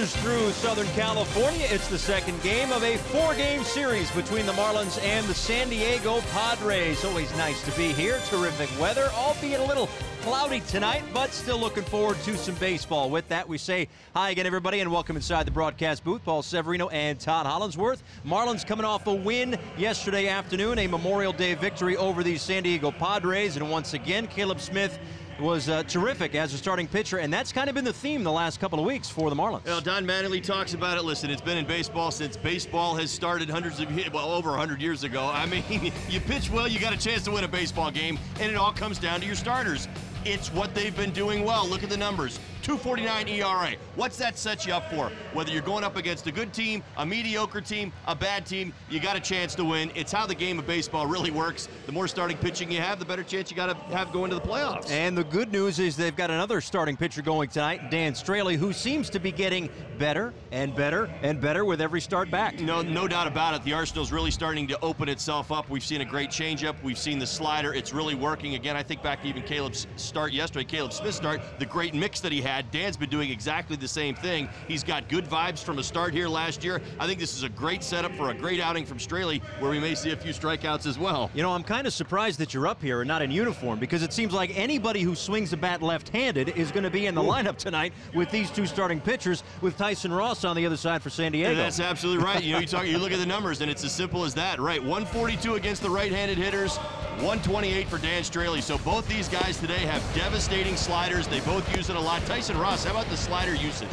pitches through Southern California. It's the second game of a 4-game series between the Marlins and the San Diego Padres. Always nice to be here. Terrific weather, albeit a little cloudy tonight, but still looking forward to some baseball. With that, we say hi again, everybody, and welcome inside the broadcast booth. Paul Severino and Todd Hollinsworth. Marlins coming off a win yesterday afternoon, a Memorial Day victory over the San Diego Padres, and once again, Caleb Smith was terrific as a starting pitcher, and that's kind of been the theme the last couple of weeks for the Marlins. Well, Don Mattingly talks about it. Listen, it's been in baseball since baseball has started over 100 years ago. I mean, you pitch well, you got a chance to win a baseball game, and it all comes down to your starters. It's what they've been doing well. Look at the numbers. 2.49 ERA. What's that set you up for? Whether you're going up against a good team, a mediocre team, a bad team, you got a chance to win. It's how the game of baseball really works. The more starting pitching you have, the better chance you got to have going to the playoffs. And the good news is they've got another starting pitcher going tonight, Dan Straley, who seems to be getting better and better and better with every start back. No doubt about it. The arsenal's really starting to open itself up. We've seen a great changeup. We've seen the slider. It's really working. Again, I think back to even Caleb's start yesterday, Caleb Smith's start, the great mix that he had. Dan's been doing exactly the same thing. He's got good vibes from a start here last year. I think this is a great setup for a great outing from Straley, where we may see a few strikeouts as well. You know, I'm kind of surprised that you're up here and not in uniform, because it seems like anybody who swings a bat left-handed is going to be in the lineup tonight with these two starting pitchers, with Tyson Ross on the other side for San Diego. That's absolutely right. You look at the numbers, and it's as simple as that, right? 142 against the right-handed hitters, 128 for Dan Straley. So both these guys today have devastating sliders. They both use it a lot. Tyson Ross, how about the slider usage?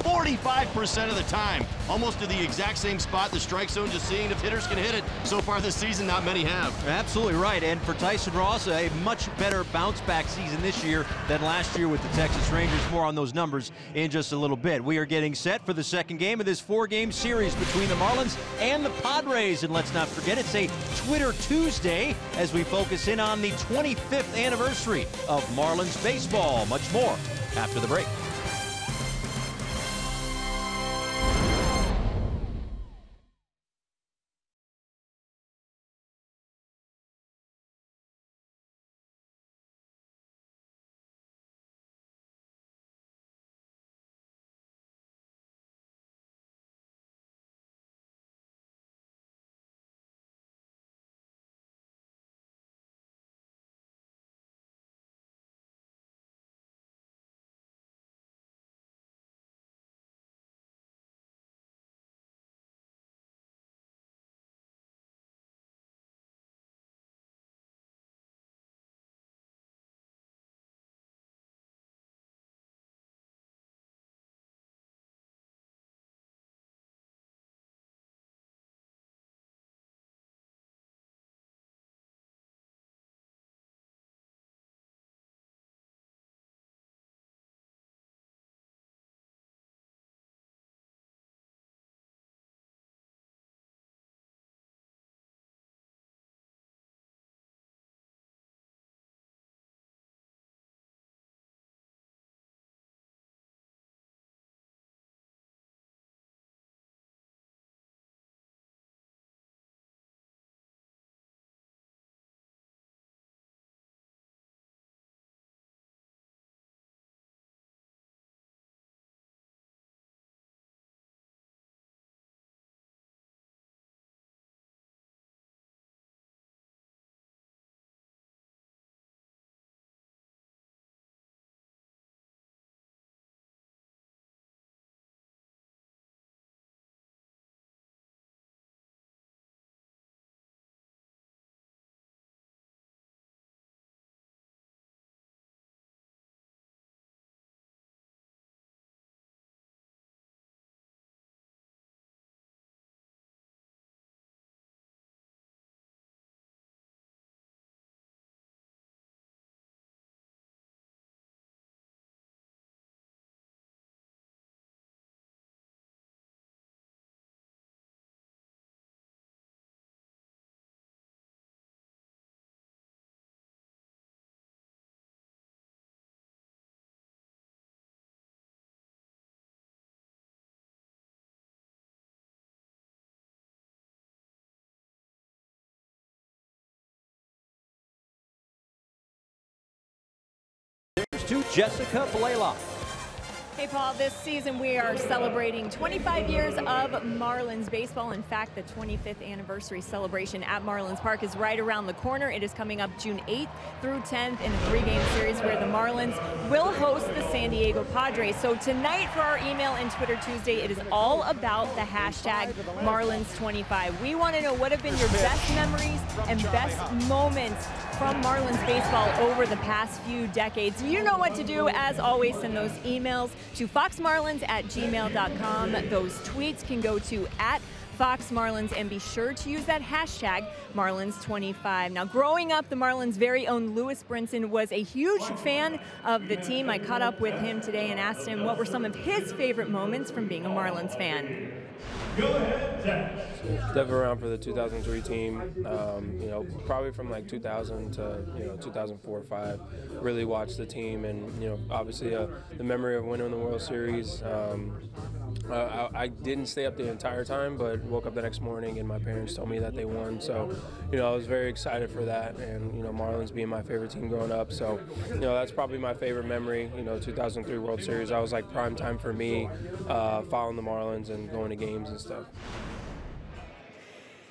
45% of the time, almost to the exact same spot, the strike zone, just seeing if hitters can hit it. So far this season, not many have. Absolutely right. And for Tyson Ross, a much better bounce-back season this year than last year with the Texas Rangers. More on those numbers in just a little bit. We are getting set for the second game of this 4-game series between the Marlins and the Padres. And let's not forget, it's a Twitter Tuesday as we focus in on the 25th anniversary of Marlins baseball. Much more after the break. To Jessica Blaylock. Hey, Paul, this season we are celebrating 25 years of Marlins baseball. In fact, the 25th anniversary celebration at Marlins Park is right around the corner. It is coming up June 8th through 10th in a 3-game series where the Marlins will host the San Diego Padres. So tonight for our email and Twitter Tuesday, it is all about the hashtag Marlins25. We want to know what have been your best memories and best moments from Marlins baseball over the past few decades. You know what to do. As always, send those emails to foxmarlins@gmail.com. Those tweets can go to @FoxMarlins, and be sure to use that hashtag Marlins25. Now, growing up, the Marlins' very own Lewis Brinson was a huge fan of the team. I caught up with him today and asked him what were some of his favorite moments from being a Marlins fan. Go ahead, Zach. Definitely around for the 2003 team. You know, probably from like 2000 to 2004 or 5. Really watched the team, and obviously the memory of winning the World Series. I didn't stay up the entire time, but woke up the next morning and my parents told me that they won. So, I was very excited for that, and Marlins being my favorite team growing up. So, that's probably my favorite memory. 2003 World Series. I was like prime time for me, following the Marlins and going to games and stuff.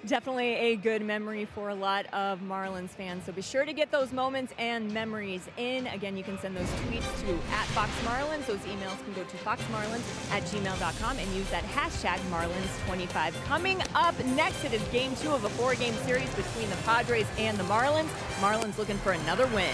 Definitely a good memory for a lot of Marlins fans. So be sure to get those moments and memories in. Again, you can send those tweets to @FoxMarlins. Those emails can go to foxmarlins@gmail.com and use that hashtag Marlins25. Coming up next, it is Game 2 of a 4-game series between the Padres and the Marlins. Marlins looking for another win.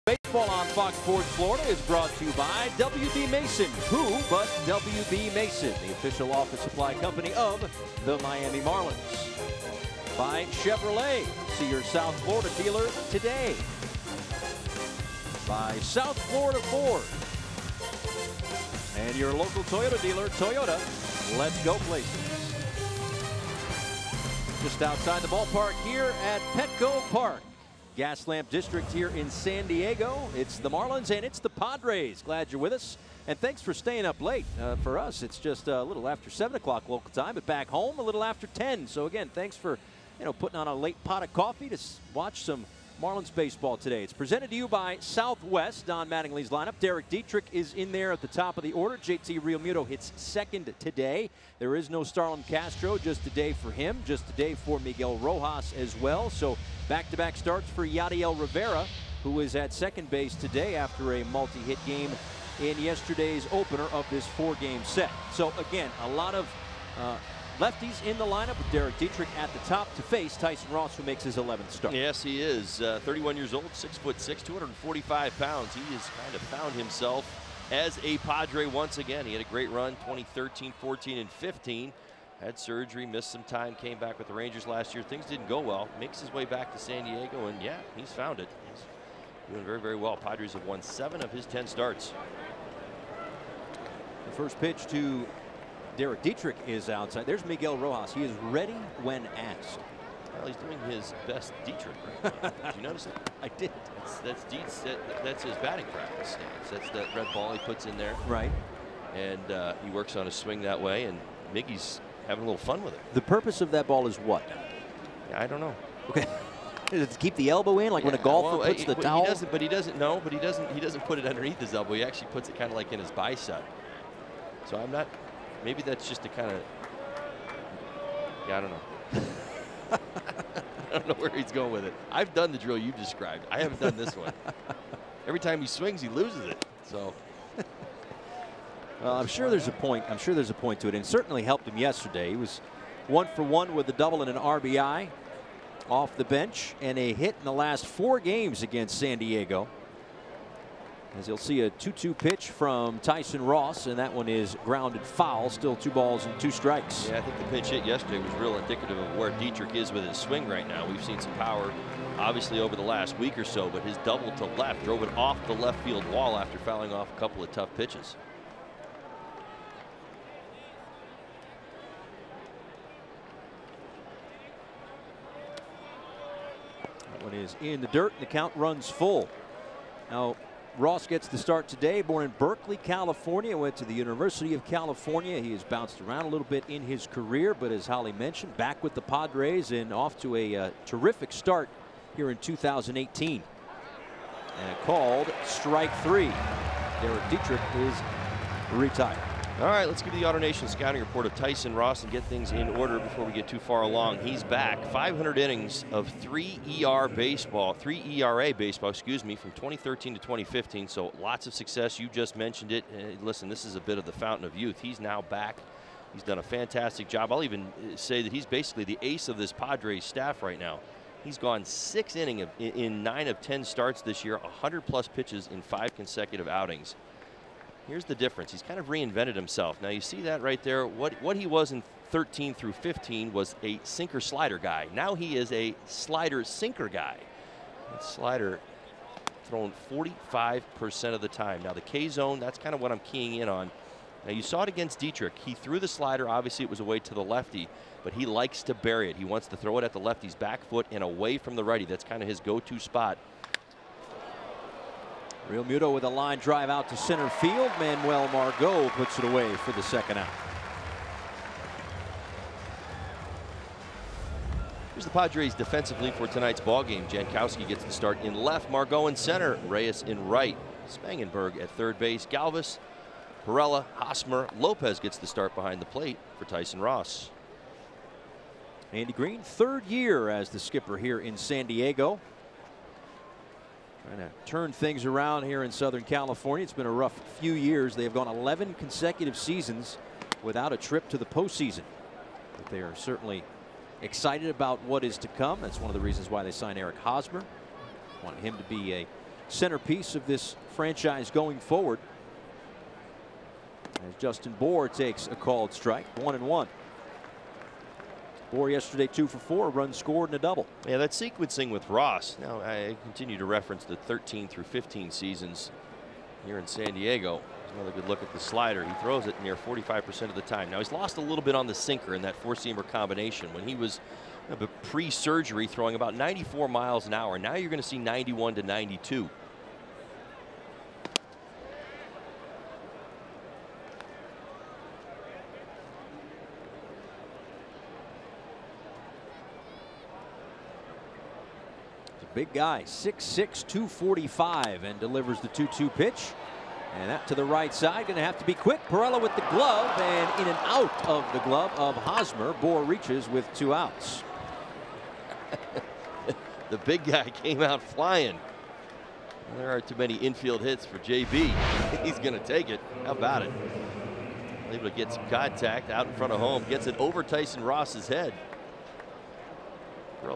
Baseball on Fox Sports Florida is brought to you by WB Mason. Who but WB Mason, the official office supply company of the Miami Marlins. By Chevrolet. See your South Florida dealer today. By South Florida Ford. And your local Toyota dealer, Toyota. Let's go places. Just outside the ballpark here at Petco Park. Gaslamp District here in San Diego. It's the Marlins and it's the Padres. Glad you're with us. And thanks for staying up late. For us, it's just a little after 7 o'clock local time, but back home a little after 10. So again, thanks for putting on a late pot of coffee to watch some Marlins baseball today. It's presented to you by Southwest. Don Mattingly's lineup. Derek Dietrich is in there at the top of the order. JT Realmuto hits second today. There is no Starlin Castro, just a day for him, just a day for Miguel Rojas as well. So back-to-back starts for Yadiel Rivera, who is at second base today after a multi-hit game in yesterday's opener of this 4-game set. So again, a lot of Lefties in the lineup with Derek Dietrich at the top to face Tyson Ross, who makes his 11th start. Yes, he is. 31 years old, 6'6", 245 pounds. He has kind of found himself as a Padre once again. He had a great run, 2013, 14, and 15. Had surgery, missed some time, came back with the Rangers last year. Things didn't go well. Makes his way back to San Diego, and yeah, he's found it. He's doing very, very well. Padres have won 7 of his 10 starts. The first pitch to Derek Dietrich is outside. There's Miguel Rojas. He is ready when asked. Well, he's doing his best Dietrich right now. Did you notice it? I did. That's his batting practice stance. That's that red ball he puts in there. Right. And he works on his swing that way, and Miggy's having a little fun with it. The purpose of that ball is what? Yeah, I don't know. Okay. Is it to keep the elbow in, like when a golfer puts the towel? He doesn't put it underneath his elbow. He actually puts it kind of like in his bicep. So I'm not. Maybe that's just to kind of. Yeah, I don't know. I don't know where he's going with it. I've done the drill you described. I haven't done this one. Every time he swings, he loses it. So. Well, I'm sure there's a point. I'm sure there's a point to it, and it certainly helped him yesterday. He was 1 for 1 with a double and an RBI off the bench, and a hit in the last 4 games against San Diego. As you'll see, a 2-2 pitch from Tyson Ross, and that one is grounded foul. Still 2 balls and 2 strikes. Yeah, I think the pinch hit yesterday was real indicative of where Dietrich is with his swing right now. We've seen some power, obviously, over the last week or so, but his double to left drove it off the left field wall after fouling off a couple of tough pitches. That one is in the dirt, and the count runs full. Now, Ross gets the start today. Born in Berkeley, California, went to the University of California. He has bounced around a little bit in his career, but as Holly mentioned, back with the Padres and off to a terrific start here in 2018. And called strike 3. Derek Dietrich is retired. All right, let's give you the AutoNation scouting report of Tyson Ross and get things in order before we get too far along. He's back. 500 innings of 3 ERA baseball, excuse me, from 2013 to 2015. So lots of success. You just mentioned it. Listen, this is a bit of the fountain of youth. He's now back. He's done a fantastic job. I'll even say that he's basically the ace of this Padres staff right now. He's gone 6 innings in 9 of 10 starts this year, 100+ pitches in 5 consecutive outings. Here's the difference. He's kind of reinvented himself. Now you see that right there. What he was in 13 through 15 was a sinker slider guy. Now he is a slider sinker guy. That slider thrown 45% of the time. Now the K zone, that's kind of what I'm keying in on. Now you saw it against Dietrich. He threw the slider. Obviously it was away to the lefty, but he likes to bury it. He wants to throw it at the lefty's back foot and away from the righty. That's kind of his go-to spot. Real Muto with a line drive out to center field. Manuel Margot puts it away for the 2nd out. Here's the Padres defensively for tonight's ball game. Jankowski gets the start in left, Margot in center, Reyes in right, Spangenberg at third base, Galvis, Perella, Hosmer, Lopez gets the start behind the plate for Tyson Ross. Andy Green, 3rd year as the skipper here in San Diego. Trying to turn things around here in Southern California. It's been a rough few years. They have gone 11 consecutive seasons without a trip to the postseason. But they are certainly excited about what is to come. That's one of the reasons why they signed Eric Hosmer. Want him to be a centerpiece of this franchise going forward. As Justin Bohr takes a called strike, 1-1. Bohr yesterday 2 for 4, runs scored and a double. Yeah, that sequencing with Ross. Now I continue to reference the 13 through 15 seasons here in San Diego. There's another good look at the slider. He throws it near 45% of the time. Now he's lost a little bit on the sinker in that 4-seamer combination. When he was pre-surgery throwing about 94 miles an hour. Now you're going to see 91 to 92. Big guy, 6'6", 245, and delivers the 2-2 pitch. And that to the right side, going to have to be quick. Perella with the glove, and in and out of the glove of Hosmer. Bohr reaches with 2 outs. The big guy came out flying. There aren't too many infield hits for JB. He's going to take it. How about it? Able to get some contact out in front of home. Gets it over Tyson Ross's head.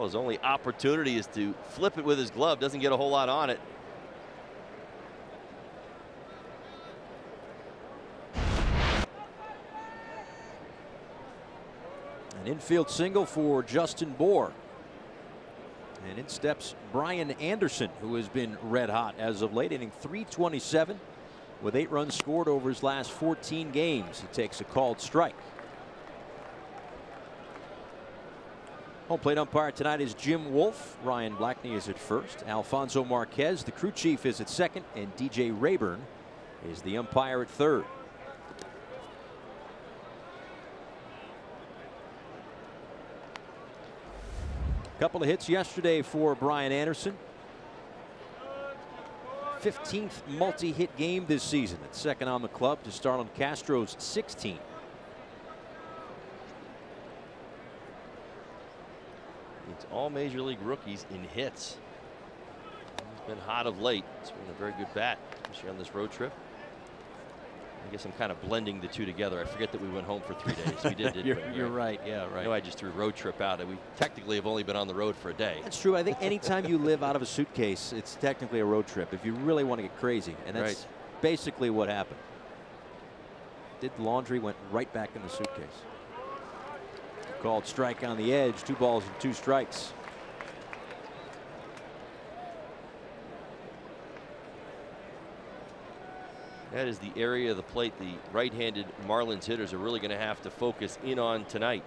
His only opportunity is to flip it with his glove. Doesn't get a whole lot on it. An infield single for Justin Bohr. And in steps Brian Anderson, who has been red hot as of late, inning 327 with 8 runs scored over his last 14 games. He takes a called strike. Home plate umpire tonight is Jim Wolf. Ryan Blackney is at first. Alfonso Marquez, the crew chief, is at second, and DJ Rayburn is the umpire at third. Couple of hits yesterday for Brian Anderson. 15th multi-hit game this season. At second on the club to Starlin Castro's 16. It's all major league rookies in hits. He's been hot of late. It's been a very good bat, especially on this road trip. I guess I'm kind of blending the two together. I forget that we went home for 3 days. We did, didn't we? You're right. Yeah, right. I know I just threw road trip out. We technically have only been on the road for a day. That's true. I think anytime you live out of a suitcase, it's technically a road trip if you really want to get crazy. And that's basically what happened. Did the laundry, went right back in the suitcase. Called strike on the edge. 2 balls and 2 strikes. That is the area of the plate the right-handed Marlins hitters are really going to have to focus in on tonight.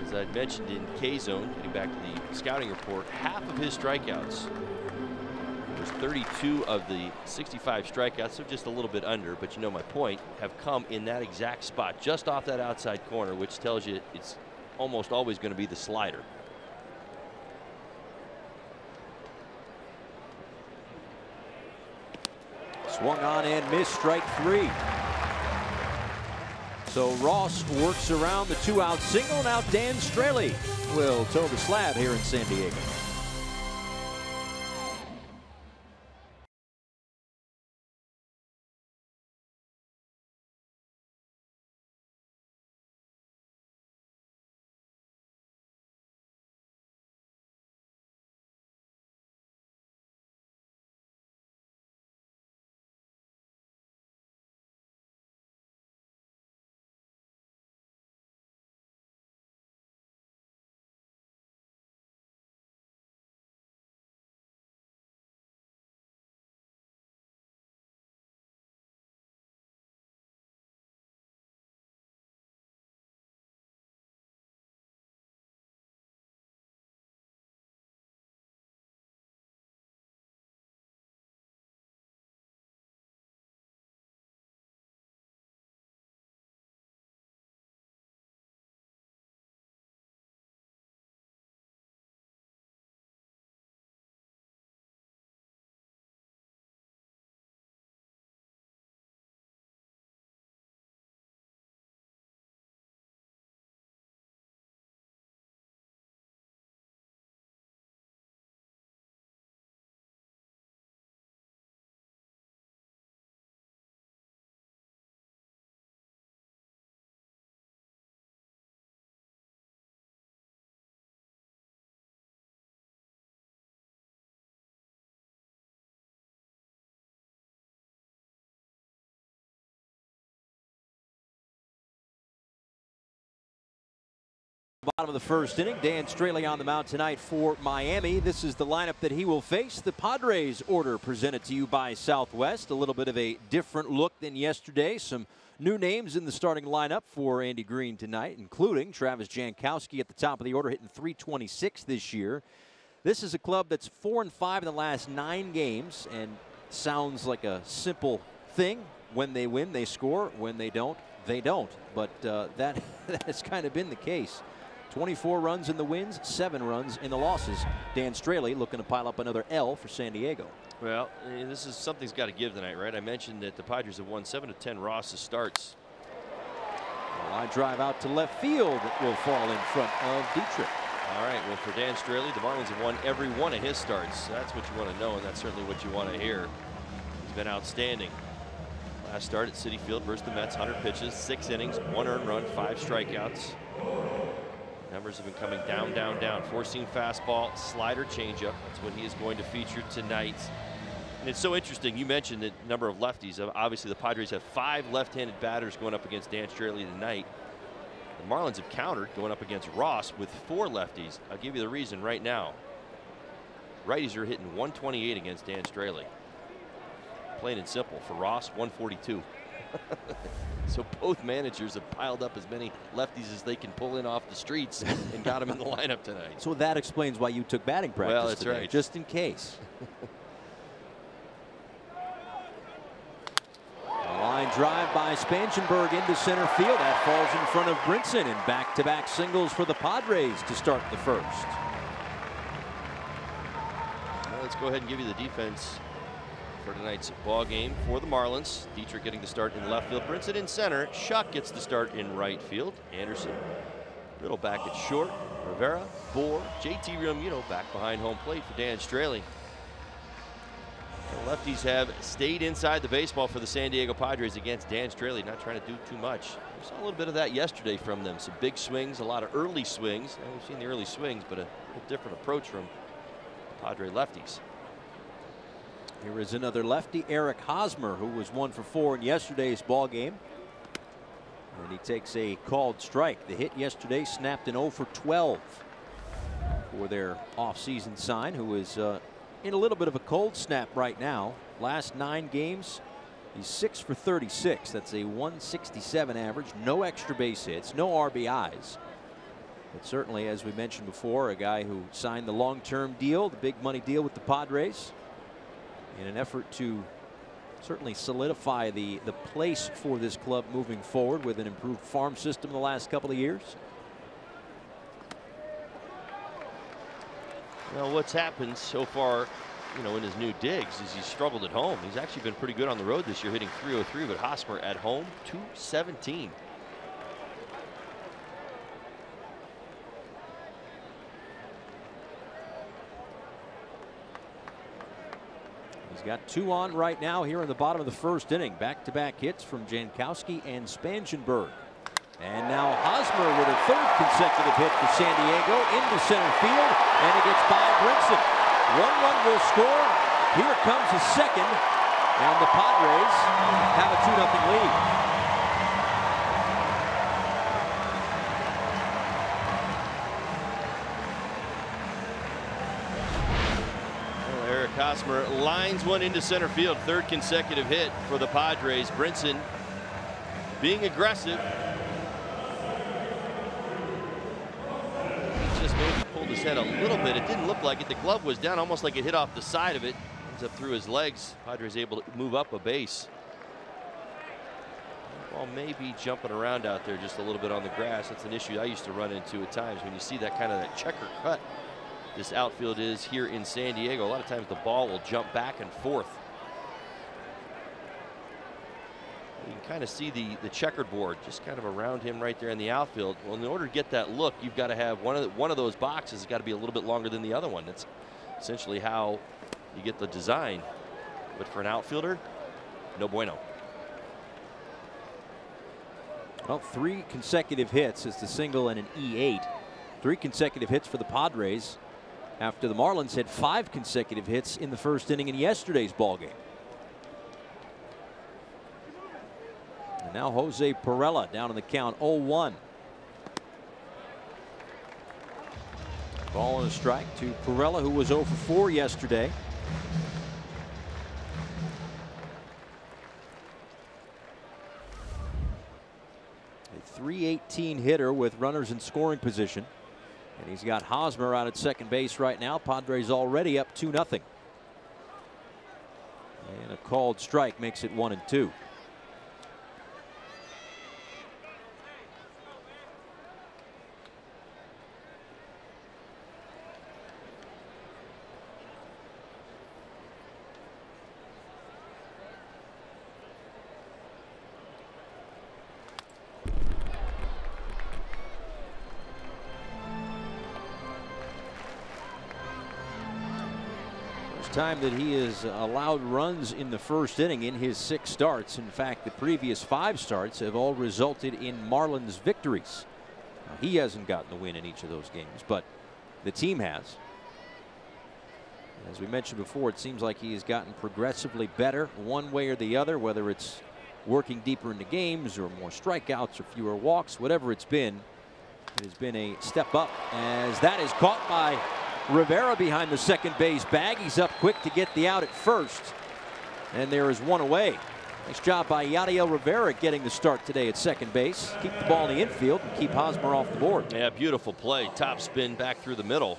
As I mentioned in K-Zone, getting back to the scouting report, half of his strikeouts, there's 32 of the 65 strikeouts, so just a little bit under, but you know my point, have come in that exact spot, just off that outside corner, which tells you it's almost always going to be the slider. Swung on and missed, strike 3. So Ross works around the 2-out single. Now Dan Straley will toe the slab here in San Diego. Bottom of the first inning, Dan Straley on the mound tonight for Miami. This is the lineup that he will face. The Padres order presented to you by Southwest. A little bit of a different look than yesterday. Some new names in the starting lineup for Andy Green tonight, including Travis Jankowski at the top of the order, hitting .326 this year. This is a club that's 4-5 in the last 9 games, and sounds like a simple thing. When they win, they score. When they don't, they don't. But that has kind of been the case. 24 runs in the wins, 7 runs in the losses. Dan Straley looking to pile up another L for San Diego. Well, this is something's got to give tonight, right? I mentioned that the Padres have won 7 of 10 Ross's starts. A line drive out to left field will fall in front of Dietrich. All right, well, for Dan Straley, the Marlins have won every one of his starts. That's what you want to know, and that's certainly what you want to hear. He's been outstanding. Last start at Citi Field versus the Mets, 100 pitches, 6 innings, 1 earned run, 5 strikeouts. Numbers have been coming down, down, down. Four-seam fastball, slider, changeup. That's what he is going to feature tonight. And it's so interesting. You mentioned the number of lefties. Obviously, the Padres have 5 left-handed batters going up against Dan Straley tonight. The Marlins have countered going up against Ross with 4 lefties. I'll give you the reason right now. Righties are hitting 128 against Dan Straley. Plain and simple. For Ross, 142. So both managers have piled up as many lefties as they can pull in off the streets and got them in the lineup tonight. So that explains why you took batting practice well, that's today, right. just in case. Line drive by Spangenberg into center field. That falls in front of Brinson, and back-to-back singles for the Padres to start the first. Well, let's go ahead and give you the defense for tonight's ball game for the Marlins. Dietrich getting the start in left field. Brinson in center. Schuck gets the start in right field. Anderson, Riddle back at short. Rivera, Bohr, JT Realmuto back behind home plate for Dan Straley. The lefties have stayed inside the baseball for the San Diego Padres against Dan Straley, not trying to do too much. We saw a little bit of that yesterday from them. Some big swings, a lot of early swings. We've seen the early swings, but a different approach from Padre lefties. Here is another lefty, Eric Hosmer, who was 1 for 4 in yesterday's ball game. And he takes a called strike. The hit yesterday snapped an 0 for 12 for their offseason sign, who is in a little bit of a cold snap right now. Last 9 games, he's 6 for 36. That's a 167 average. No extra base hits, no RBIs. But certainly, as we mentioned before, a guy who signed the long-term deal, the big money deal with the Padres, in an effort to certainly solidify the place for this club moving forward with an improved farm system in the last couple of years. Well, what's happened so far, you know, in his new digs is he's struggled at home. He's actually been pretty good on the road this year, hitting .303, but Hosmer at home, .217. He's got 2 on right now here in the bottom of the first inning. Back-to-back hits from Jankowski and Spangenberg. And now Hosmer with a 3rd consecutive hit for San Diego into center field, and it gets by Brinson. 1 run will score. Here comes the second, and the Padres have a 2-0 lead. Hosmer lines one into center field. 3rd consecutive hit for the Padres. Brinson being aggressive. He just maybe pulled his head a little bit. It didn't look like it. The glove was down, almost like it hit off the side of it. Ends up through his legs. Padres able to move up a base. Ball may be jumping around out there just a little bit on the grass. That's an issue I used to run into at times when you see that kind of that checker cut. This outfield is here in San Diego. A lot of times the ball will jump back and forth. You can kind of see the checkered board just kind of around him right there in the outfield. Well, in order to get that look, you've got to have one of those boxes has got to be a little bit longer than the other one. That's essentially how you get the design. But for an outfielder, no bueno. Well, 3 consecutive hits. It's the single and an E8. 3 consecutive hits for the Padres, after the Marlins had 5 consecutive hits in the first inning in yesterday's ballgame. And now Jose Perella down in the count, 0-1. Ball and a strike to Perella, who was 0 for 4 yesterday. A .318 hitter with runners in scoring position. And he's got Hosmer out at second base right now. Padres already up 2-0. And a called strike makes it 1-2. first time that he has allowed runs in the first inning in his 6 starts. In fact, the previous 5 starts have all resulted in Marlins victories. Now, he hasn't gotten the win in each of those games, but the team has. As we mentioned before, it seems like he has gotten progressively better one way or the other, whether it's working deeper into games or more strikeouts or fewer walks, whatever it's been. It has been a step up, as that is caught by Rivera behind the second base bag. He's up quick to get the out at first, and there is one away. Nice job by Yadiel Rivera getting the start today at second base. Keep the ball in the infield and keep Hosmer off the board. Yeah, beautiful play. Top spin back through the middle.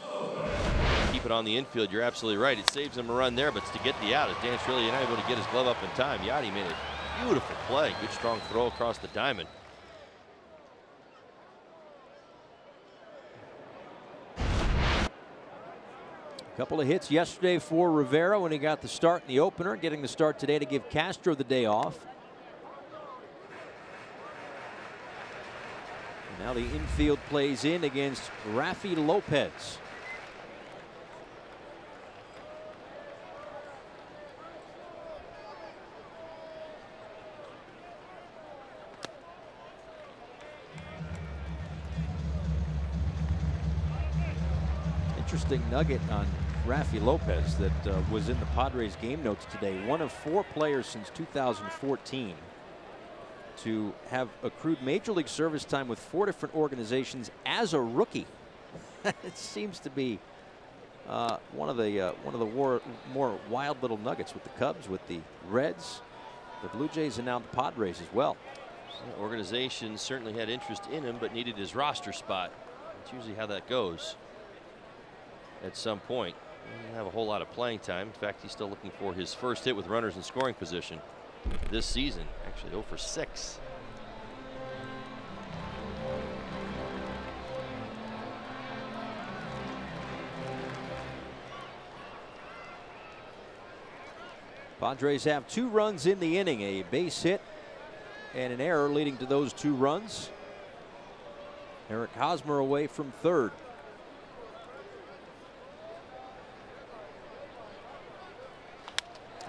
Keep it on the infield. You're absolutely right. It saves him a run there, but it's to get the out. As Dan Strelly not able to get his glove up in time. Yadi made a beautiful play. Good strong throw across the diamond. Couple of hits yesterday for Rivera when he got the start in the opener, getting the start today to give Castro the day off. And now the infield plays in against Rafi Lopez. Interesting nugget on Rafi Lopez that was in the Padres game notes today. One of 4 players since 2014 to have accrued major league service time with 4 different organizations as a rookie. It seems to be one of the more wild little nuggets with the Cubs, with the Reds, the Blue Jays, and now the Padres as well. The organization certainly had interest in him, but needed his roster spot. That's usually how that goes. At some point, he doesn't have a whole lot of playing time. In fact, he's still looking for his first hit with runners in scoring position this season. Actually 0 for 6. Padres have 2 runs in the inning, a base hit and an error leading to those 2 runs. Eric Hosmer away from third.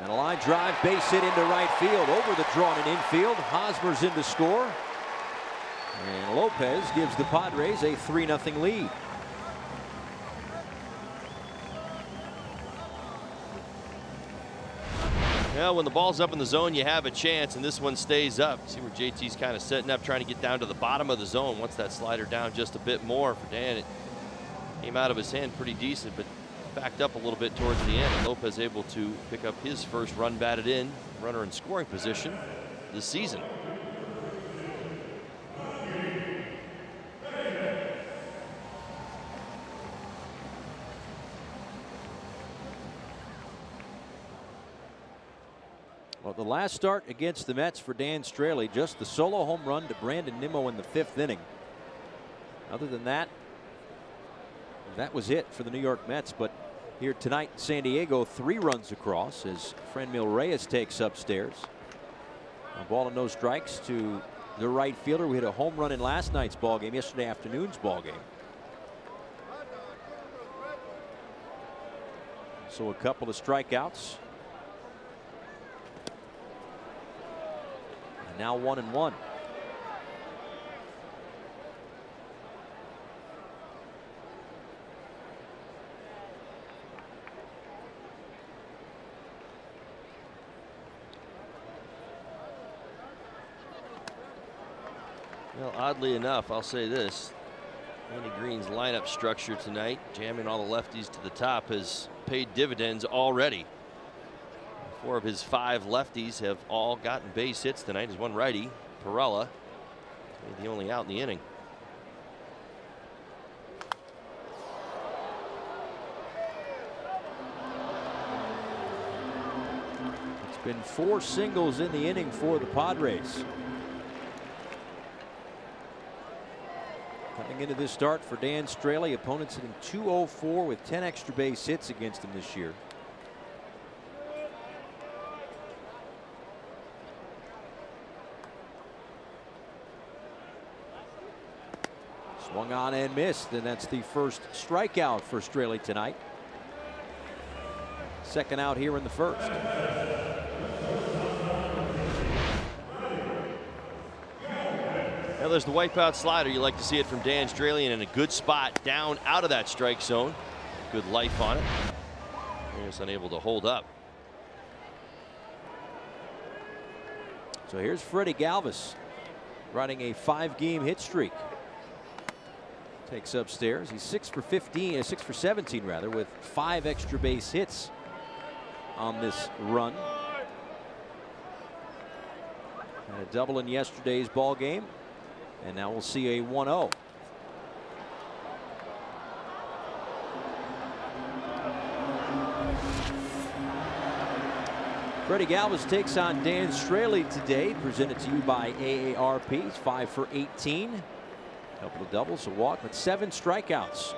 And a line drive, base hit into right field, over the drawn and infield. Hosmer's in to score. And Lopez gives the Padres a 3-0 lead. Well, when the ball's up in the zone, you have a chance, and this one stays up. See where JT's kind of setting up, trying to get down to the bottom of the zone. Wants that slider down just a bit more for Dan. It came out of his hand pretty decent, but backed up a little bit towards the end. And Lopez able to pick up his first run batted in, runner in scoring position this season. Well, the last start against the Mets for Dan Strelly, just the solo home run to Brandon Nimmo in the 5th inning. Other than that, that was it for the New York Mets. But here tonight, San Diego, 3 runs across as Franmil Reyes takes upstairs. A ball and no strikes to the right fielder. We hit a home run in last night's ball game, yesterday afternoon's ball game. So a couple of strikeouts. And now 1-1. Well, oddly enough, I'll say this. Andy Green's lineup structure tonight, jamming all the lefties to the top, has paid dividends already. 4 of his 5 lefties have all gotten base hits tonight. His one righty, Perella, made the only out in the inning. It's been 4 singles in the inning for the Padres. Coming into this start for Dan Strelly, opponents hitting .204 with 10 extra base hits against him this year. Swung on and missed, and that's the first strikeout for Strelly tonight. Second out here in the first. Now there's the wipeout slider. You like to see it from Dan Stralian in a good spot down out of that strike zone. Good life on it. He was unable to hold up. So here's Freddie Galvis running a 5-game hit streak. Takes upstairs. He's 6 for 17 rather, with 5 extra base hits on this run. Had a double in yesterday's ball game, and now we'll see a 1-0. Freddie Galvis takes on Dan Straley today, presented to you by AARP. He's 5 for 18. Couple of doubles, a walk, but 7 strikeouts.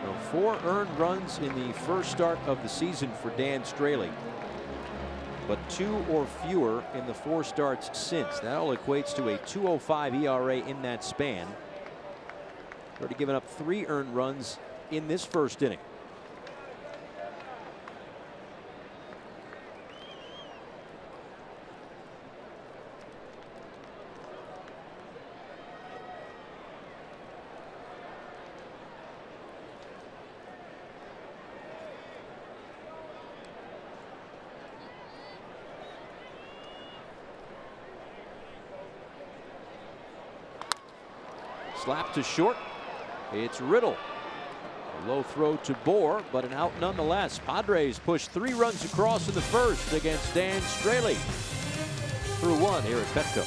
So 4 earned runs in the first start of the season for Dan Straley, but 2 or fewer in the 4 starts since. That all equates to a 2.05 ERA in that span. Already given up 3 earned runs in this first inning. Slap to short. It's Riddle. A low throw to Bohr, but an out nonetheless. Padres push 3 runs across in the first against Dan Straley. Through 1 here at Petco.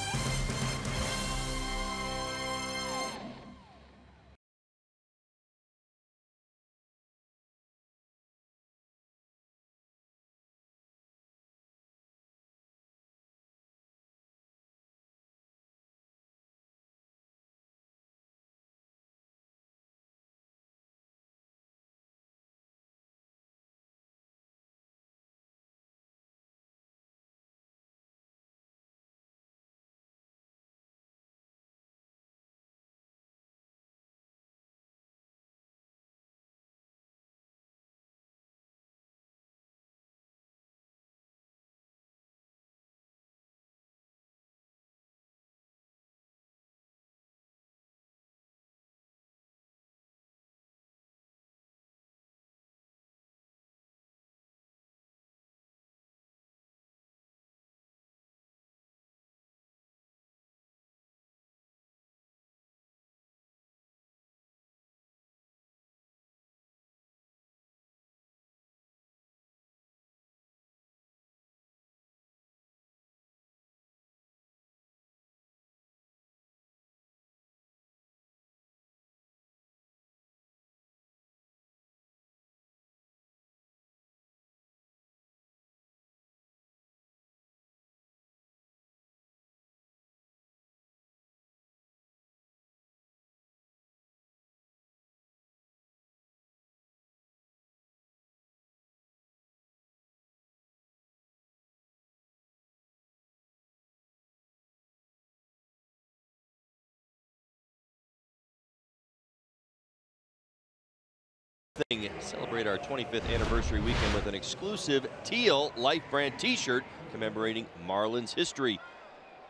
Celebrate our 25th anniversary weekend with an exclusive teal Life brand t-shirt commemorating Marlins history.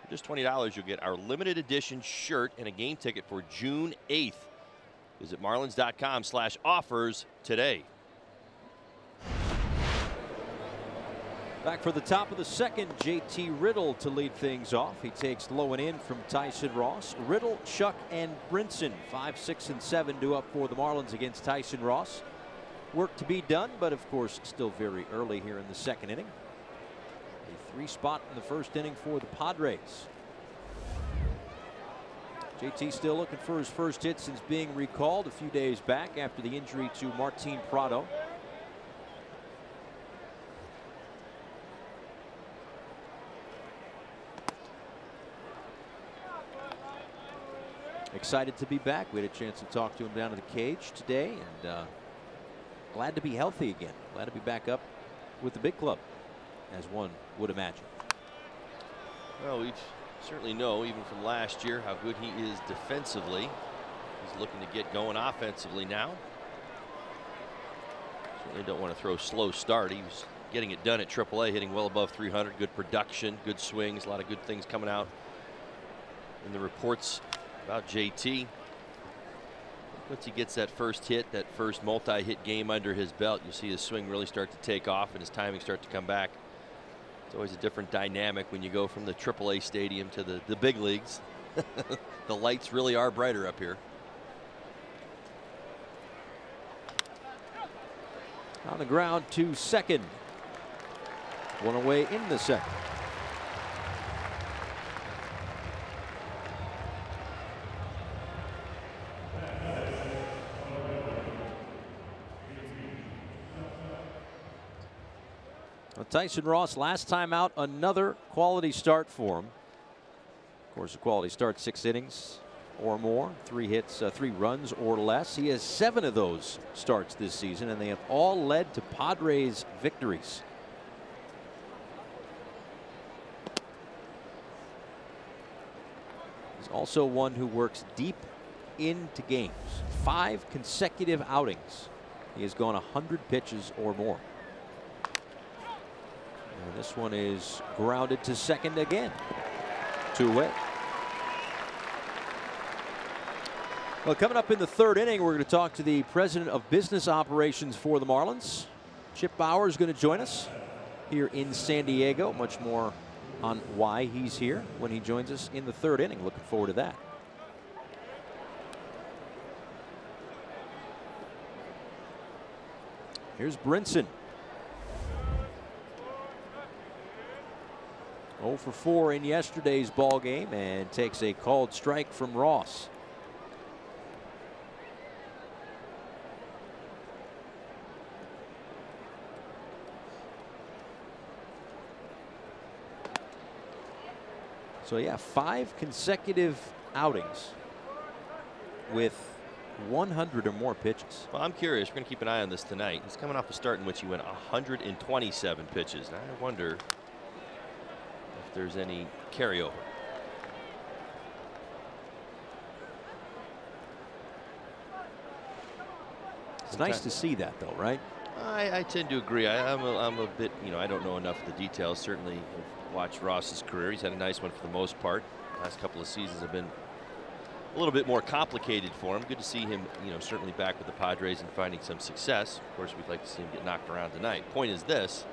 For just $20, you'll get our limited edition shirt and a game ticket for June 8th. Visit marlins.com/offers today. Back for the top of the second, JT Riddle to lead things off. He takes low and in from Tyson Ross. Riddle, Shuck, and Brinson, 5, 6, and 7 due up for the Marlins against Tyson Ross. Work to be done, but of course still very early here in the second inning. A 3 spot in the first inning for the Padres. JT still looking for his first hit since being recalled a few days back after the injury to Martin Prado. excited to be back. We had a chance to talk to him down in the cage today, and glad to be healthy again. Glad to be back up with the big club, as one would imagine. Well, we certainly know, even from last year, how good he is defensively. He's looking to get going offensively now. Certainly don't want to throw a slow start. He was getting it done at AAA, hitting well above 300. Good production, good swings, a lot of good things coming out in the reports about JT. Once he gets that first hit, that first multi-hit game under his belt, you see his swing really start to take off and his timing start to come back. It's always a different dynamic when you go from the AAA stadium to the big leagues. The lights really are brighter up here. On the ground to second. One away in the second. Well, Tyson Ross, last time out, another quality start for him. Of course, a quality start, 6 innings or more, 3 hits, 3 runs or less. He has 7 of those starts this season, and they have all led to Padres victories. He's also one who works deep into games. 5 consecutive outings. He has gone 100 pitches or more. And this one is grounded to second again. 2 away. Well, coming up in the 3rd inning, we're going to talk to the president of business operations for the Marlins. Chip Bauer is going to join us here in San Diego. Much more on why he's here when he joins us in the 3rd inning. Looking forward to that. Here's Brinson. 0 for 4 in yesterday's ball game and takes a called strike from Ross. So yeah, 5 consecutive outings with 100 or more pitches. Well, I'm curious. We're going to keep an eye on this tonight. He's coming off a start in which he went 127 pitches. And I wonder if there's any carryover. It's nice to see that, though, right? I tend to agree. I'm a bit, I don't know enough of the details. Certainly, I've watched Ross's career. He's had a nice one for the most part. Last couple of seasons have been a little bit more complicated for him. Good to see him, certainly back with the Padres and finding some success. Of course, we'd like to see him get knocked around tonight. Point is this.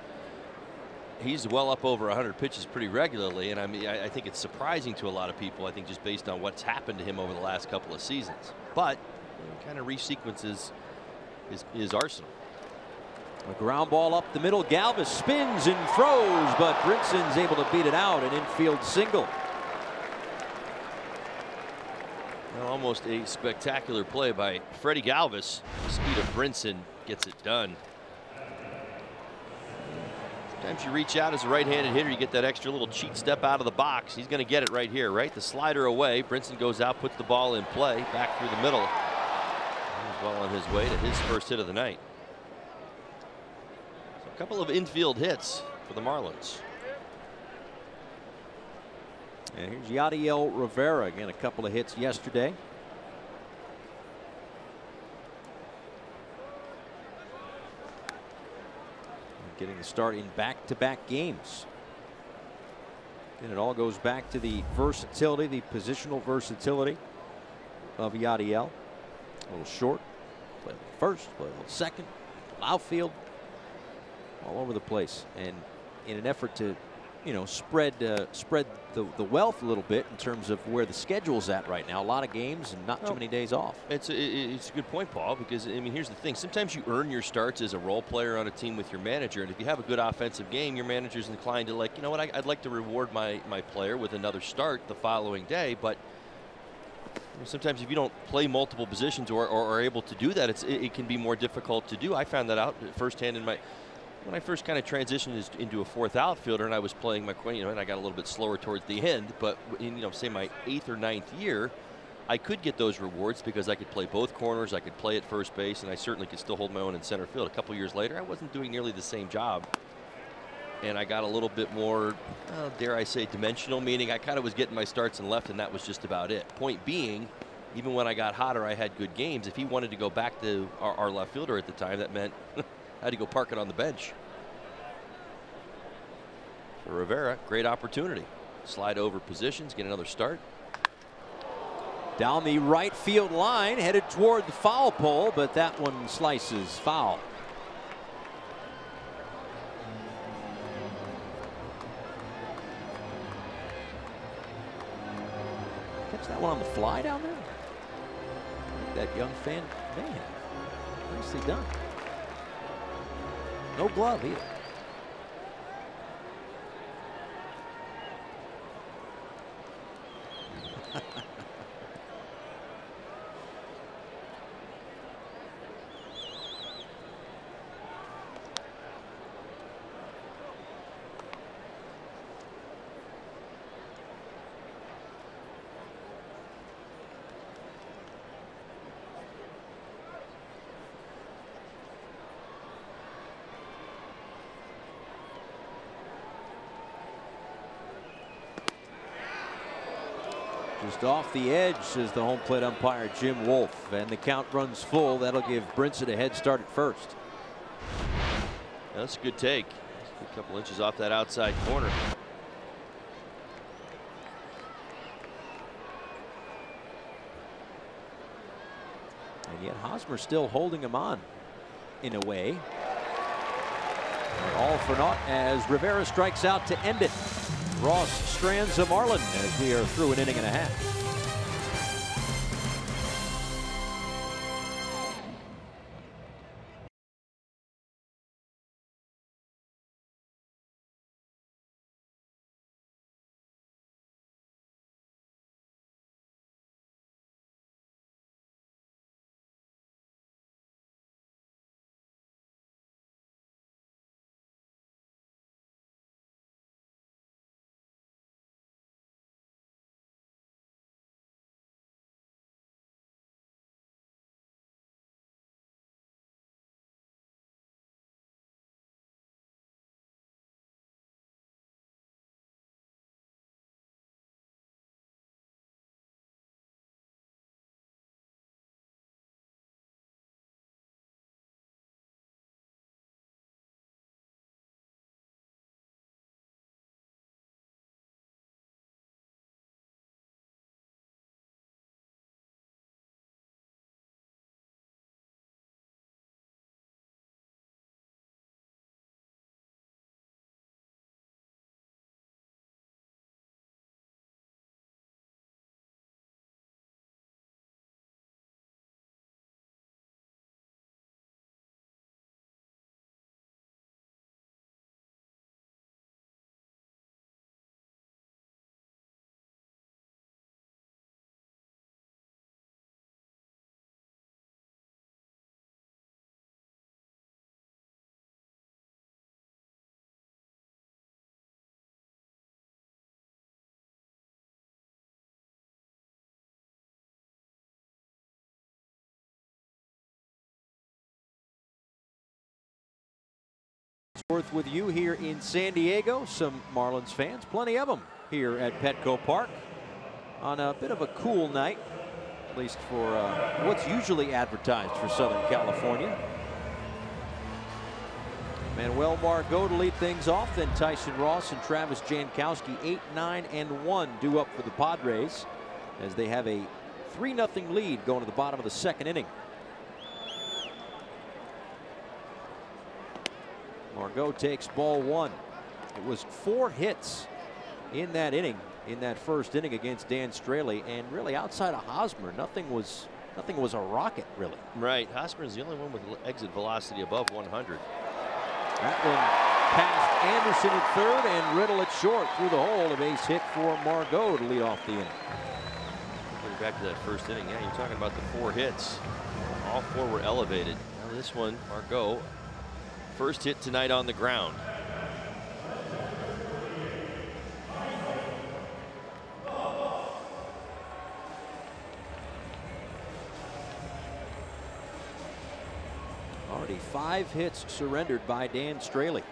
He's well up over 100 pitches pretty regularly, and I think it's surprising to a lot of people, I think, just based on what's happened to him over the last couple of seasons. But kind of resequences his arsenal. A ground ball up the middle. Galvis spins and throws, but Brinson's able to beat it out. An infield single. Well, almost a spectacular play by Freddie Galvis. The speed of Brinson gets it done. Sometimes you reach out as a right-handed hitter, you get that extra little cheat step out of the box. He's going to get it right here, right? The slider away. Brinson goes out, puts the ball in play, back through the middle. He's well on his way to his first hit of the night. So a couple of infield hits for the Marlins. And here's Yadiel Rivera. Again, a couple of hits yesterday. Getting the start in back-to-back games. And it all goes back to the versatility, the positional versatility of Yadiel. A little short, play a little first, play a little second, outfield, all over the place. And in an effort to, spread the wealth a little bit in terms of where the schedule's at right now. A lot of games and not too many days off. It's a good point, Paul, because here's the thing. Sometimes you earn your starts as a role player on a team with your manager, and if you have a good offensive game, your manager's inclined to I'd like to reward my player with another start the following day. But sometimes if you don't play multiple positions or are able to do that, it can be more difficult to do. I found that out firsthand when I first kind of transitioned into a 4th outfielder, and I was playing and I got a little bit slower towards the end. But in say my 8th or 9th year, I could get those rewards because I could play both corners, I could play at first base, and I certainly could still hold my own in center field. A couple years later, I wasn't doing nearly the same job. And I got a little bit more, dare I say, dimensional, meaning I kind of was getting my starts in left, and that was just about it. Point being, even when I got hotter, I had good games. If he wanted to go back to our left fielder at the time, that meant I had to go park it on the bench. For Rivera, great opportunity. Slide over positions, get another start. Down the right field line, headed toward the foul pole, but that one slices foul. Catch that one on the fly down there? That young fan may have. Nicely done. No glove either. Just off the edge, says the home plate umpire Jim Wolf, and the count runs full. That'll give Brinson a head start at first. That's a good take. A couple inches off that outside corner. And yet Hosmer still holding him on in a way. All for naught as Rivera strikes out to end it. Ross strands a Marlin as we are through an inning and a half. Worth with you here in San Diego. Some Marlins fans, plenty of them here at Petco Park on a bit of a cool night, at least for what's usually advertised for Southern California. Manuel Margot to lead things off, then Tyson Ross and Travis Jankowski, 8, 9, and 1 due up for the Padres as they have a 3-0 lead going to the bottom of the second inning. Margot takes ball one. It was 4 hits in that inning, in that first inning against Dan Straley, and really outside of Hosmer, nothing was a rocket really. Right, Hosmer is the only one with exit velocity above 100. That one past Anderson at third and Riddle at short through the hole. A base hit for Margot to lead off the inning. Getting back to that first inning, yeah, you're talking about the 4 hits. All 4 were elevated. Now this one, Margot. First hit tonight on the ground. Already 5 hits surrendered by Dan Straley.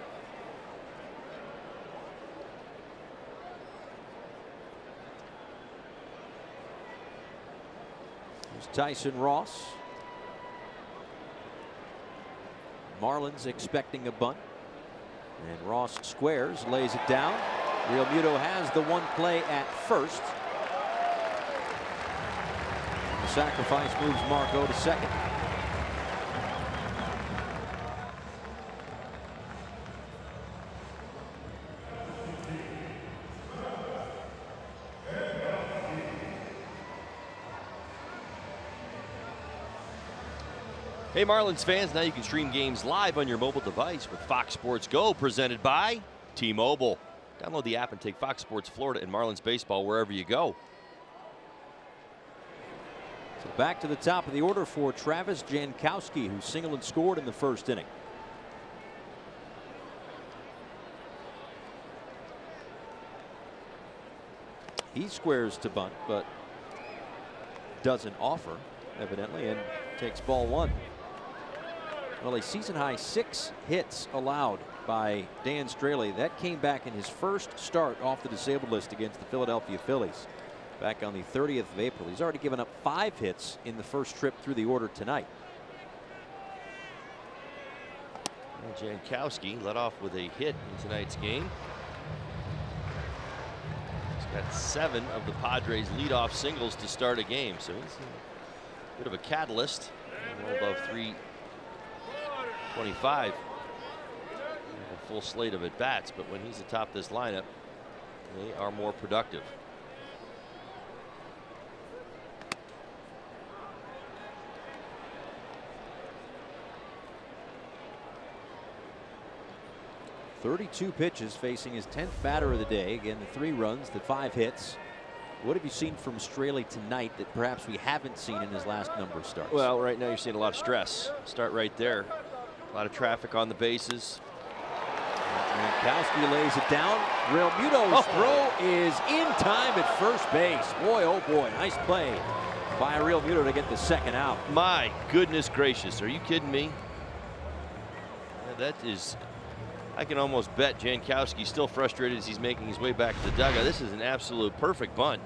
Here's Tyson Ross. Marlins expecting a bunt. And Ross squares, lays it down. Real Muto has the one play at first. The sacrifice moves Margot to second. Hey Marlins fans, now you can stream games live on your mobile device with Fox Sports Go, presented by T-Mobile. Download the app and take Fox Sports Florida and Marlins baseball wherever you go. So back to the top of the order for Travis Jankowski, who singled and scored in the first inning. He squares to bunt, but doesn't offer, evidently, and takes ball 1. Well, a season high 6 hits allowed by Dan Straley. That came back in his first start off the disabled list against the Philadelphia Phillies back on the 30th of April. He's already given up 5 hits in the first trip through the order tonight. Well, Jankowski led off with a hit in tonight's game. He's got 7 of the Padres' leadoff singles to start a game, so he's a bit of a catalyst. Well above 325. A full slate of at-bats, but when he's atop this lineup, they are more productive. .32 pitches, facing his 10th batter of the day. Again, the 3 runs, the 5 hits. What have you seen from Straley tonight that perhaps we haven't seen in his last number of starts? Well, right now you're seeing a lot of stress. Start right there. A lot of traffic on the bases. Jankowski lays it down. Real Muto's throw is in time at first base. Boy, oh boy, nice play by Real Muto to get the second out. My goodness gracious, are you kidding me? Yeah, that is, I can almost bet Jankowski's still frustrated as he's making his way back to the dugout. This is an absolute perfect bunt.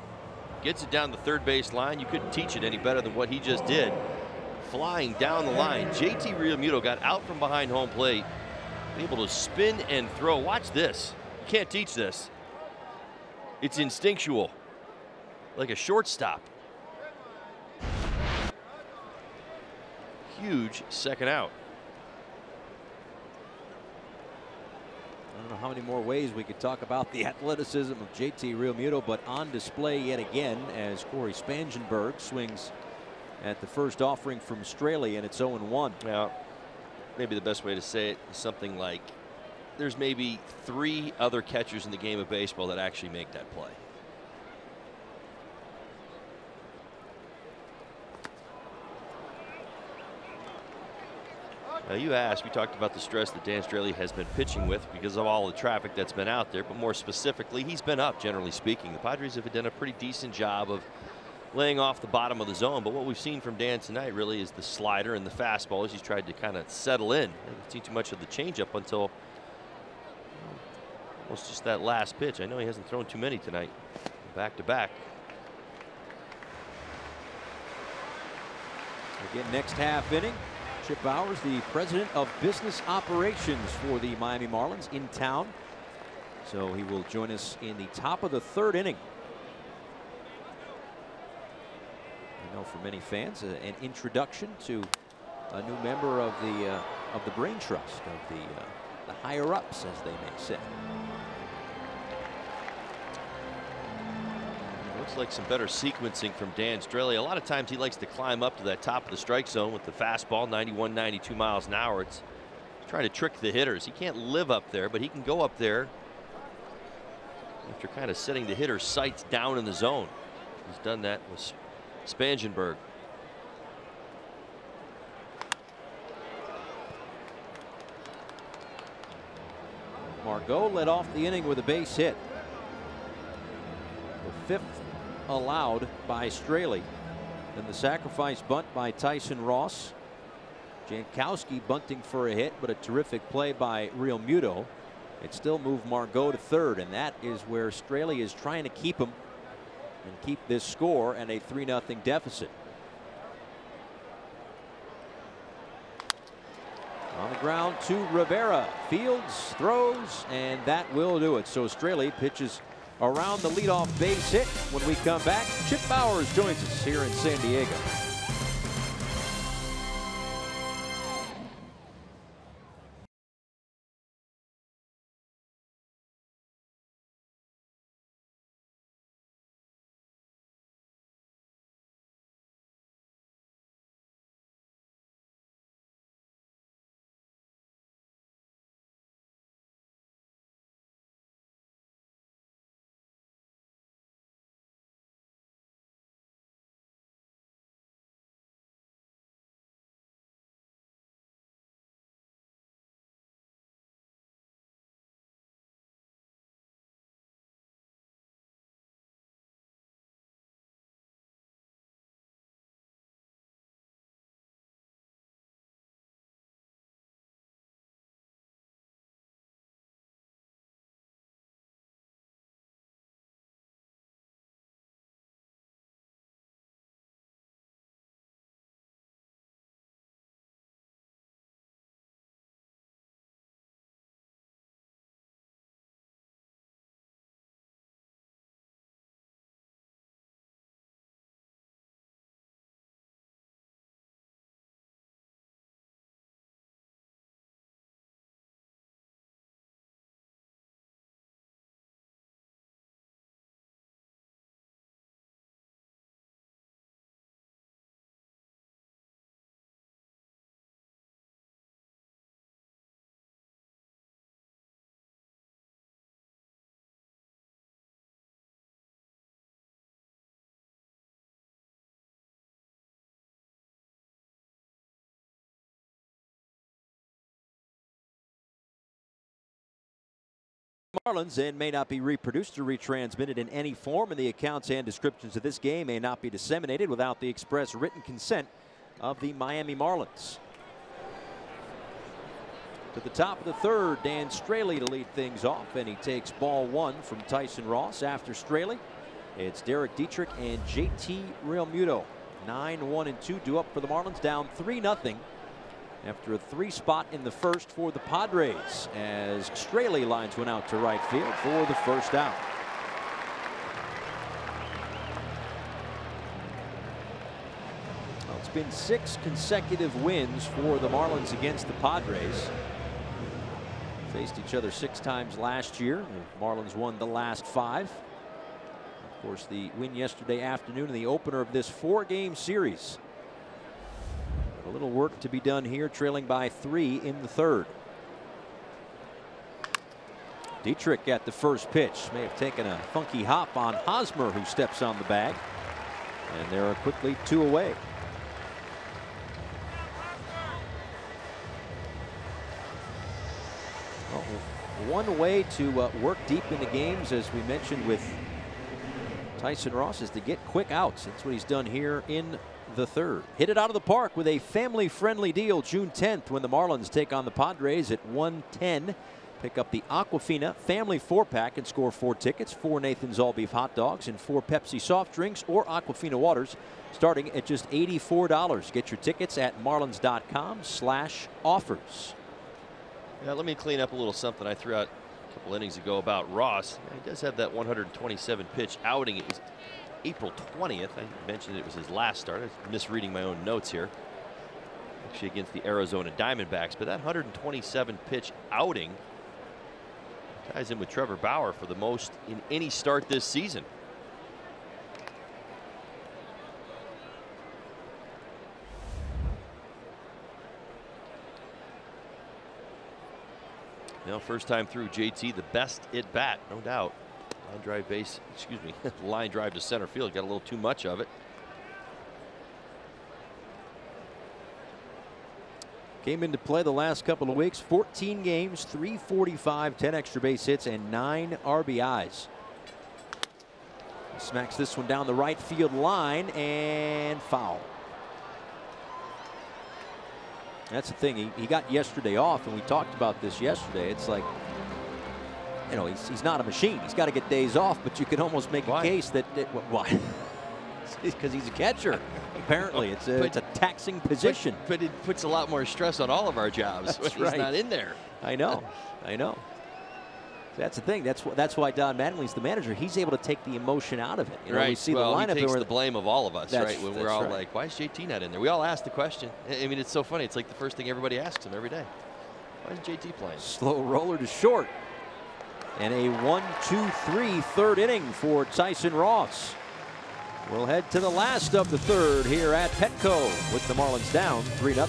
Gets it down the third base line. You couldn't teach it any better than what he just did. Flying down the line. JT Realmuto got out from behind home plate, able to spin and throw. Watch this. You can't teach this. It's instinctual, like a shortstop. Huge second out. I don't know how many more ways we could talk about the athleticism of JT Realmuto, but on display yet again as Corey Spangenberg swings at the first offering from Straley, and it's 0-1. Now, maybe the best way to say it is something like there's maybe 3 other catchers in the game of baseball that actually make that play. Now you asked, we talked about the stress that Dan Straley has been pitching with because of all the traffic that's been out there, but more specifically, he's been up, generally speaking. The Padres have done a pretty decent job of laying off the bottom of the zone, but what we've seen from Dan tonight really is the slider and the fastball as he's tried to kind of settle in. I haven't seen too much of the changeup until almost just that last pitch. I know he hasn't thrown too many tonight, back to back. Again, next half inning. Chip Bowers, the president of business operations for the Miami Marlins, in town. So he will join us in the top of the 3rd inning. I know for many fans, an introduction to a new member of the brain trust, of the higher ups, as they may say. Looks like some better sequencing from Dan Straley. A lot of times he likes to climb up to that top of the strike zone with the fastball, 91, 92 miles an hour. It's trying to trick the hitters. He can't live up there, but he can go up there after kind of setting the hitter's sights down in the zone. He's done that with Spangenberg. Margot led off the inning with a base hit. The 5th allowed by Straley. Then the sacrifice bunt by Tyson Ross. Jankowski bunting for a hit, but a terrific play by Real Muto. It still moved Margot to third, and that is where Straley is trying to keep him and keep this score at a 3-0 deficit. On the ground to Rivera. Fields throws, and that will do it. So Straley pitches around the leadoff base hit. When we come back, Chip Bowers joins us here in San Diego. Marlins and may not be reproduced or retransmitted in any form, and the accounts and descriptions of this game may not be disseminated without the express written consent of the Miami Marlins. To the top of the third, Dan Straley to lead things off, and he takes ball one from Tyson Ross. After Straley, it's Derek Dietrich and JT Realmuto. 9-1-2 due up for the Marlins, down 3-0. After a 3-spot in the first for the Padres, as Straley lines one out to right field for the first out. Well, it's been 6 consecutive wins for the Marlins against the Padres. Faced each other 6 times last year. The Marlins won the last 5. Of course, the win yesterday afternoon in the opener of this 4-game series. A little work to be done here, trailing by 3 in the third. Dietrich at the first pitch. May have taken a funky hop on Hosmer, who steps on the bag. And there are quickly 2 away. Well, one way to work deep into games, as we mentioned with Tyson Ross, is to get quick outs. That's what he's done here in the third. Hit it out of the park with a family-friendly deal June 10th when the Marlins take on the Padres at 1:10. Pick up the Aquafina family 4-pack and score 4 tickets, 4 Nathan's all-beef hot dogs, and 4 Pepsi soft drinks or Aquafina waters, starting at just $84. Get your tickets at marlins.com/offers. Yeah, let me clean up a little something I threw out a couple innings ago about Ross. He does have that 127 pitch outing. It was April 20th. I mentioned it was his last start. I'm misreading my own notes here. Actually against the Arizona Diamondbacks, but that 127 pitch outing ties in with Trevor Bauer for the most in any start this season. Now first time through, JT the best at bat, no doubt. Line drive base, excuse me, line drive to center field, got a little too much of it. Came into play the last couple of weeks, 14 games, 345, 10 extra base hits, and 9 RBIs. Smacks this one down the right field line, and foul. That's the thing. He got yesterday off, and we talked about this yesterday. It's like, you know, he's not a machine. He's got to get days off, but you can almost make a case that why? Because he's a catcher. Apparently, it's a taxing position. But it puts a lot more stress on all of our jobs when he's not in there. I know. That's the thing. That's why Don Mattingly's the manager. He's able to take the emotion out of it. You know, we see the lineup. He takes the blame of all of us, right? When we're all like, "Why is JT not in there?" We all ask the question. I mean, it's so funny. It's like the first thing everybody asks him every day. Why is JT playing? Slow roller to short, and a 1-2-3 third inning for Tyson Ross. We'll head to the last of the third here at Petco with the Marlins down 3-0.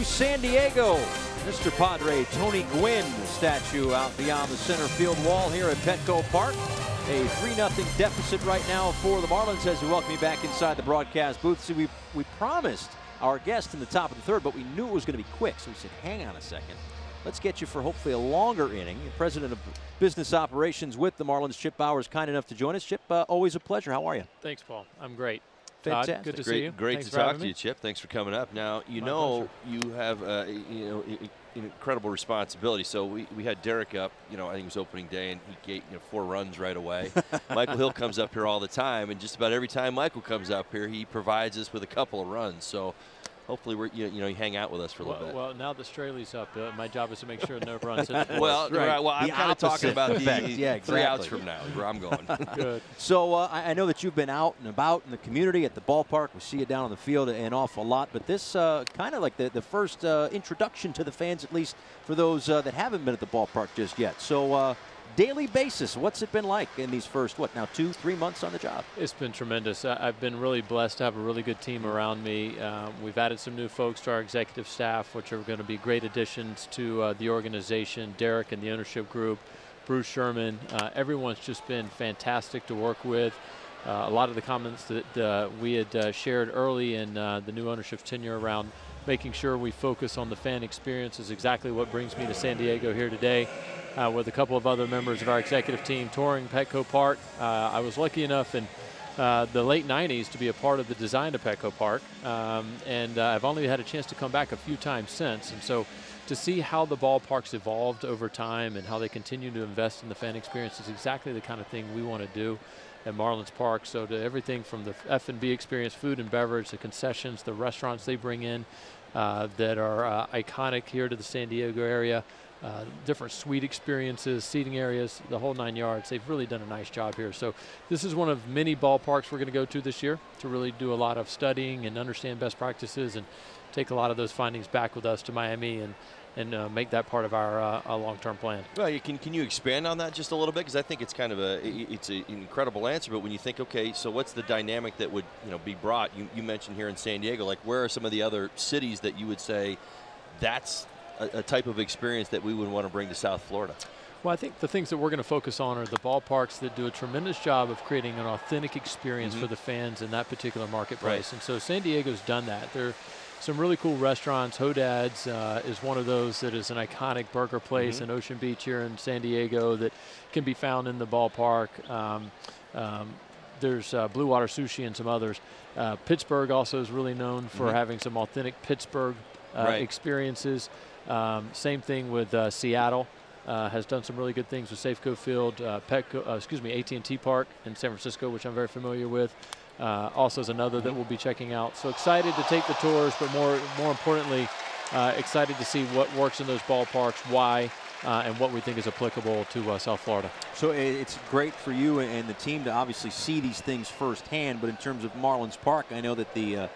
San Diego, Mr. Padre Tony Gwynn statue out beyond the center field wall here at Petco Park. A 3-0 deficit right now for the Marlins as we welcome you back inside the broadcast booth. See, we promised our guest in the top of the third, but we knew it was going to be quick, so we said, hang on a second. Let's get you for hopefully a longer inning. The president of business operations with the Marlins, Chip Bauer, kind enough to join us. Chip, always a pleasure. How are you? Thanks, Paul. I'm great. Fantastic. Good to see you. Great to talk to you, Chip. Thanks for coming up. Now, you know, you have incredible responsibility. So we had Derek up, I think it was opening day, and he gave 4 runs right away. Michael Hill comes up here all the time, and just about every time Michael comes up here, he provides us with a couple of runs. So hopefully you hang out with us for a little bit. Well, now that Straley's up, my job is to make sure no runs hit the well, right. Well, I'm kind of talking about the exactly. 3 outs from now is where I'm going. Good. So I know that you've been out and about in the community at the ballpark. We see you down on the field an awful lot, but this kind of like the first introduction to the fans, at least for those that haven't been at the ballpark just yet. So daily basis, what's it been like in these first, 2-3 months on the job? It's been tremendous. I've been really blessed to have a really good team around me. We've added some new folks to our executive staff, which are going to be great additions to the organization. Derek and the ownership group, Bruce Sherman, everyone's just been fantastic to work with. A lot of the comments that we had shared early in the new ownership's tenure around making sure we focus on the fan experience is exactly what brings me to San Diego here today. With a couple of other members of our executive team touring Petco Park. I was lucky enough in the late 90s to be a part of the design of Petco Park, and I've only had a chance to come back a few times since. And so to see how the ballpark's evolved over time and how they continue to invest in the fan experience is exactly the kind of thing we want to do at Marlins Park. So to everything from the F&B experience, food and beverage, the concessions, the restaurants they bring in that are iconic here to the San Diego area, different suite experiences, seating areas, the whole 9 yards. They've really done a nice job here. So this is one of many ballparks we're going to go to this year to really do a lot of studying and understand best practices and take a lot of those findings back with us to Miami and make that part of our long-term plan. Well, can you expand on that just a little bit? Because I think it's kind of it's an incredible answer. But when you think, okay, so what's the dynamic that would be brought? You mentioned here in San Diego, like where are some of the other cities that you would say that's a type of experience that we would want to bring to South Florida? Well, I think the things that we're going to focus on are the ballparks that do a tremendous job of creating an authentic experience for the fans in that particular marketplace. And so San Diego's done that. There are some really cool restaurants. Hodad's is one of those that is an iconic burger place in Ocean Beach here in San Diego that can be found in the ballpark. There's Blue Water Sushi and some others. Pittsburgh also is really known for having some authentic Pittsburgh experiences. Same thing with Seattle. Has done some really good things with Safeco Field, AT Park in San Francisco, which I'm very familiar with. Also is another that we'll be checking out. So excited to take the tours, but more importantly, excited to see what works in those ballparks, why, and what we think is applicable to South Florida. So it's great for you and the team to obviously see these things firsthand, but in terms of Marlins Park, I know that the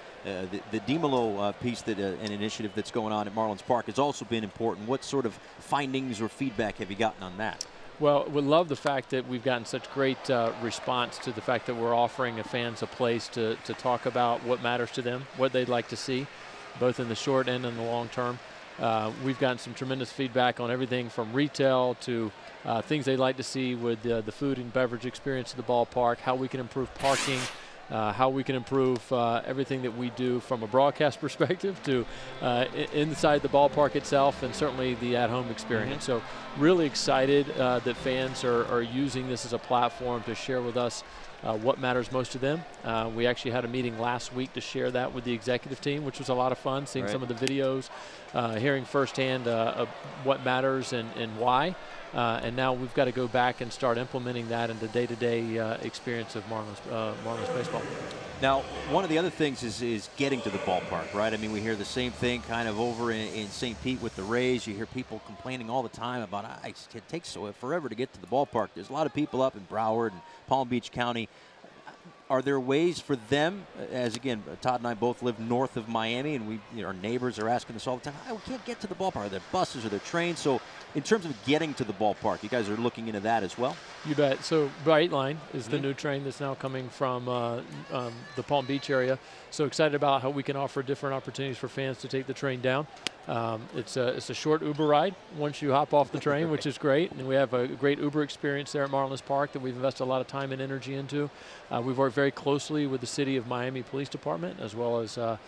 DeMelo piece, that an initiative that's going on at Marlins Park, has also been important. What sort of findings or feedback have you gotten on that? Well, we love the fact that we've gotten such great response to the fact that we're offering the fans a place to talk about what matters to them, what they'd like to see, both in the short and in the long term. We've gotten some tremendous feedback on everything from retail to things they'd like to see with the food and beverage experience at the ballpark, how we can improve parking, how we can improve everything that we do from a broadcast perspective to inside the ballpark itself, and certainly the at-home experience. So really excited that fans are using this as a platform to share with us what matters most to them. We actually had a meeting last week to share that with the executive team, which was a lot of fun, seeing some of the videos, hearing firsthand of what matters and why. And now we've got to go back and start implementing that in the day-to-day experience of Marlins baseball. Now, one of the other things is getting to the ballpark, right? I mean, we hear the same thing kind of over in St. Pete with the Rays. You hear people complaining all the time about it takes forever to get to the ballpark. There's a lot of people up in Broward and Palm Beach County. Are there ways for them, as again, Todd and I both live north of Miami, and our neighbors are asking us all the time, we can't get to the ballpark. Are there buses? Are there trains? So in terms of getting to the ballpark, you guys are looking into that as well? You bet. So Bright Line is the new train that's now coming from the Palm Beach area. So excited about how we can offer different opportunities for fans to take the train down. It's a short Uber ride once you hop off the train, which is great. And we have a great Uber experience there at Marlins Park that we've invested a lot of time and energy into. We've worked very closely with the City of Miami Police Department, as well as the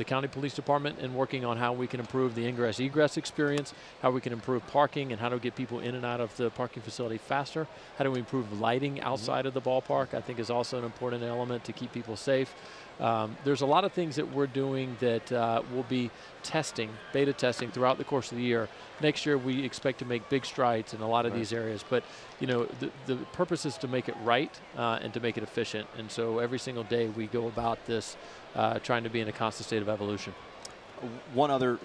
County Police Department, in working on how we can improve the ingress-egress experience, how we can improve parking, and how to get people in and out of the parking facility faster. How do we improve lighting outside of the ballpark, I think is also an important element to keep people safe. There's a lot of things that we're doing that we'll be beta testing throughout the course of the year. Next year, we expect to make big strides in a lot of these areas. But, the purpose is to make it right and to make it efficient. And so every single day we go about this trying to be in a constant state of evolution. One other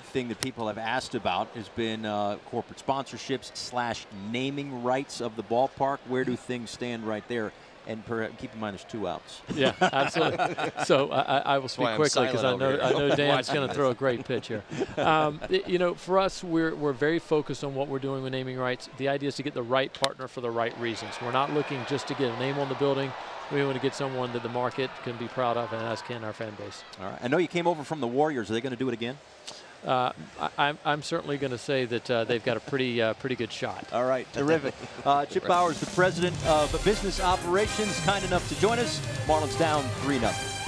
thing that people have asked about has been corporate sponsorships / naming rights of the ballpark. Where do things stand right there? And keep in mind, there's 2 outs. Yeah, absolutely. So I will speak quickly because I know Dan's going to throw a great pitch here. For us, we're very focused on what we're doing with naming rights. The idea is to get the right partner for the right reasons. We're not looking just to get a name on the building. We want to get someone that the market can be proud of, and as can our fan base. All right. I know you came over from the Warriors. Are they going to do it again? I'm certainly going to say that they've got a pretty good shot. All right, terrific. Chip Bowers, the president of business operations, kind enough to join us. Marlins down 3-0.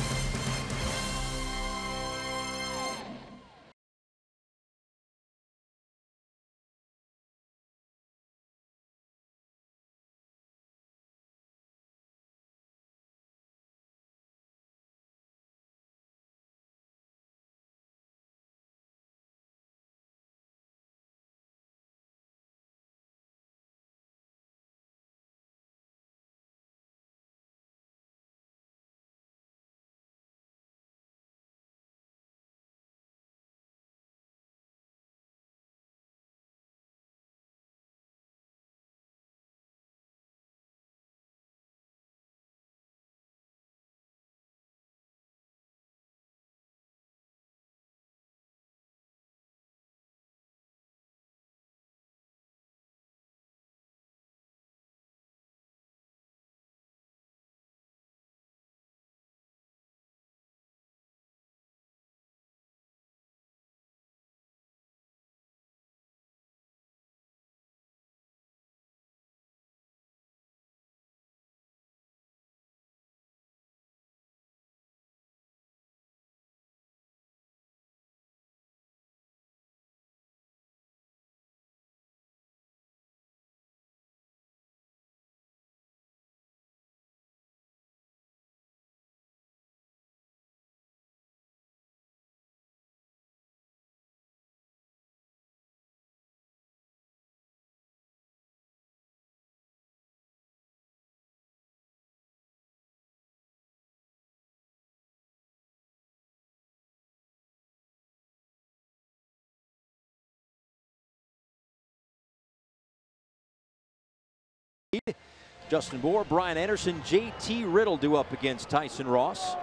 Justin Bohr, Brian Anderson, JT Riddle due up against Tyson Ross.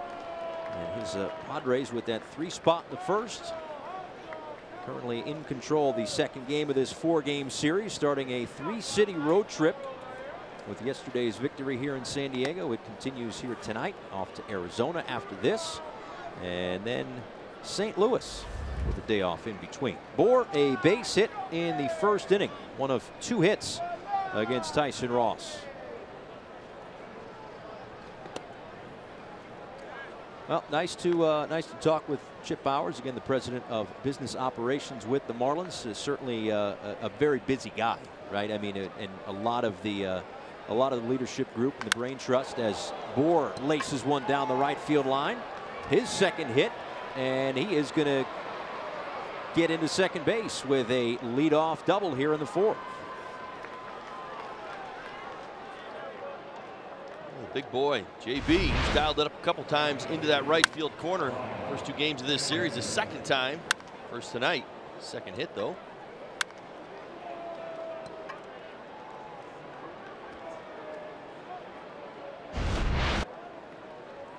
And his Padres with that 3 spot in the first. Currently in control of the second game of this 4-game series, starting a 3-city road trip with yesterday's victory here in San Diego. It continues here tonight, off to Arizona after this, and then St. Louis with a day off in between. Bohr, a base hit in the first inning, one of 2 hits against Tyson Ross. Well, nice to talk with Chip Bowers, again the president of business operations with the Marlins. Certainly a very busy guy, right? I mean, and a lot of the leadership group and the Brain Trust, as Bohr laces one down the right field line. His second hit, and he is going to get into second base with a leadoff double here in the 4th. Big boy, JB, he's dialed it up a couple times into that right field corner. First 2 games of this series, the second time. First tonight, second hit though.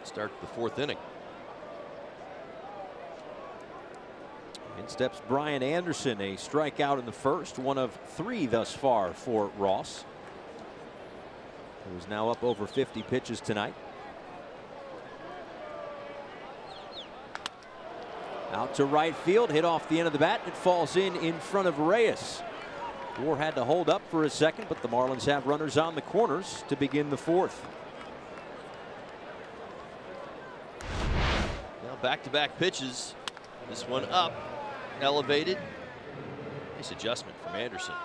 Start the 4th inning. In steps Brian Anderson, a strikeout in the first, one of 3 thus far for Ross, who is now up over 50 pitches tonight. Out to right field, hit off the end of the bat. It falls in front of Reyes. Bohr had to hold up for a second, but the Marlins have runners on the corners to begin the 4th. Now back-to-back pitches. This one up, elevated. Nice adjustment from Anderson.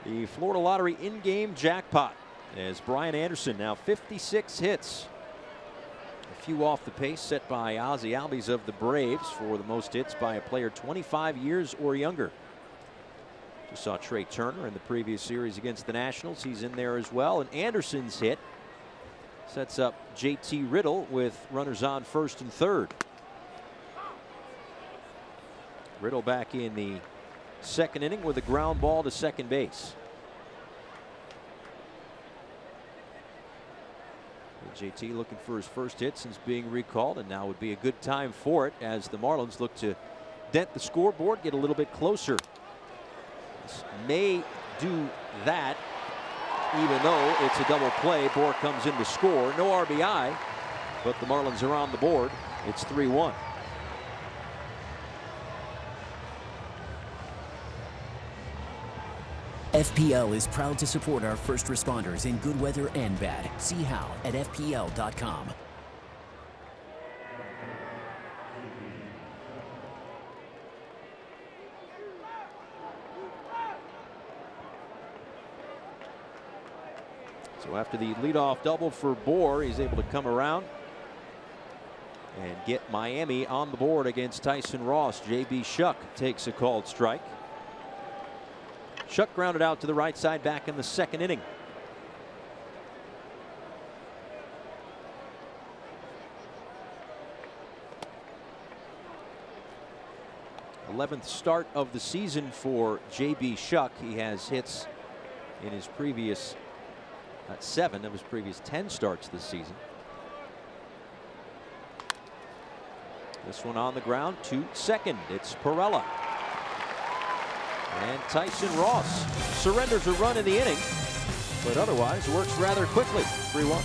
The Florida Lottery in-game jackpot, as Brian Anderson now 56 hits. A few off the pace set by Ozzie Albies of the Braves for the most hits by a player 25 years or younger. Just saw Trey Turner in the previous series against the Nationals. He's in there as well. And Anderson's hit sets up JT Riddle with runners on first and third. Riddle back in the second inning with a ground ball to second base. JT looking for his first hit since being recalled, and now would be a good time for it as the Marlins look to dent the scoreboard, get a little bit closer. This may do that, even though it's a double play. Bohr comes in to score. No RBI, but the Marlins are on the board. It's 3-1. FPL is proud to support our first responders in good weather and bad. See how at FPL.com. So after the leadoff double for Bohr, he's able to come around and get Miami on the board against Tyson Ross. J.B. Shuck takes a called strike. Shuck grounded out to the right side back in the second inning. th start of the season for J.B. Shuck. He has hits in his previous 7 of his previous 10 starts this season. This one on the ground to second. It's Perella. And Tyson Ross surrenders a run in the inning, but otherwise works rather quickly. 3-1.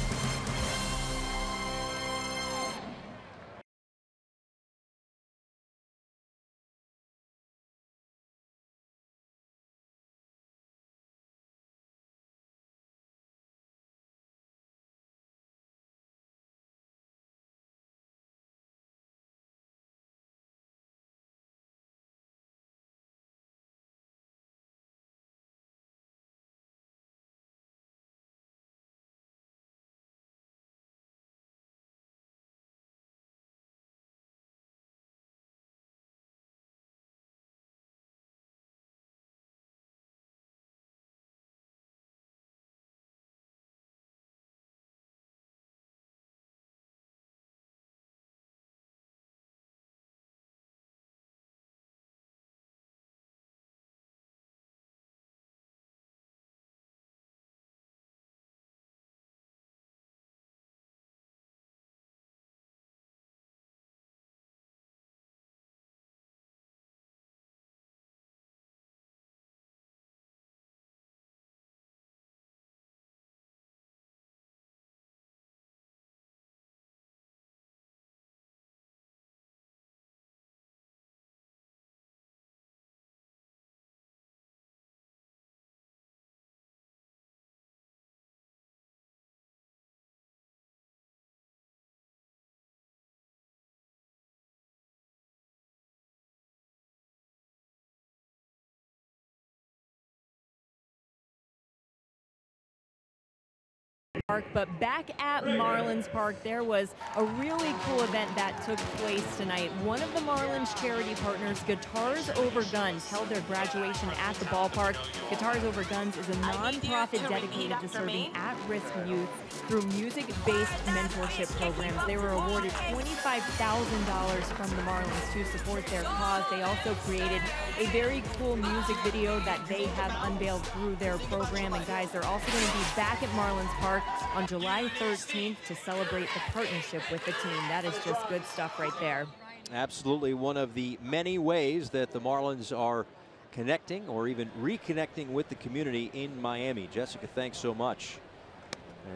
Park, but back at Marlins Park, there was a really cool event that took place tonight. One of the Marlins charity partners, Guitars Over Guns, held their graduation at the ballpark. Guitars Over Guns is a nonprofit dedicated to serving at-risk youth through music-based mentorship programs. They were awarded $25,000 from the Marlins to support their cause. They also created a very cool music video that they have unveiled through their program. And guys, they're also going to be back at Marlins Park on July 13th to celebrate the partnership with the team. That is just good stuff right there. Absolutely one of the many ways that the Marlins are connecting or even reconnecting with the community in Miami. Jessica, thanks so much.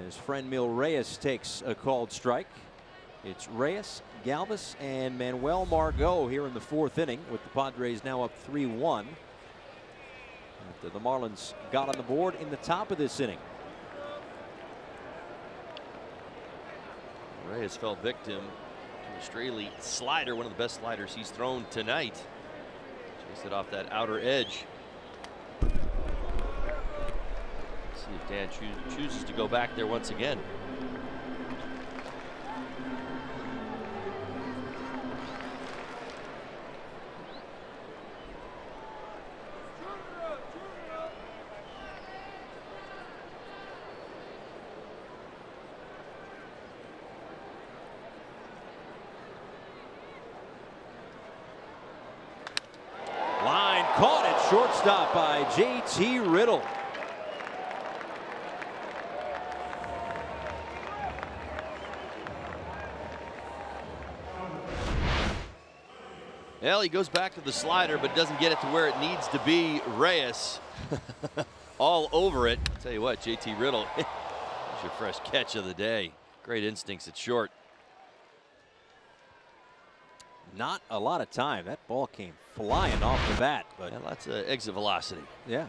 As Franmil Reyes takes a called strike. It's Reyes, Galvis, and Manuel Margot here in the fourth inning, with the Padres now up 3-1. After the Marlins got on the board in the top of this inning. Reyes fell victim to a Straley slider, one of the best sliders he's thrown tonight. Chased it off that outer edge. See if Dan chooses to go back there once again. Line caught at shortstop by J.T. Riddle. Well, he goes back to the slider, but doesn't get it to where it needs to be. Reyes all over it. I'll tell you what, J.T. Riddle, that's your fresh catch of the day. Great instincts at short. Not a lot of time. That ball came flying off the bat, but yeah, lots of exit velocity. Yeah.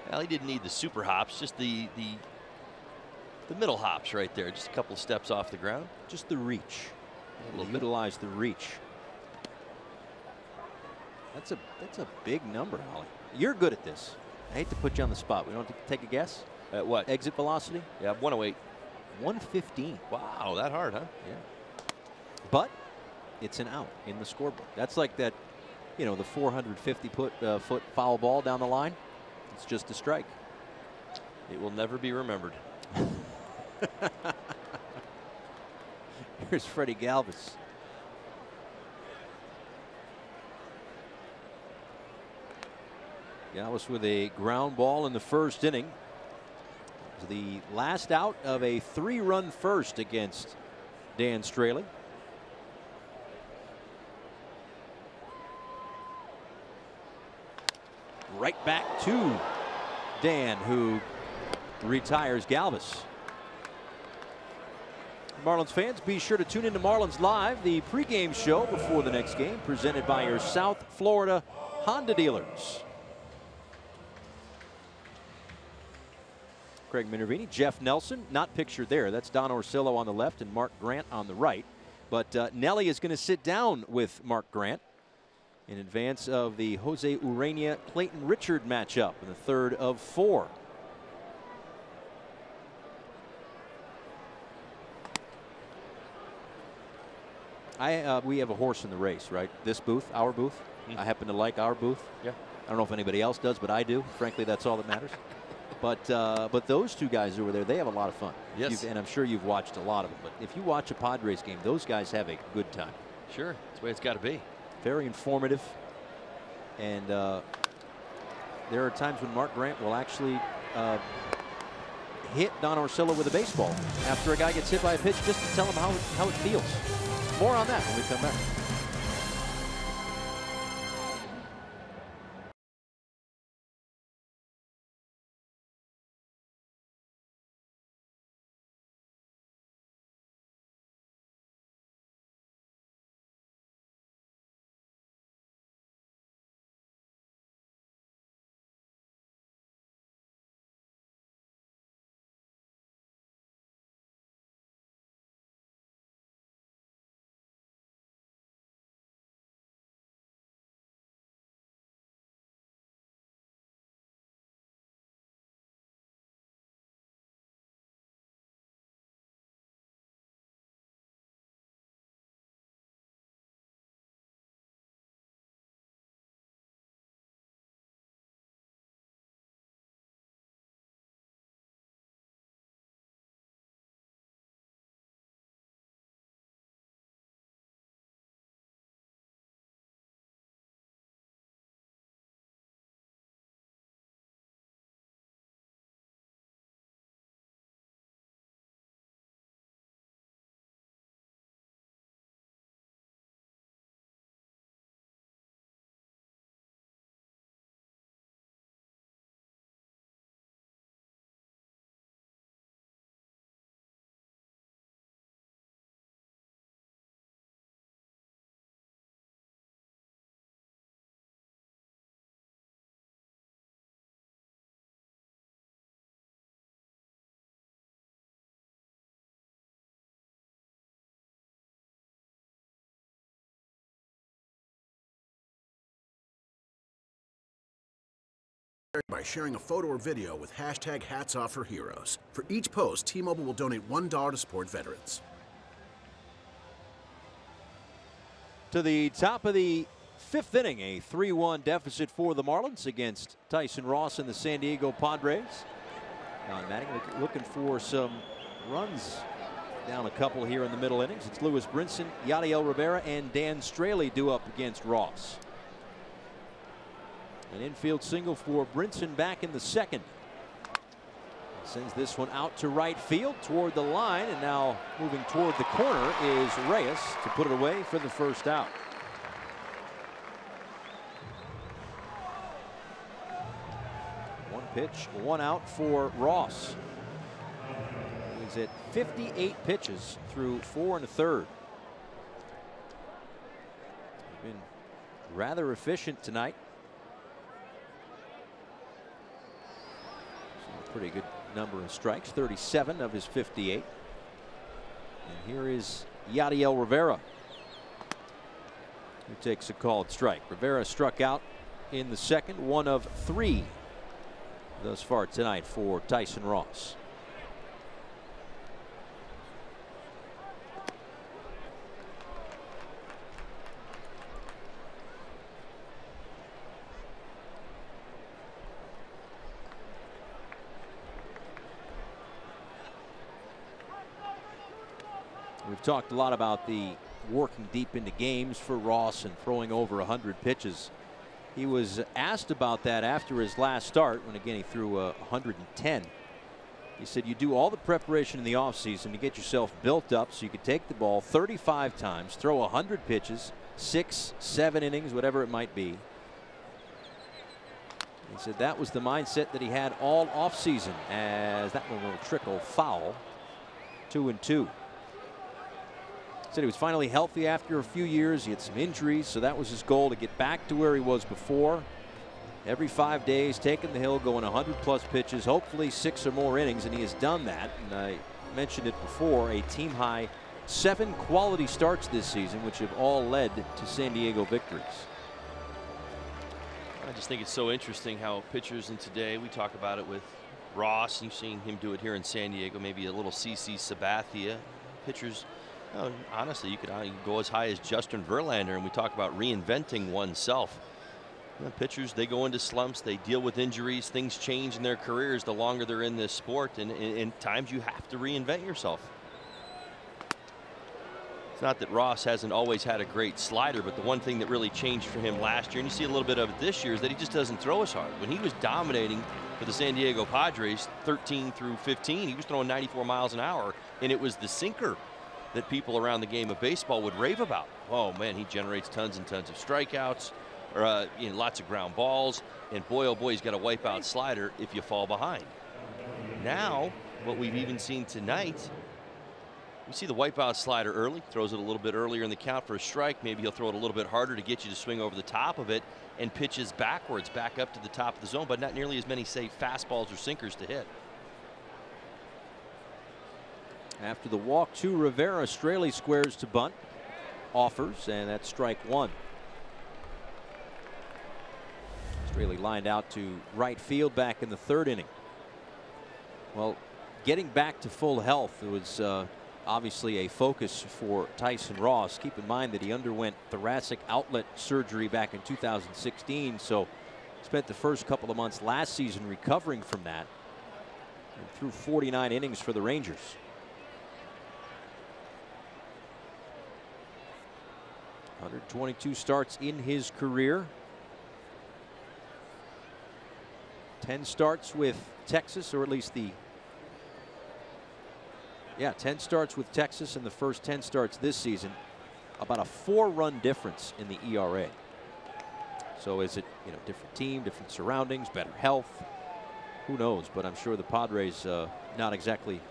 Well, he didn't need the super hops, just the middle hops right there. Just a couple of steps off the ground. Just the reach. We'll utilize the reach. That's a big number, Holly. You're good at this. I hate to put you on the spot. We don't have to take a guess. At what? Exit velocity? Yeah, 108. 115. Wow, that hard, huh? Yeah. But it's an out in the scorebook. That's like that, you know, the 450-foot foul ball down the line. It's just a strike. It will never be remembered. Here's Freddie Galvis. Galvis with a ground ball in the first inning. It was the last out of a 3-run first against Dan Straley. Right back to Dan, who retires Galvis. Marlins fans, be sure to tune into Marlins Live, the pregame show before the next game, presented by your South Florida Honda dealers. Craig Minervini, Jeff Nelson, not pictured there. That's Don Orsillo on the left and Mark Grant on the right. But Nelly is going to sit down with Mark Grant in advance of the Jose Urania Clayton Richard matchup in the third of 4. We have a horse in the race, right? This booth, our booth. I happen to like our booth. Yeah. I don't know if anybody else does, but I do. Frankly, that's all that matters. But those two guys over there, they have a lot of fun. Yes. And I'm sure you've watched a lot of them. But if you watch a Padres game, those guys have a good time. Sure, that's the way it's got to be. Very informative. And there are times when Mark Grant will actually hit Don Orsillo with a baseball after a guy gets hit by a pitch, just to tell him how it feels. More on that when we come back. by sharing a photo or video with hashtag #HatsOffForHeroes. For each post, T-Mobile will donate $1 to support veterans. To the top of the 5th inning, a 3-1 deficit for the Marlins against Tyson Ross and the San Diego Padres. Don Manning looking for some runs. Down a couple here in the middle innings. It's Lewis Brinson, Yadiel Rivera, and Dan Straley due up against Ross. An infield single for Brinson back in the 2nd. Sends this one out to right field toward the line, and now moving toward the corner is Reyes to put it away for the first out. One pitch, 1 out for Ross. He's at 58 pitches through 4 1/3. Been rather efficient tonight. So a pretty good number of strikes, 37 of his 58. And here is Yadiel Rivera, who takes a called strike. Rivera struck out in the 2nd, 1 of 3 thus far tonight for Tyson Ross. We've talked a lot about the working deep into games for Ross and throwing over 100 pitches. He was asked about that after his last start, when again he threw 110. He said you do all the preparation in the offseason to get yourself built up so you could take the ball 35 times, throw 100 pitches, 6, 7 innings, whatever it might be. He said that was the mindset that he had all offseason, as that one will trickle foul. 2-2. Said he was finally healthy after a few years. He had some injuries, so that was his goal, to get back to where he was before. Every 5 days, taking the hill, going 100+ pitches, hopefully 6 or more innings, and he has done that. And I mentioned it before, a team high 7 quality starts this season, which have all led to San Diego victories. I just think it's so interesting how pitchers in today, we talk about it with Ross, you've seen him do it here in San Diego, maybe a little CC Sabathia. Pitchers, honestly, you could go as high as Justin Verlander, and we talk about reinventing oneself. Pitchers, they go into slumps, they deal with injuries, things change in their careers the longer they're in this sport, and in times you have to reinvent yourself. It's not that Ross hasn't always had a great slider, but the one thing that really changed for him last year, and you see a little bit of it this year, is that he just doesn't throw as hard. When he was dominating for the San Diego Padres 13 through 15, he was throwing 94 miles an hour, and it was the sinker that people around the game of baseball would rave about. Oh man, he generates tons and tons of strikeouts, or lots of ground balls, and boy oh boy, he's got a wipeout slider if you fall behind. Now, what we've even seen tonight, we see the wipeout slider early, throws it a little bit earlier in the count for a strike. Maybe he'll throw it a little bit harder to get you to swing over the top of it, and pitches backwards, back up to the top of the zone, but not nearly as many, say, fastballs or sinkers to hit. After the walk to Rivera, Straley squares to bunt, offers, and that's strike 1. Straley lined out to right field back in the 3rd inning. Well, getting back to full health was obviously a focus for Tyson Ross. Keep in mind that he underwent thoracic outlet surgery back in 2016, so spent the first couple of months last season recovering from that, and threw 49 innings for the Rangers. 122 starts in his career. 10 starts with Texas, or at least 10 starts with Texas in the first 10 starts this season. About a 4-run difference in the ERA. So is it, different team, different surroundings, better health? Who knows? But I'm sure the Padres not exactly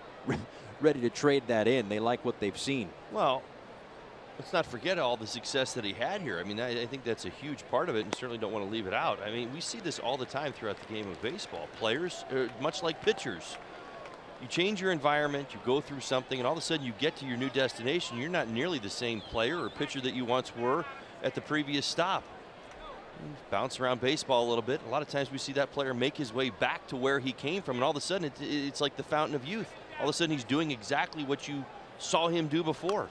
ready to trade that in. They like what they've seen. Well, let's not forget all the success that he had here. I mean, I think that's a huge part of it, and certainly don't want to leave it out. I mean, we see this all the time throughout the game of baseball. Players, much like pitchers, you change your environment, you go through something, and all of a sudden you get to your new destination. You're not nearly the same player or pitcher that you once were at the previous stop. bounce around baseball a little bit. A lot of times we see that player make his way back to where he came from, and all of a sudden it's like the fountain of youth. All of a sudden he's doing exactly what you saw him do before.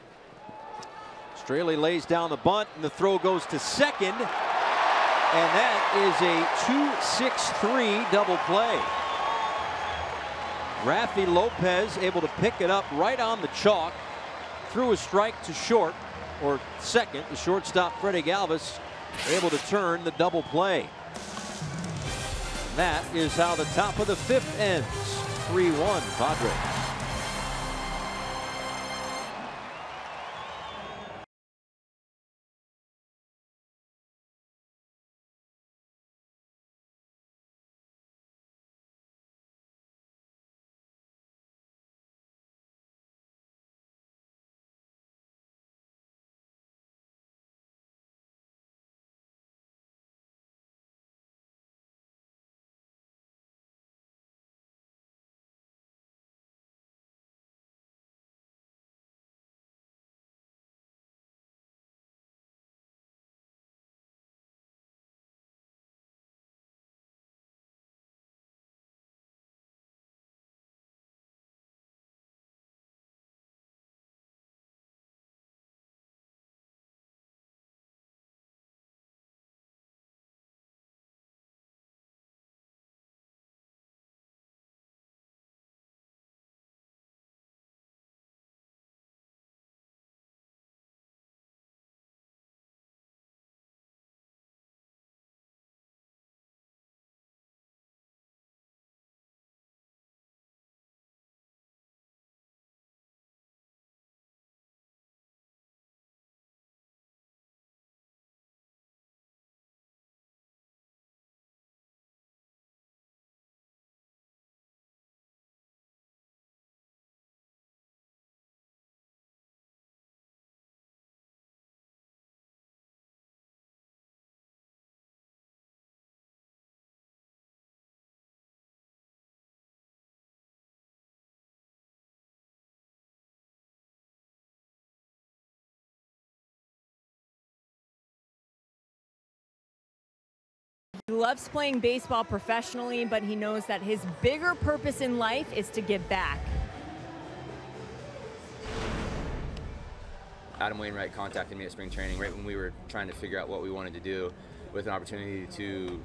Straley lays down the bunt, and the throw goes to second. And that is a 2-6-3 double play. Rafi Lopez able to pick it up right on the chalk. Threw a strike to short, or second. The shortstop, Freddie Galvis, able to turn the double play. And that is how the top of the fifth ends. 3-1 Padres. He loves playing baseball professionally, but he knows that his bigger purpose in life is to give back. Adam Wainwright contacted me at spring training right when we were trying to figure out what we wanted to do, with an opportunity to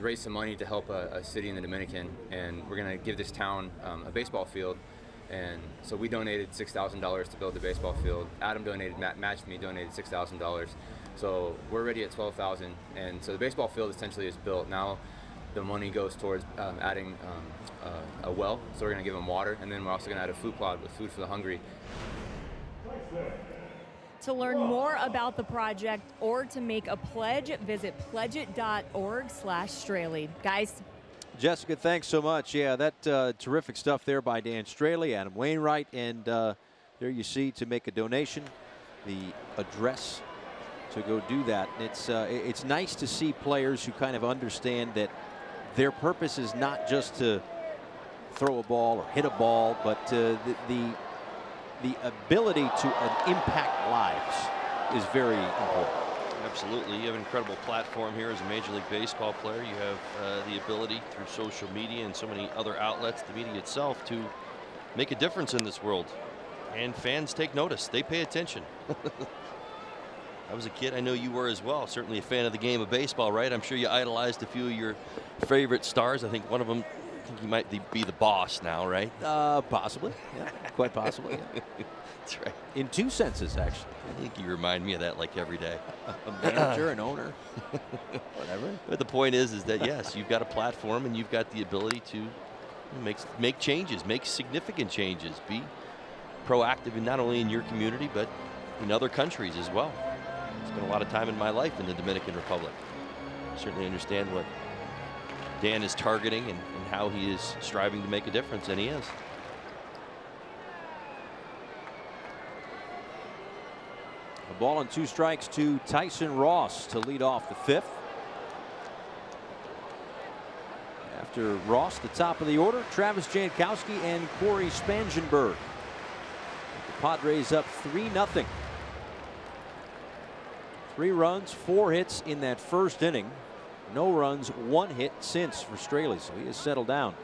raise some money to help a city in the Dominican, and we're going to give this town a baseball field. And so we donated $6,000 to build the baseball field. Adam donated, matched me, donated $6,000. So we're already at $12,000, and so the baseball field essentially is built. Now the money goes towards adding a well, so we're going to give them water, and then we're also going to add a food plot with food for the hungry. To learn more about the project or to make a pledge, visit pledgeit.org/Straley. Guys. Jessica, thanks so much. Yeah, that terrific stuff there by Dan Straley, Adam Wainwright, and there you see, to make a donation, the address to go do that. It's nice to see players who kind of understand that their purpose is not just to throw a ball or hit a ball, but the ability to impact lives is very important. Absolutely. You have an incredible platform here as a Major League Baseball player. You have the ability through social media and so many other outlets, the media itself, to make a difference in this world. And fans take notice. They pay attention. I was a kid. I know you were as well. Certainly a fan of the game of baseball, right? I'm sure you idolized a few of your favorite stars. I think one of them, I think he might be the boss now, right? Possibly. Yeah, quite possibly. Yeah. That's right. In two senses, actually. I think you remind me of that like every day. A manager, an owner, whatever. But the point is that yes, you've got a platform and you've got the ability to make changes, make significant changes, be proactive, in not only in your community but in other countries as well. Spent a lot of time in my life in the Dominican Republic. I certainly understand what Dan is targeting and how he is striving to make a difference, and he is. A ball and 2 strikes to Tyson Ross to lead off the fifth. After Ross, the top of the order, Travis Jankowski and Corey Spangenberg. The Padres up 3-0. 3 runs, 4 hits in that first inning. No runs, 1 hit since for Straley, so he has settled down.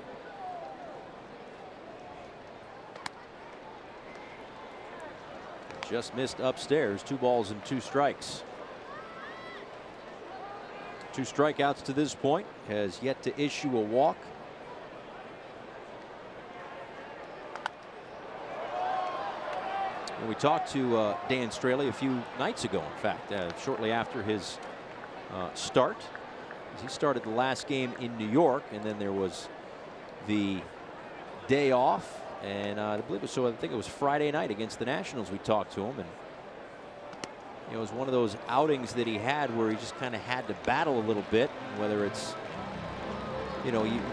Just missed upstairs. 2 balls and 2 strikes. 2 strikeouts to this point. Has yet to issue a walk. And we talked to Dan Straley a few nights ago, in fact, shortly after his start. He started the last game in New York, and then there was the day off. And I believe it was, I think it was Friday night against the Nationals. We talked to him, and it was one of those outings that he had where he just kind of had to battle a little bit. Whether it's,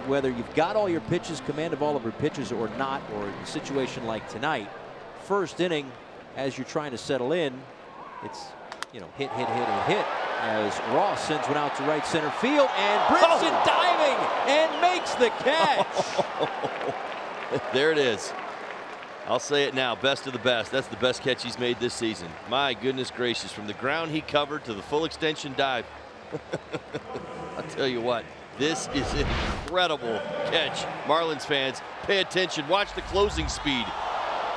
whether you've got all your pitches, command of all of your pitches or not, or a situation like tonight, first inning, as you're trying to settle in, it's hit, as Ross sends one out to right center field, and Brinson diving and makes the catch. There it is. I'll say it now, best of the best. That's the best catch he's made this season. My goodness gracious, from the ground he covered to the full extension dive. I'll tell you what, this is an incredible catch. Marlins fans, pay attention. Watch the closing speed.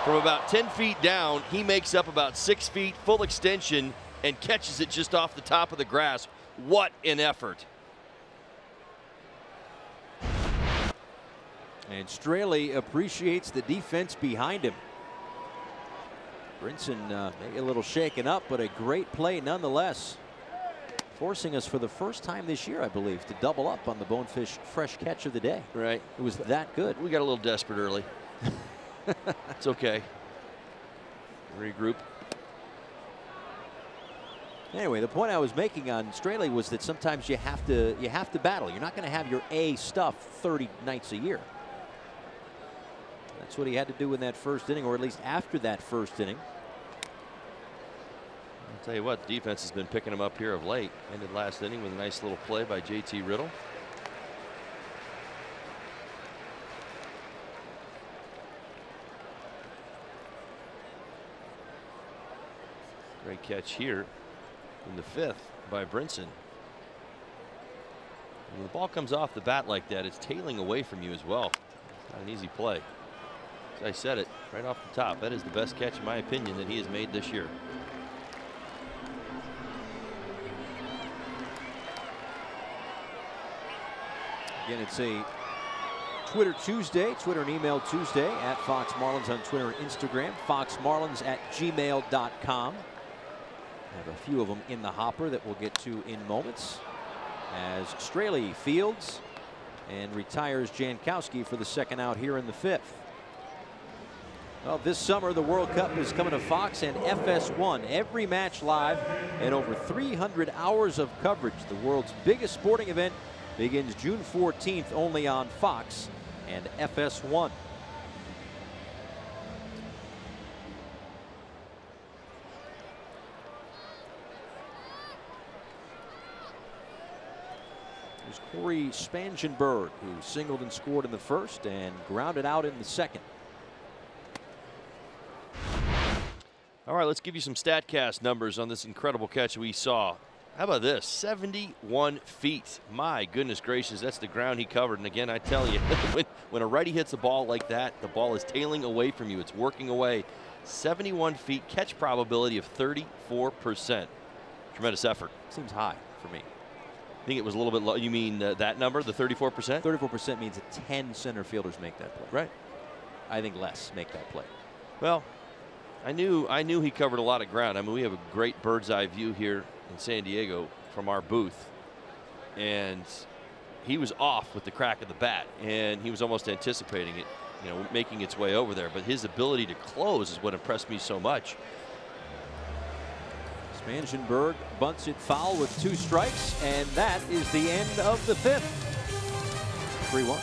From about 10 feet down, he makes up about 6 feet, full extension, and catches it just off the top of the grass. What an effort. And Straley appreciates the defense behind him. Brinson maybe a little shaken up, but a great play nonetheless. Forcing us for the first time this year, I believe, to double up on the Bonefish fresh catch of the day. Right. It was that good. We got a little desperate early. It's okay. Regroup. Anyway, the point I was making on Straley was that sometimes you have to battle. You're not going to have your A stuff 30 nights a year. That's what he had to do in that first inning, or at least after that first inning. I'll tell you what, the defense has been picking him up here of late. Ended last inning with a nice little play by JT Riddle. Great catch here in the 5th by Brinson. When the ball comes off the bat like that, it's tailing away from you as well. Not an easy play. As I said it right off the top, that is the best catch, in my opinion, that he has made this year. Again, it's a Twitter Tuesday, Twitter and email Tuesday at Fox Marlins on Twitter and Instagram, foxmarlins@gmail.com. Have a few of them in the hopper that we'll get to in moments, as Straley fields and retires Jankowski for the second out here in the 5th. Well, this summer the World Cup is coming to Fox and FS1. Every match live and over 300 hours of coverage. The world's biggest sporting event begins June 14th only on Fox and FS1. There's Corey Spangenberg, who singled and scored in the first and grounded out in the second. All right, let's give you some StatCast numbers on this incredible catch we saw. How about this? 71 feet. My goodness gracious, that's the ground he covered. And again, I tell you, when a righty hits a ball like that, the ball is tailing away from you. It's working away. 71 feet, catch probability of 34%. Tremendous effort. Seems high for me. I think it was a little bit low. You mean that number, the 34%? 34% means that 10 center fielders make that play. Right. I think less make that play. Well, I knew he covered a lot of ground. I mean, we have a great bird's eye view here in San Diego from our booth, and he was off with the crack of the bat, and he was almost anticipating it, making its way over there. But his ability to close is what impressed me so much. Spangenberg bunts it foul with 2 strikes, and that is the end of the 5th. 3-1.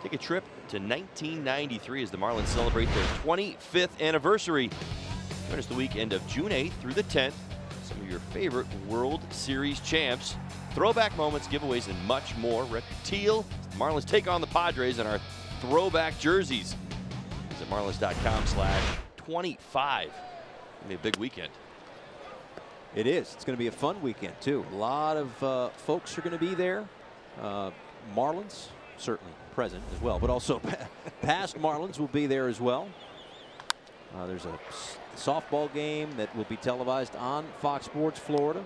Take a trip to 1993 as the Marlins celebrate their 25th anniversary. Join us the weekend of June 8th through the 10th. Some of your favorite World Series champs, throwback moments, giveaways, and much more. Red Teal, the Marlins take on the Padres in our throwback jerseys. Visit marlins.com/25. It'll be a big weekend. It is. It's going to be a fun weekend, too. A lot of folks are going to be there. Marlins, certainly present as well, but also past Marlins will be there as well. There's a softball game that will be televised on Fox Sports Florida.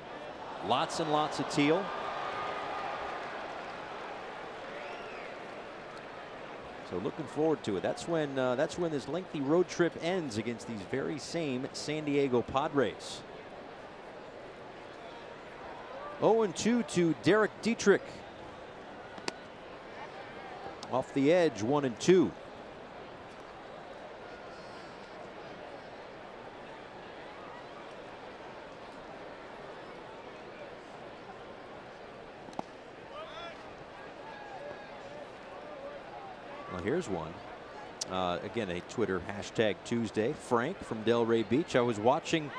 Lots and lots of teal. So looking forward to it. That's when this lengthy road trip ends against these very same San Diego Padres. 0-2 to Derek Dietrich. Off the edge, 1-2. Well, here's one. Again, a Twitter hashtag Tuesday. Frank from Delray Beach. I was watching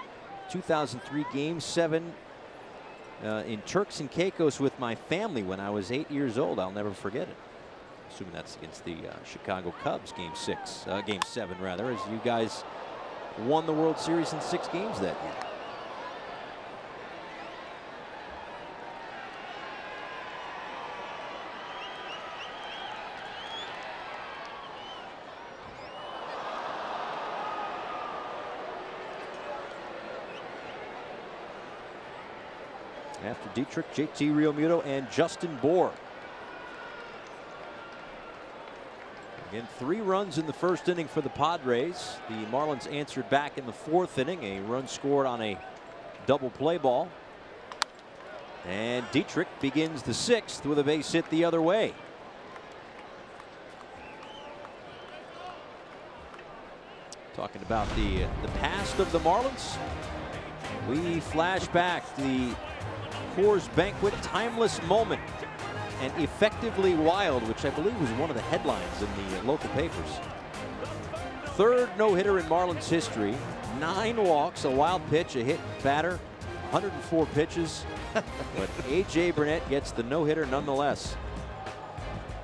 2003 Game 7 in Turks and Caicos with my family when I was 8 years old. I'll never forget it. Assuming that's against the Chicago Cubs, Game 7 rather, as you guys won the World Series in 6 games that year. After Dietrich, JT Realmuto, and Justin Bohr. Again, 3 runs in the first inning for the Padres. The Marlins answered back in the 4th inning. A run scored on a double play ball. And Dietrich begins the 6th with a base hit the other way. Talking about the past of the Marlins. We flash back the Coors Banquet timeless moment. And effectively wild, which I believe was one of the headlines in the local papers. 3rd no-hitter in Marlins history. 9 walks, a wild pitch, a hit batter, 104 pitches. But A.J. Burnett gets the no-hitter nonetheless.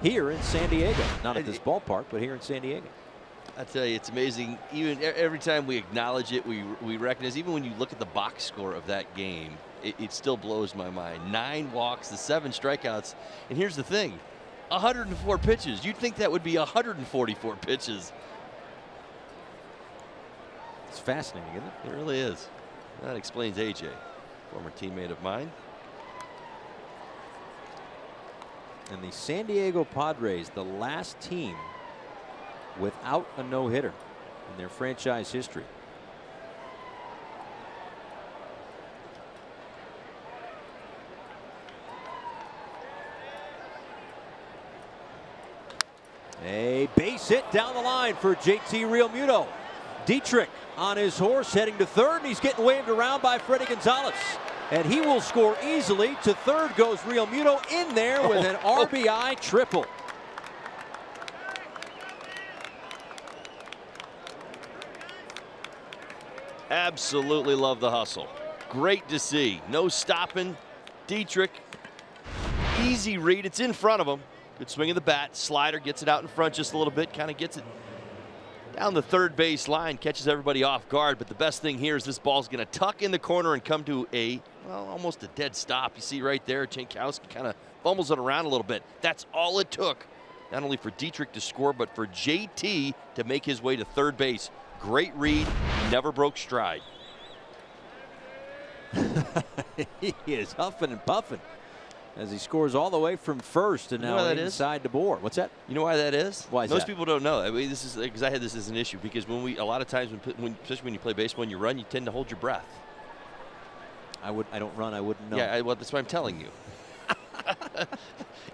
Here in San Diego. Not at this ballpark, but here in San Diego. I tell you, it's amazing. Even every time we acknowledge it, we recognize, even when you look at the box score of that game, it still blows my mind. 9 walks, the 7 strikeouts. And here's the thing, 104 pitches. You'd think that would be 144 pitches. It's fascinating, isn't it? It really is. That explains AJ, former teammate of mine. And the San Diego Padres, the last team without a no-hitter in their franchise history. A base hit down the line for JT Realmuto. Dietrich on his horse heading to 3rd, and he's getting waved around by Freddie Gonzalez. And he will score easily. To 3rd goes Realmuto in there with an RBI triple. Absolutely love the hustle. Great to see. No stopping. Dietrich, easy read. It's in front of him. Good swing of the bat. Slider gets it out in front just a little bit. Kind of gets it down the 3rd base line. Catches everybody off guard. But the best thing here is this ball's going to tuck in the corner and come to a, well, almost a dead stop. You see right there, Jankowski kind of fumbles it around a little bit. That's all it took. Not only for Dietrich to score, but for JT to make his way to 3rd base. Great read. Never broke stride. He is huffing and puffing as he scores all the way from 1st and now inside the Bohr. What's that? You know why that is? Why is Most that? people don't know. I mean, this is because I had this as an issue, because when a lot of times especially when you play baseball and you run, you tend to hold your breath. I don't run. I wouldn't know. Yeah, well, that's what I'm telling you.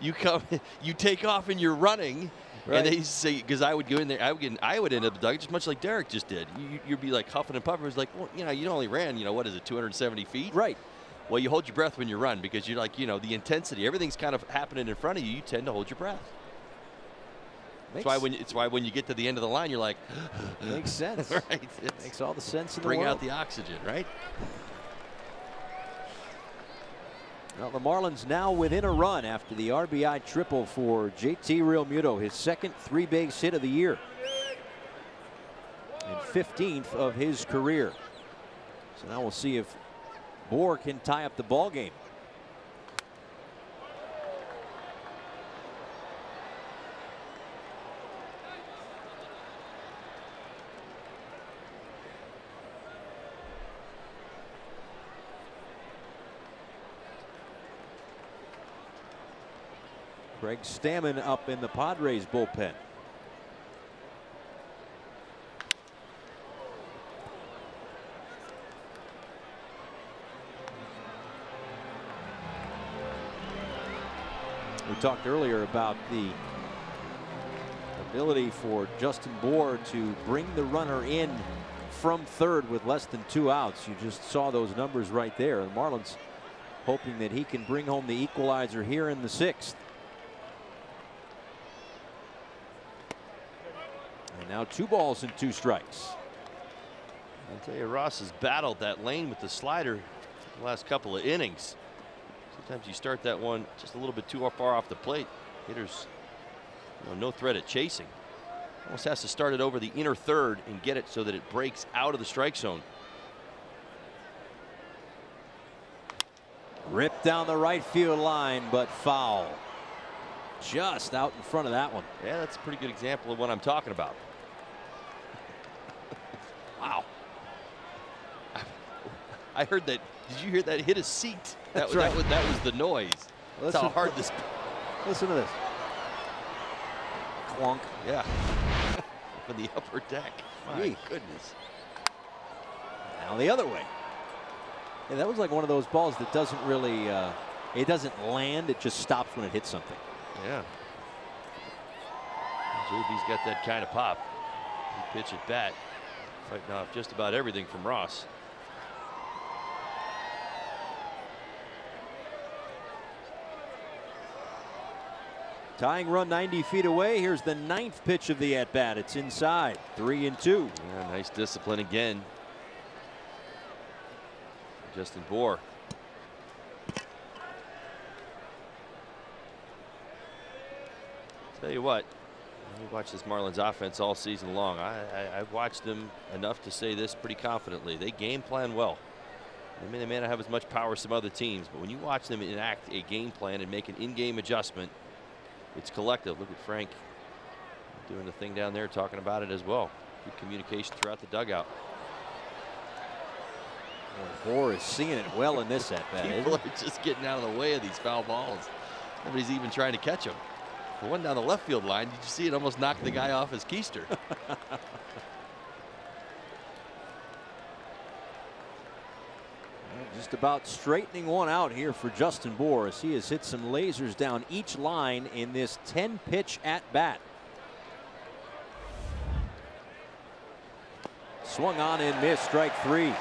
You take off and you're running. Right. And they say, because I would go in there, I would end up dugout just much like Derek just did. You'd be like huffing and puffing. It's like, well, you only ran, what is it, 270 feet? Right. Well, you hold your breath when you run because you're like, the intensity, everything's kind of happening in front of you. You tend to hold your breath. It's why when you get to the end of the line, you're like, makes sense. Right. Makes all the sense in the world. Bring out the oxygen, right? Well, the Marlins now within a run after the RBI triple for JT Realmuto, his second 3-base hit of the year and 15th of his career. So now we'll see if Bohr can tie up the ball game. Craig Stammen up in the Padres bullpen. We talked earlier about the ability for Justin Bohr to bring the runner in from third with less than 2 outs. You just saw those numbers right there. The Marlins hoping that he can bring home the equalizer here in the 6th. And now 2 balls and 2 strikes. I'll tell you, Ross has battled that lane with the slider the last couple of innings. Sometimes you start that one just a little bit too far off the plate. Hitters, no threat at chasing. Almost has to start it over the inner third and get it so that it breaks out of the strike zone. Ripped down the right field line, but foul. Just out in front of that one. Yeah, that's a pretty good example of what I'm talking about. Wow. I heard that. Did you hear that? Hit a seat. That was the noise. That's how hard this. Listen to this. Clunk. Yeah. Up in the upper deck. My goodness. Now the other way. Yeah, that was like one of those balls that doesn't really. It doesn't land. It just stops when it hits something. Yeah. JB's got that kind of pop. He pitch at bat, fighting off just about everything from Ross. Tying run 90 feet away. Here's the 9th pitch of the at-bat. It's inside. 3-2. Yeah, nice discipline again. Justin Bohr. Tell you what, we watched this Marlins offense all season long. I've watched them enough to say this pretty confidently. They game plan well. They may not have as much power as some other teams, but when you watch them enact a game plan and make an in-game adjustment, it's collective. Look at Frank doing the thing down there, talking about it as well. Good communication throughout the dugout. Bohr is seeing it well in this at-bat. People are just getting out of the way of these foul balls. Nobody's even trying to catch them. The one down the left field line, did you see it almost knocked the guy off his keister? Just about straightening one out here for Justin Bohr as he has hit some lasers down each line in this 10-pitch at-bat. Swung on and missed, strike 3.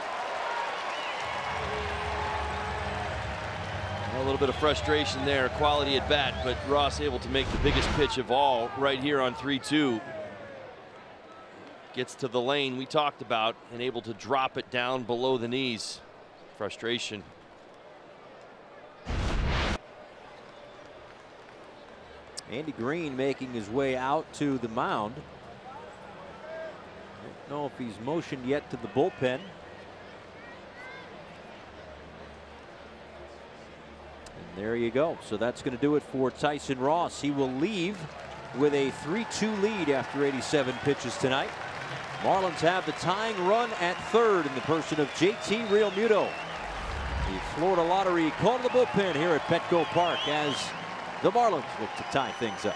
A little bit of frustration there, quality at bat, but Ross able to make the biggest pitch of all right here on 3-2. Gets to the lane we talked about and able to drop it down below the knees. Frustration. Andy Green making his way out to the mound. Don't know if he's motioned yet to the bullpen. There you go. So that's going to do it for Tyson Ross. He will leave with a 3-2 lead after 87 pitches tonight. Marlins have the tying run at third in the person of JT Realmuto. The Florida Lottery called the bullpen here at Petco Park as the Marlins look to tie things up.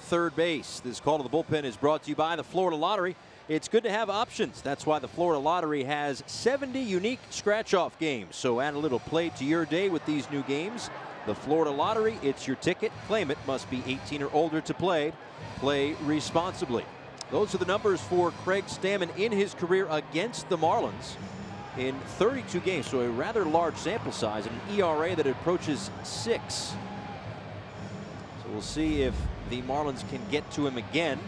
third base. This call to the bullpen is brought to you by the Florida Lottery. It's good to have options. That's why the Florida Lottery has 70 unique scratch-off games. So add a little play to your day with these new games. The Florida Lottery, it's your ticket. Claim it. Must be 18 or older to play. Play responsibly. Those are the numbers for Craig Stammen in his career against the Marlins in 32 games. So a rather large sample size and an ERA that approaches 6. So we'll see if the Marlins can get to him again.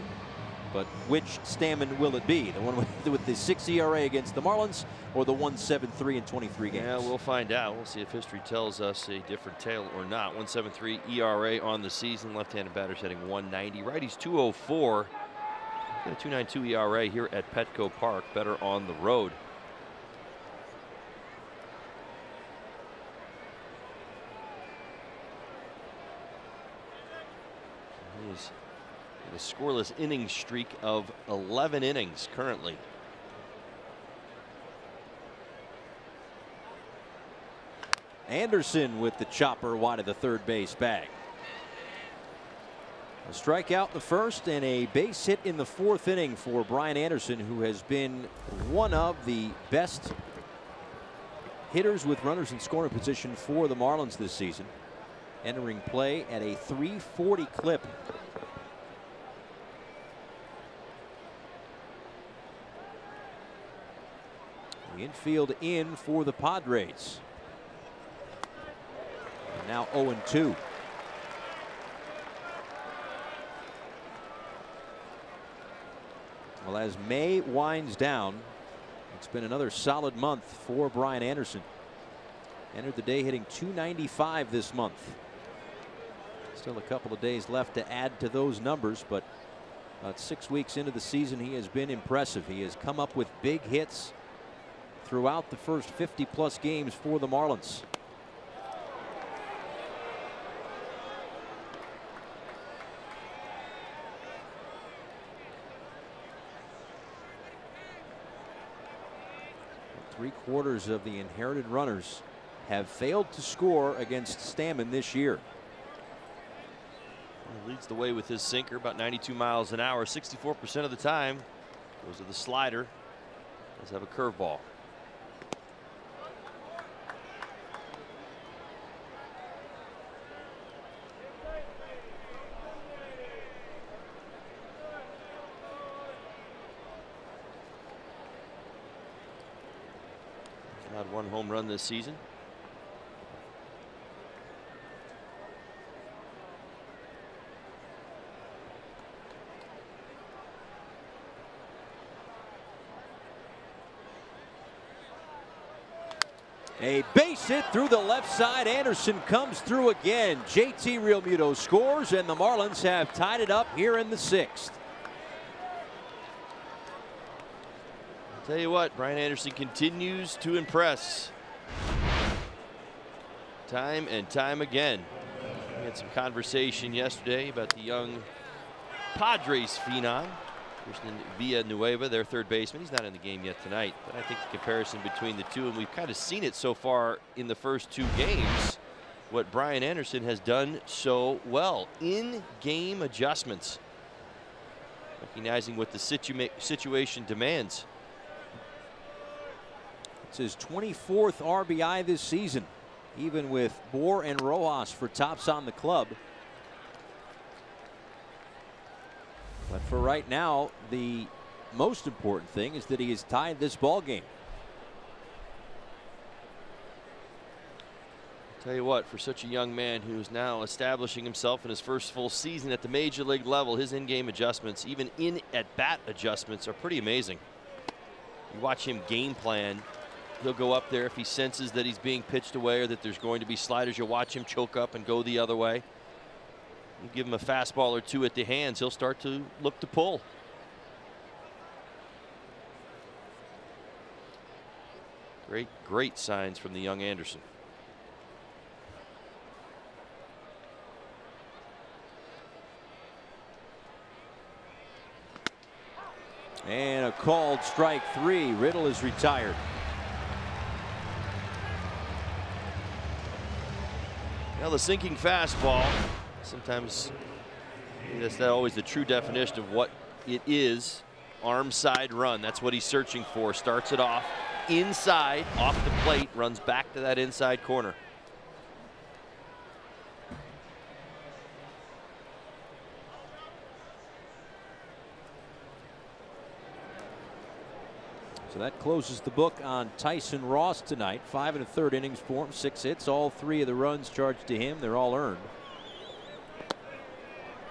But which Stammen will it be? The one with the 6 ERA against the Marlins or the 1.73 in 23 games? Yeah, we'll find out. We'll see if history tells us a different tale or not. 1.73 ERA on the season. Left-handed batters hitting 190. Righties 2.04. Got a 2.92 ERA here at Petco Park. Better on the road. He's a scoreless inning streak of 11 innings currently. Anderson with the chopper wide of the third base bag. A strikeout in the first and a base hit in the 4th inning for Brian Anderson, who has been one of the best hitters with runners in scoring position for the Marlins this season. Entering play at a .340 clip. The infield in for the Padres. And now 0-2. Well, as May winds down, it's been another solid month for Brian Anderson. Entered the day hitting .295 this month. Still a couple of days left to add to those numbers, but about 6 weeks into the season, he has been impressive. He has come up with big hits throughout the first 50+ games for the Marlins. Three-quarters of the inherited runners have failed to score against Stammen this year. He leads the way with his sinker, about 92 miles an hour. 64% of the time goes to the slider. Does have a curveball. He's had 1 home run this season. A base hit through the left side. Anderson comes through again. JT Realmuto scores, and the Marlins have tied it up here in the 6th. I'll tell you what, Brian Anderson continues to impress. Time and time again. We had some conversation yesterday about the young Padres phenom, Christian Villanueva, their third baseman. He's not in the game yet tonight, but I think the comparison between the two, and we've kind of seen it so far in the first 2 games, what Brian Anderson has done so well. In-game adjustments, recognizing what the situation demands. It's his 24th RBI this season, even with Bohr and Rojas for tops on the club. But for right now, the most important thing is that he has tied this ball game. Tell you what, for such a young man who's now establishing himself in his first full season at the major league level, his in-game adjustments, even in at-bat adjustments, are pretty amazing. You watch him game plan. He'll go up there if he senses that he's being pitched away or that there's going to be sliders. You'll watch him choke up and go the other way. You give him a fastball or 2 at the hands, he'll start to look to pull. Great signs from the young Anderson. And a called strike 3. Riddle is retired. Now the sinking fastball sometimes That's not always the true definition of what it is. Arm side run, that's what he's searching for. Starts it off inside, off the plate, runs back to that inside corner. So that closes the book on Tyson Ross tonight. 5 1/3 innings for him, 6 hits. All 3 of the runs charged to him. They're all earned.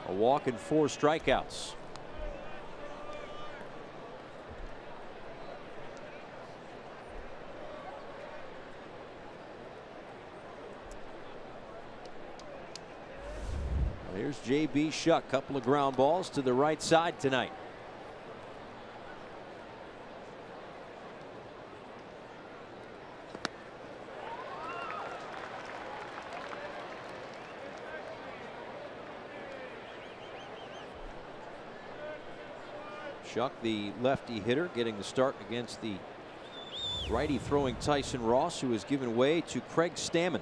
A walk and 4 strikeouts. Here's J.B. Shuck, couple of ground balls to the right side tonight. Shuck, the lefty hitter, getting the start against the righty throwing Tyson Ross, who has given way to Craig Stammen.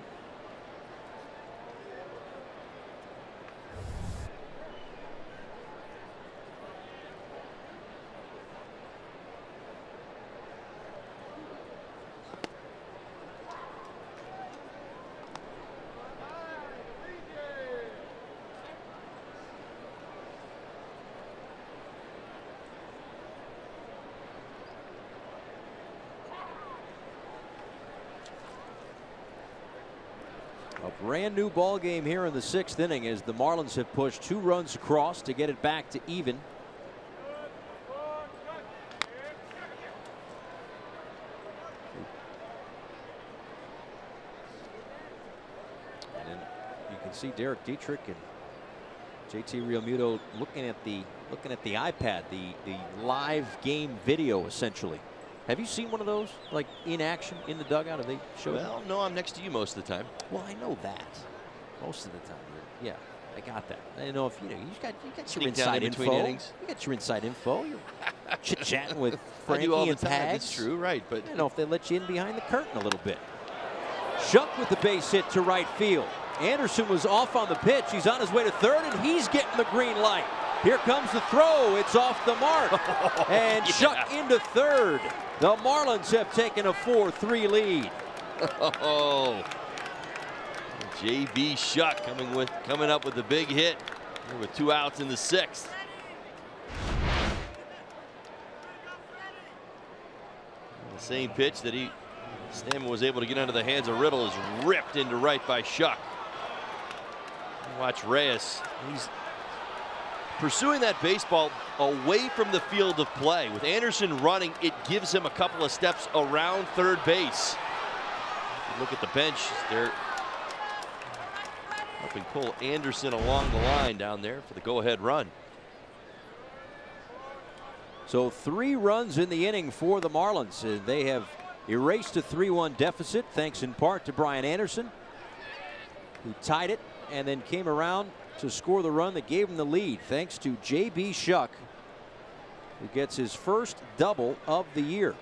Brand new ball game here in the 6th inning as the Marlins have pushed 2 runs across to get it back to even. And then you can see Derek Dietrich and JT Realmuto looking at the iPad, the live game video essentially. Have you seen one of those, like in action in the dugout? Have they showed? Well, no, I'm next to you most of the time. Well, I know that. Most of the time, yeah, I got that. I don't know if you got your inside info. Innings. You got your inside info. You're chit-chatting with Frankie I do all the and time. Pags. That's true, right? But I don't know if they let you in behind the curtain a little bit. Shuck with the base hit to right field. Anderson was off on the pitch. He's on his way to third, and he's getting the green light. Here comes the throw. It's off the mark. And Shuck into third. The Marlins have taken a 4-3 lead. Oh, J.B. Shuck coming up with the big hit with 2 outs in the 6th. The same pitch that Stammen was able to get under the hands of Riddle is ripped into right by Shuck. Watch Reyes. He's pursuing that baseball away from the field of play. With Anderson running, it gives him a couple of steps around third base. Look at the bench. They're helping pull Anderson along the line down there for the go-ahead run. So 3 runs in the inning for the Marlins. They have erased a 3-1 deficit thanks in part to Brian Anderson, who tied it and then came around to score the run that gave him the lead, thanks to J.B. Shuck, who gets his first double of the year.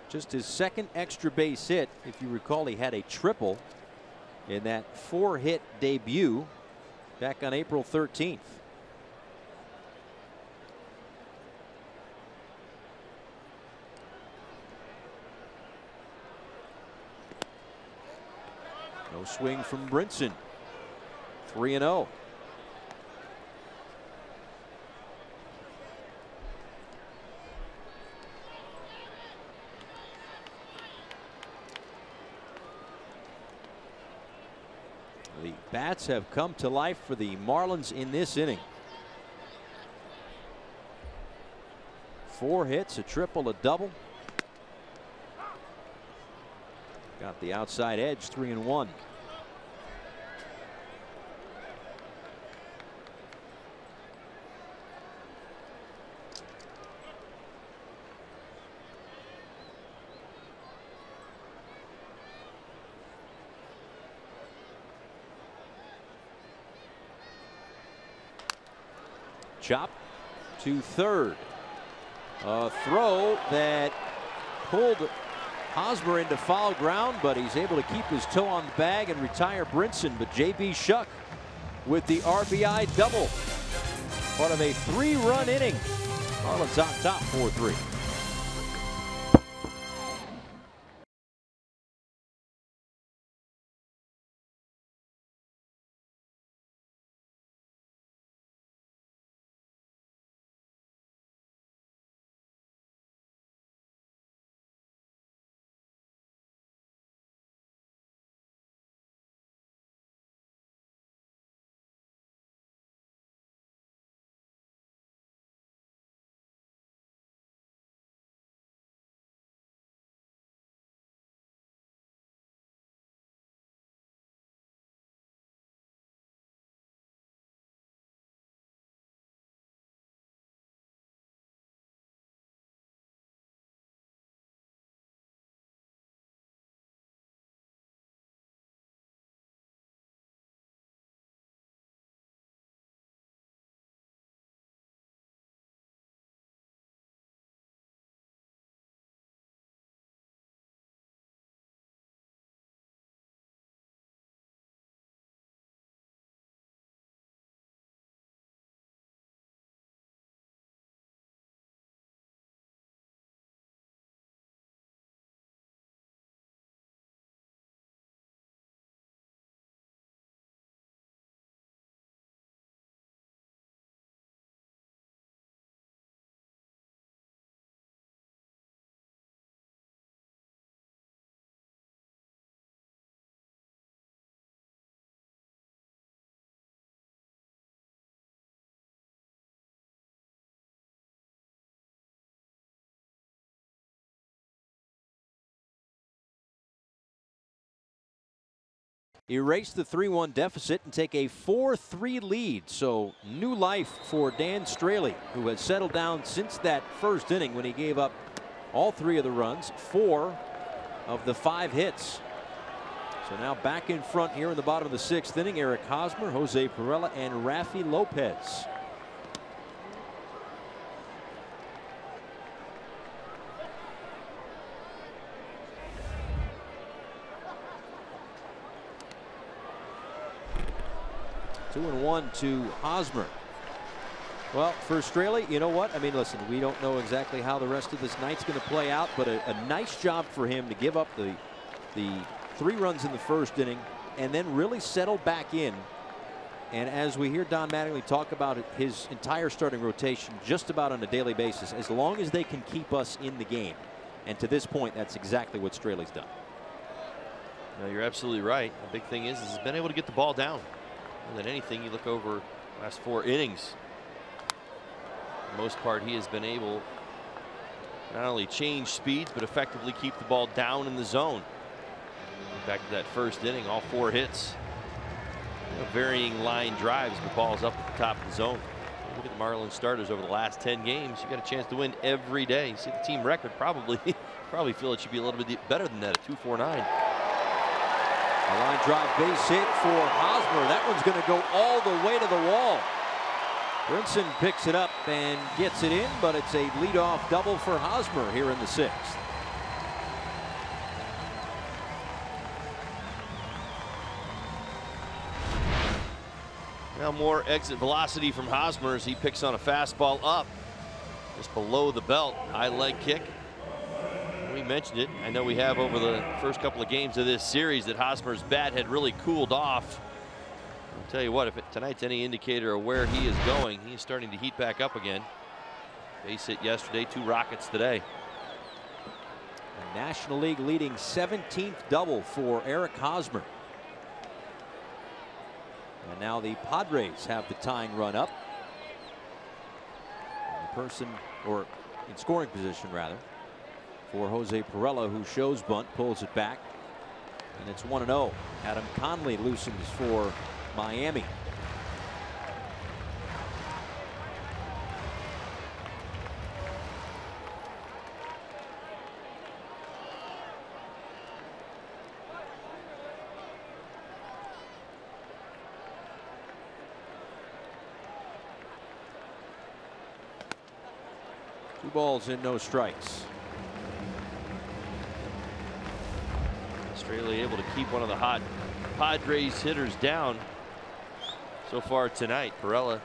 Just his 2nd extra base hit. If you recall, he had a triple in that 4-hit debut back on April 13th. No swing from Brinson. 3-0. The bats have come to life for the Marlins in this inning. 4 hits, a triple, a double. Got the outside edge, 3-1. chop to third. A throw that pulled Hosmer into foul ground, but he's able to keep his toe on the bag and retire Brinson. But J.B. Shuck with the RBI double. Part of a 3-run inning. Marlins on top 4-3. Erase the 3-1 deficit and take a 4-3 lead. So new life for Dan Straley, who has settled down since that first inning when he gave up all 3 of the runs, 4 of the 5 hits. So now back in front here in the bottom of the 6th inning, Eric Hosmer, Jose Perella, and Rafi Lopez. Two and one to Hosmer. Well, for Straley, you know what? I mean, listen, we don't know exactly how the rest of this night's going to play out, but a nice job for him to give up the 3 runs in the first inning and then really settle back in. And as we hear Don Mattingly talk about his entire starting rotation just about on a daily basis, as long as they can keep us in the game. And to this point, that's exactly what Straley's done. No, you're absolutely right. The big thing is he's been able to get the ball down. More than anything, you look over the last 4 innings. For the most part, he has been able not only change speeds, but effectively keep the ball down in the zone. Back to that first inning, all 4 hits. Varying line drives, but balls up at the top of the zone. Look at the Marlins starters over the last 10 games. You got a chance to win every day. You see the team record, probably feel it should be a little bit better than that, a 2.49. A line drive base hit for Hosmer. That one's going to go all the way to the wall. Brinson picks it up and gets it in, but it's a leadoff double for Hosmer here in the 6th. Now more exit velocity from Hosmer as he picks on a fastball up just below the belt. High leg kick. We mentioned it. I know we have over the first couple of games of this series that Hosmer's bat had really cooled off. I'll tell you what, if tonight's any indicator of where he is going, he's starting to heat back up again. Base hit yesterday, 2 rockets today. A National League leading 17th double for Eric Hosmer. And now the Padres have the tying run up. And the person, or in scoring position rather, for Jose Perella, who shows bunt, pulls it back, and it's 1-0. Adam Conley loosens for Miami. balls and no strikes. Australia able to keep one of the hot Padres hitters down so far tonight. Perella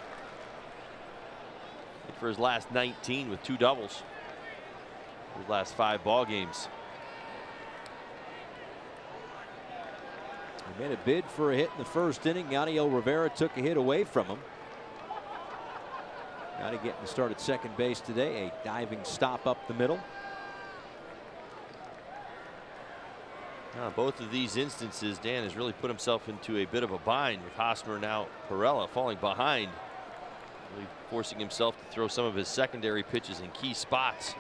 hit for his last 19 with 2 doubles. His last 5 ball games. He made a bid for a hit in the first inning. Yadiel Rivera took a hit away from him. Got to get the start at second base today. A diving stop up the middle. Both of these instances, Dan has really put himself into a bit of a bind with Hosmer, now Perella falling behind, really forcing himself to throw some of his secondary pitches in key spots.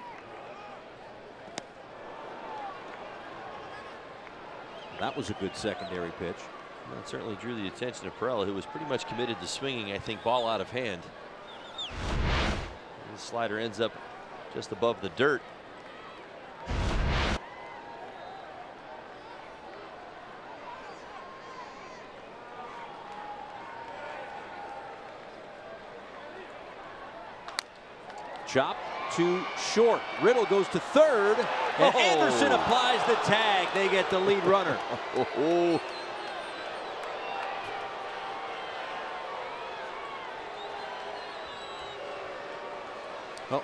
That was a good secondary pitch. That certainly drew the attention of Perella, who was pretty much committed to swinging, I think, ball out of hand. The slider ends up just above the dirt. Chop to short. Riddle goes to third, and Anderson applies the tag. They get the lead runner. Well,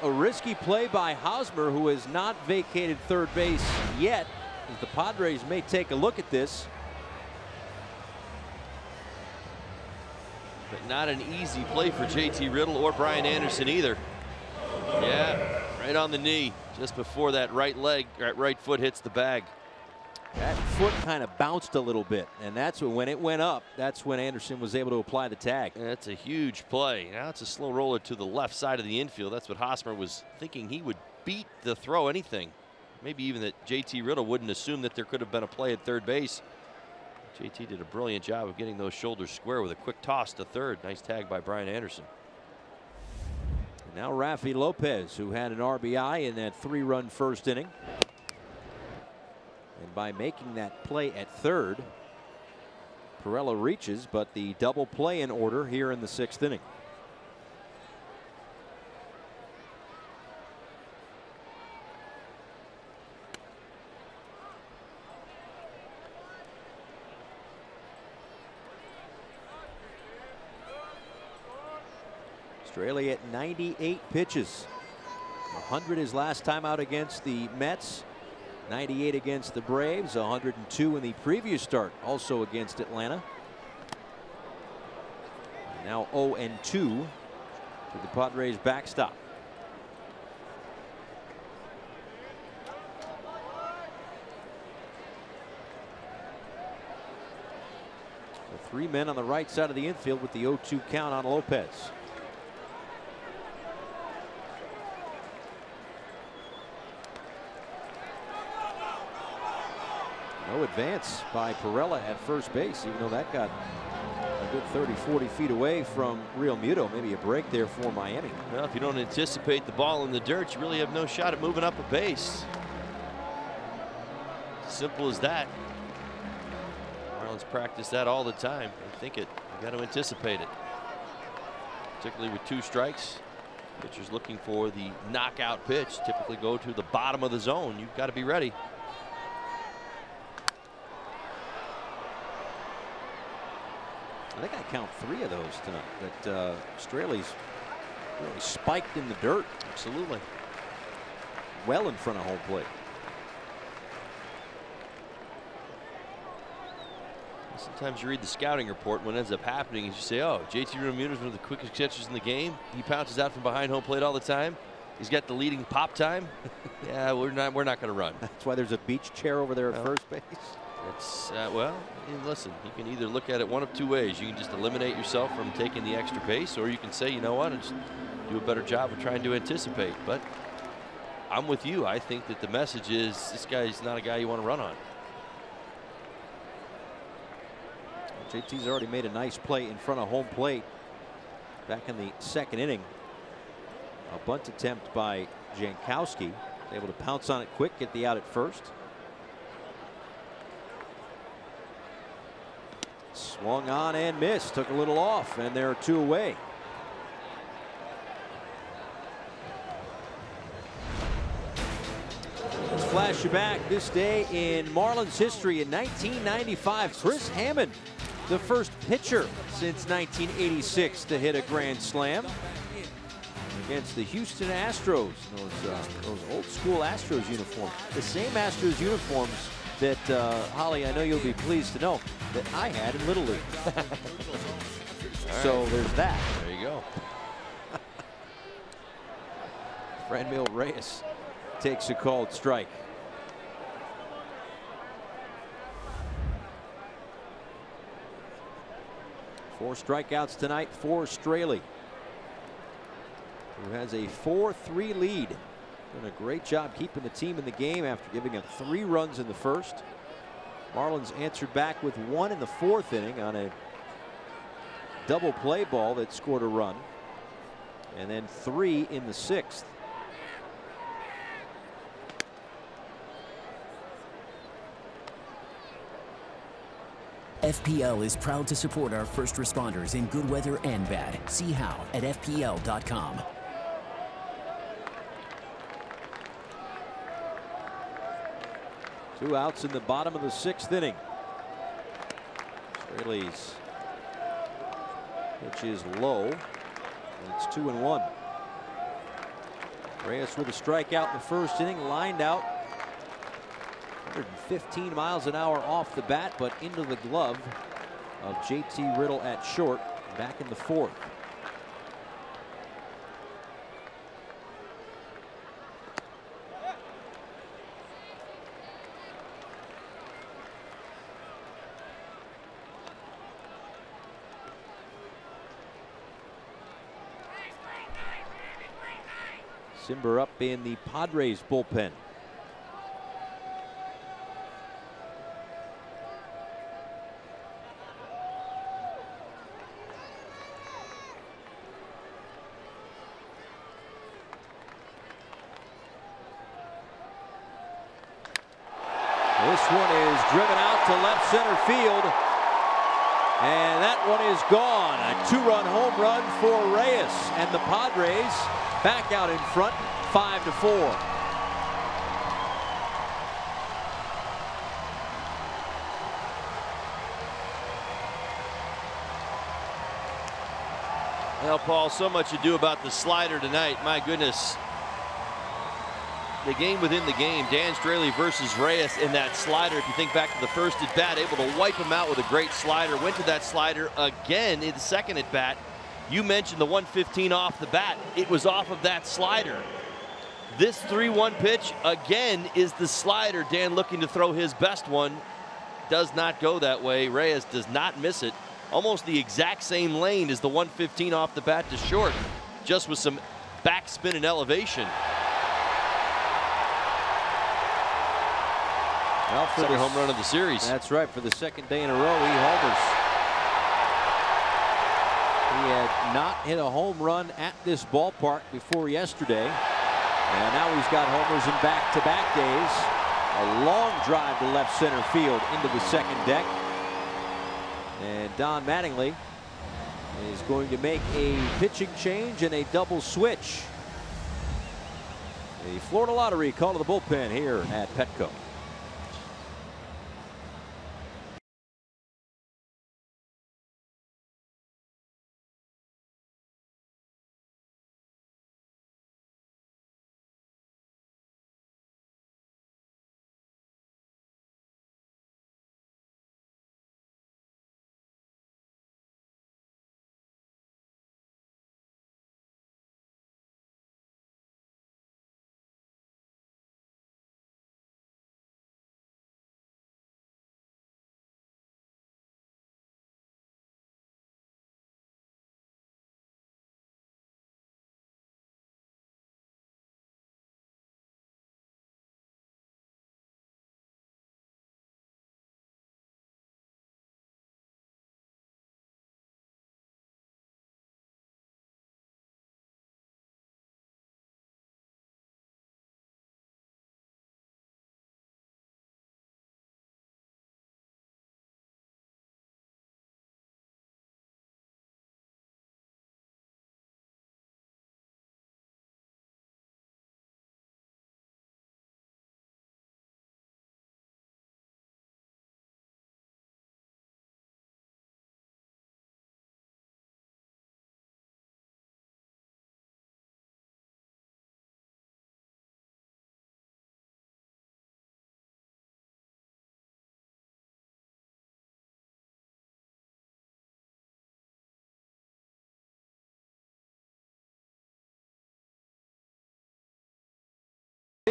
a risky play by Hosmer, who has not vacated third base yet, as the Padres may take a look at this. But not an easy play for JT Riddle or Brian Anderson either. Yeah, right on the knee, just before that right foot hits the bag. That foot kind of bounced a little bit, and that's when it went up, that's when Anderson was able to apply the tag. That's a huge play. Now it's a slow roller to the left side of the infield. That's what Hosmer was thinking. He would beat the throw anything. Maybe even that JT Riddle wouldn't assume that there could have been a play at third base. JT did a brilliant job of getting those shoulders square with a quick toss to third. Nice tag by Brian Anderson. Now Rafi Lopez, who had an RBI in that 3-run first inning. And by making that play at third, Perella reaches, but the double play in order here in the 6th inning. Australia at 98 pitches. 100 his last time out against the Mets. 98 against the Braves. 102 in the previous start, also against Atlanta. And now 0-2 to the Padres backstop. The 3 men on the right side of the infield with the 0-2 count on Lopez. No advance by Perella at first base, even though that got a good 30-40 feet away from Real Muto. Maybe a break there for Miami. Well, if you don't anticipate the ball in the dirt, you really have no shot at moving up a base. Simple as that. Marlins practice that all the time. They think it. You got to anticipate it. Particularly with 2 strikes. Pitchers looking for the knockout pitch typically go to the bottom of the zone. You've got to be ready. I think I count 3 of those tonight. That Australia's really spiked in the dirt. Absolutely. Well in front of home plate. Sometimes you read the scouting report. What ends up happening is you say, oh, JT Realmuto is one of the quickest catchers in the game. He pounces out from behind home plate all the time. He's got the leading pop time. Yeah, we're not going to run. That's why there's a beach chair over there at first base. It's well, listen, you can either look at it one of 2 ways. You can just eliminate yourself from taking the extra base, or you can say, you know what, and just do a better job of trying to anticipate. But I'm with you. I think that the message is this guy's not a guy you want to run on. JT's already made a nice play in front of home plate back in the 2nd inning. A bunt attempt by Jankowski, able to pounce on it quick, get the out at first. Swung on and missed, took a little off, and there are 2 away. flash you back this day in Marlins history. In 1995, Chris Hammond, the first pitcher since 1986 to hit a grand slam against the Houston Astros. Those old school Astros uniforms. The same Astros uniforms that, Holly, I know you'll be pleased to know, that I had in Little League. So there's that. There you go. Franmil Reyes takes a called strike. Four strikeouts tonight for Straley, who has a 4-3 lead. Doing a great job keeping the team in the game after giving up 3 runs in the first. Marlins answered back with 1 in the 4th inning on a double play ball that scored a run, and then 3 in the 6th. FPL is proud to support our first responders in good weather and bad. See how at FPL.com. Two outs in the bottom of the 6th inning. Straley's pitch is low, and it's 2-1. Reyes with a strikeout in the first inning, lined out 115 miles an hour off the bat, but into the glove of JT Riddle at short back in the 4th. Simber up in the Padres bullpen. This one is driven out to left center field, and that one is gone. A 2-run home run for Reyes, and the Padres back out in front, 5-4. Well, Paul, so much to do about the slider tonight. My goodness. The game within the game, Dan Straley versus Reyes in that slider. If you think back to the first at bat, able to wipe him out with a great slider. Went to that slider again in the second at bat. You mentioned the 115 off the bat. It was off of that slider. This 3-1 pitch again is the slider. Dan looking to throw his best one. Does not go that way. Reyes does not miss it. Almost the exact same lane as the 115 off the bat to short, just with some backspin and elevation. Well, for second home run of the series. That's right. For the second day in a row, he homers. He had not hit a home run at this ballpark before yesterday, and now he's got homers in back-to-back days. A long drive to left center field into the second deck, and Don Mattingly is going to make a pitching change and a double switch. The Florida Lottery call to the bullpen here at Petco.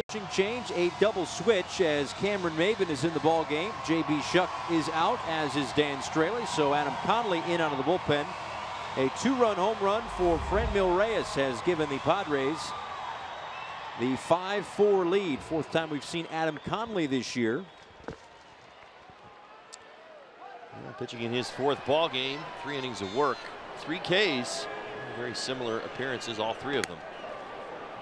Change, a double switch as Cameron Maben is in the ball game. J.B. Shuck is out, as is Dan Straley. So Adam Conley in out of the bullpen. A 2-run home run for Franmil Reyes has given the Padres the 5-4 lead. Fourth time we've seen Adam Conley this year. Pitching in his fourth ball game, 3 innings of work, 3 Ks, very similar appearances, all 3 of them.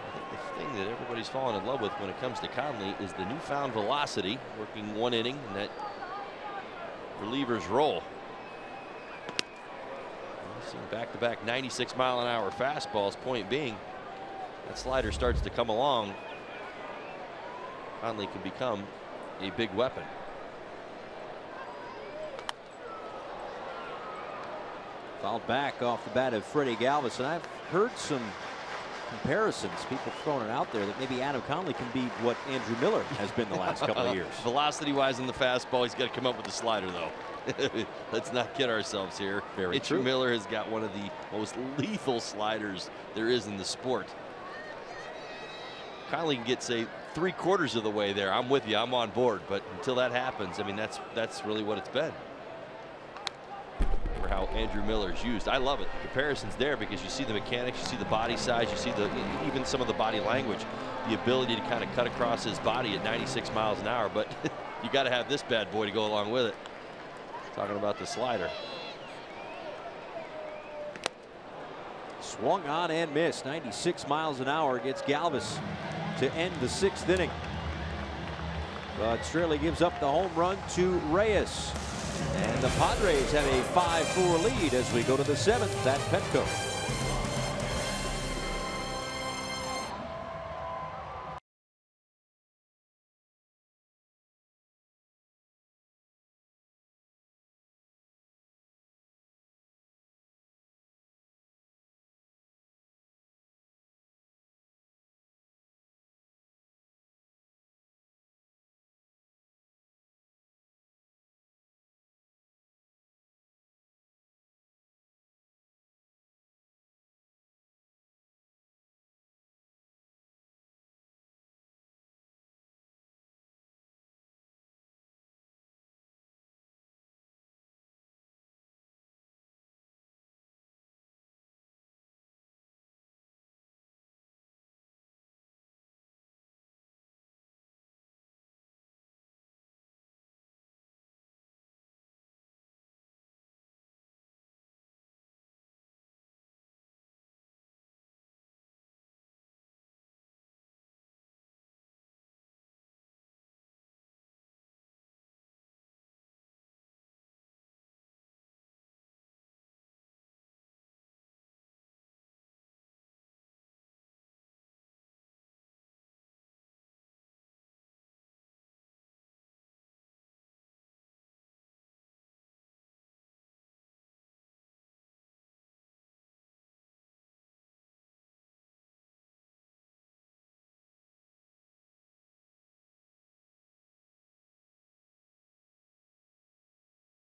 I think the thing that everybody's fallen in love with when it comes to Conley is the newfound velocity, working 1 inning in that reliever's role. Seeing back-to-back 96-mile-an-hour fastballs. Point being, that slider starts to come along. Conley can become a big weapon. Fouled back off the bat of Freddie Galvis, and I've heard some comparisons, people throwing it out there, that maybe Adam Conley can be what Andrew Miller has been the last couple of years. Velocity-wise in the fastball, he's got to come up with the slider, though. Let's not kid ourselves here. Very Andrew true. Miller has got one of the most lethal sliders there is in the sport. Conley can get, say, 3/4 of the way there. I'm with you. I'm on board. But until that happens, I mean, that's really what it's been. For how Andrew Miller is used. I love it. The comparison's there because you see the mechanics, you see the body size, you see even some of the body language, the ability to kind of cut across his body at 96 miles an hour. But you got to have this bad boy to go along with it. Talking about the slider. Swung on and missed. 96 miles an hour gets Galvis to end the 6th inning. But Straley gives up the home run to Reyes. And the Padres have a 5-4 lead as we go to the 7th at Petco.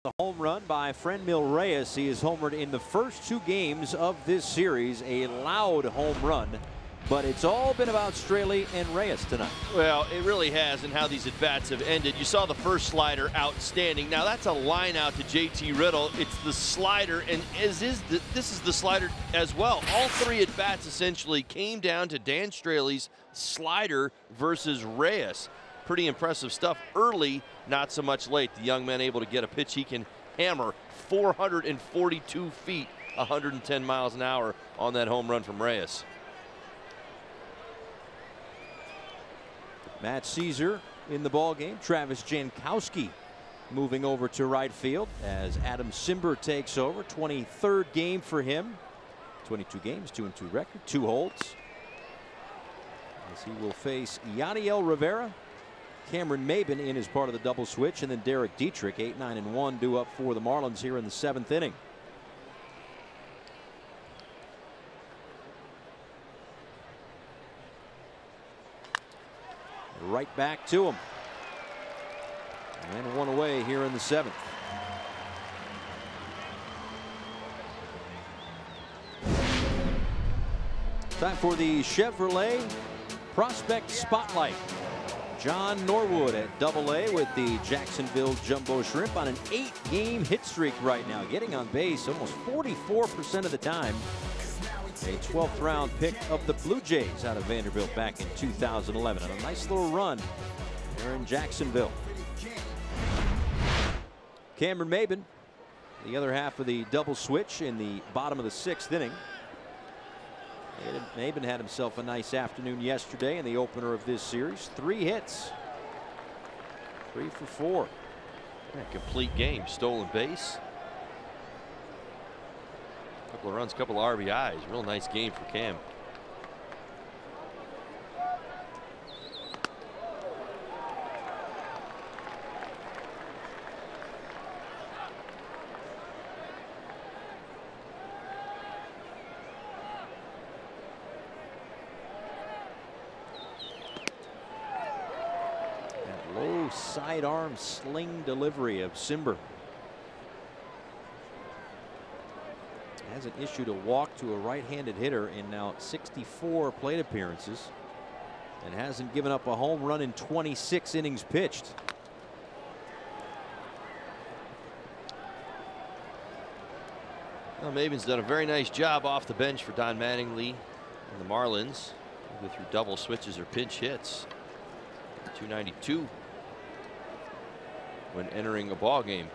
The home run by Franmil Reyes. He is homered in the first 2 games of this series. A loud home run, but it's all been about Straley and Reyes tonight. Well, it really has, and how these at-bats have ended. You saw the first slider outstanding. Now that's a line out to J.T. Riddle. It's the slider, and this is the slider as well. All 3 at-bats essentially came down to Dan Straley's slider versus Reyes. Pretty impressive stuff early, not so much late. The young man able to get a pitch he can hammer 442 feet, 110 miles an hour on that home run from Reyes. Matt Caesar in the ball game. Travis Jankowski moving over to right field as Adam Simber takes over. 23rd game for him. 22 games, 2-2 record, 2 holds. As he will face Yadiel Rivera. Cameron Maben in as part of the double switch, and then Derek Dietrich, 8-9-1, due up for the Marlins here in the 7th inning. Right back to him. And 1 away here in the 7th. Time for the Chevrolet Prospect Spotlight. John Norwood at AA with the Jacksonville Jumbo Shrimp on an 8-game hit streak right now, getting on base almost 44% of the time. A 12th round pick of the Blue Jays out of Vanderbilt back in 2011, and a nice little run there in Jacksonville. Cameron Maben, the other half of the double switch in the bottom of the 6th inning. Maben had himself a nice afternoon yesterday in the opener of this series. 3 hits, 3 for 4. Yeah, complete game. Stolen base, couple of runs, couple of RBIs. Real nice game for Cam. Low sidearm sling delivery of Simber. Hasn't issued a walk to a right-handed hitter in now 64 plate appearances, and hasn't given up a home run in 26 innings pitched. Well, Maben's done a very nice job off the bench for Don Mattingly and the Marlins. Go through double switches or pinch hits. 292 when entering a ball game.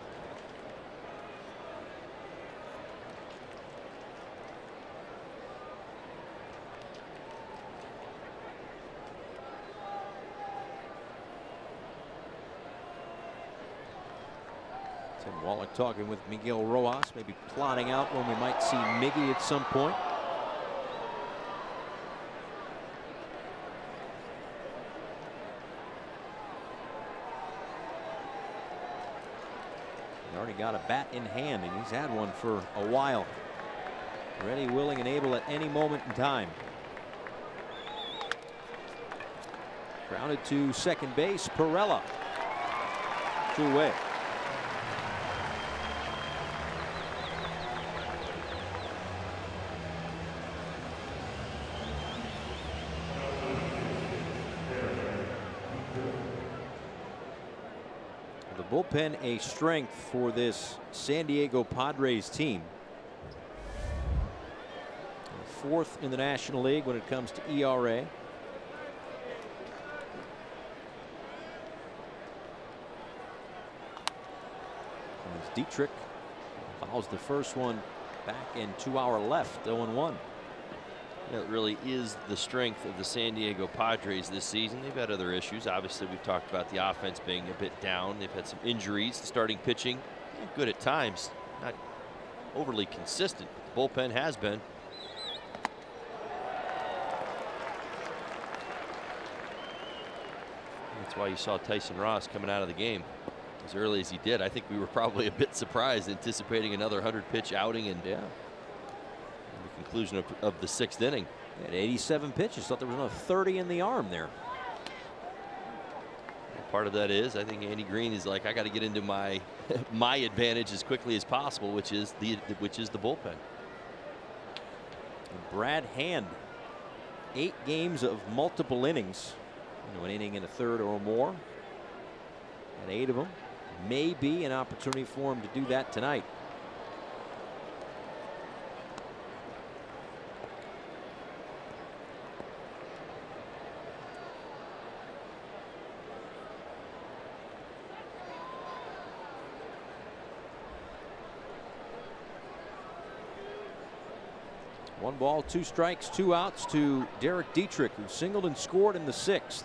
Tim Wallach talking with Miguel Rojas, maybe plotting out when we might see Miggy at some point. He already got a bat in hand, and he's had one for a while. Ready, willing, and able at any moment in time. Grounded to second base, Perella. 2 away. The bullpen a strength for this San Diego Padres team. 4th in the National League when it comes to ERA. As Dietrich fouls the first one back and 2 hour left, 0-1. That really is the strength of the San Diego Padres this season. They've had other issues. Obviously, we've talked about the offense being a bit down. They've had some injuries. The starting pitching, good at times, not overly consistent. The bullpen has been. That's why you saw Tyson Ross coming out of the game as early as he did. I think we were probably a bit surprised, anticipating another 100-pitch outing, and the conclusion of the 6th inning. At 87 pitches, thought there was another 30 in the arm there. Part of that is, I think Andy Green is like, I got to get into my my advantage as quickly as possible, which is the bullpen. Brad Hand, 8 games of multiple innings. An inning and a third or more. And 8 of them. May be an opportunity for him to do that tonight. One ball, 2 strikes, 2 outs to Derek Dietrich, who singled and scored in the 6th.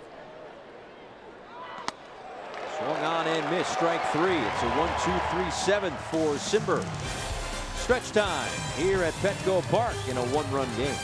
Swung on and missed, strike 3. It's a 1-2-3 7th for Simber. Stretch time here at Petco Park in a 1-run game.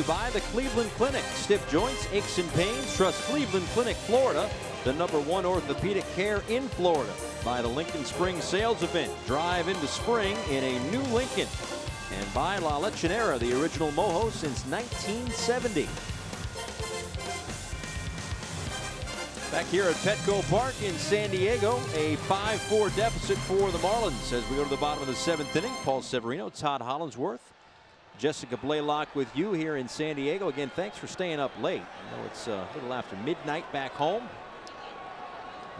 you by the Cleveland Clinic. Stiff joints, aches and pains, trust Cleveland Clinic, Florida, the #1 orthopedic care in Florida. By the Lincoln Spring Sales Event. Drive into spring in a new Lincoln. And by La Lechonera, the original Mojo since 1970. Back here at Petco Park in San Diego, a 5-4 deficit for the Marlins as we go to the bottom of the 7th inning. Paul Severino, Todd Hollinsworth, Jessica Blaylock with you here in San Diego. Again, thanks for staying up late. I know it's a little after midnight back home.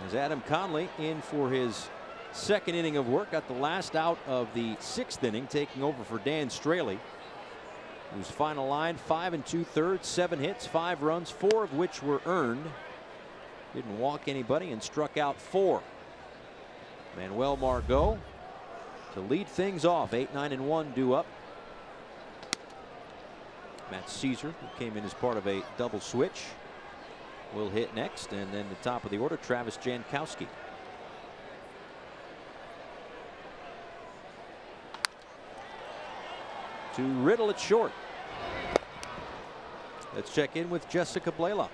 As Adam Conley in for his 2nd inning of work, got the last out of the 6th inning, taking over for Dan Straley, whose final line 5 2/3, 7 hits, 5 runs, 4 of which were earned. Didn't walk anybody and struck out 4. Manuel Margot to lead things off. 8-9-1 due up. Matt Caesar, who came in as part of a double switch, will hit next. And then the top of the order, Travis Jankowski. To Riddle at short. Let's check in with Jessica Blaylock.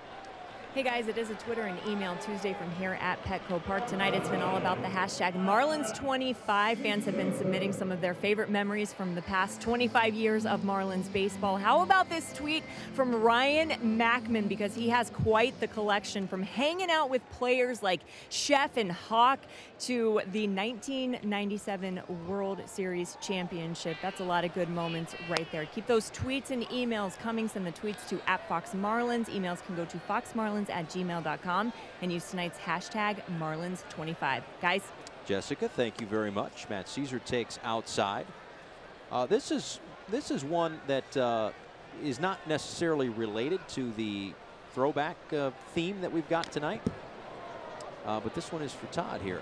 Hey guys, it is a Twitter and email Tuesday from here at Petco Park. Tonight it's been all about the hashtag Marlins25. Fans have been submitting some of their favorite memories from the past 25 years of Marlins baseball. How about this tweet from Ryan Mackman, because he has quite the collection, from hanging out with players like Chef and Hawk to the 1997 World Series Championship. That's a lot of good moments right there. Keep those tweets and emails coming. Send the tweets to @FoxMarlins. Emails can go to foxmarlins@gmail.com and use tonight's hashtag Marlins25. Guys. Jessica, thank you very much. Matt Caesar takes outside. This is one that is not necessarily related to the throwback theme that we've got tonight. But this one is for Todd here.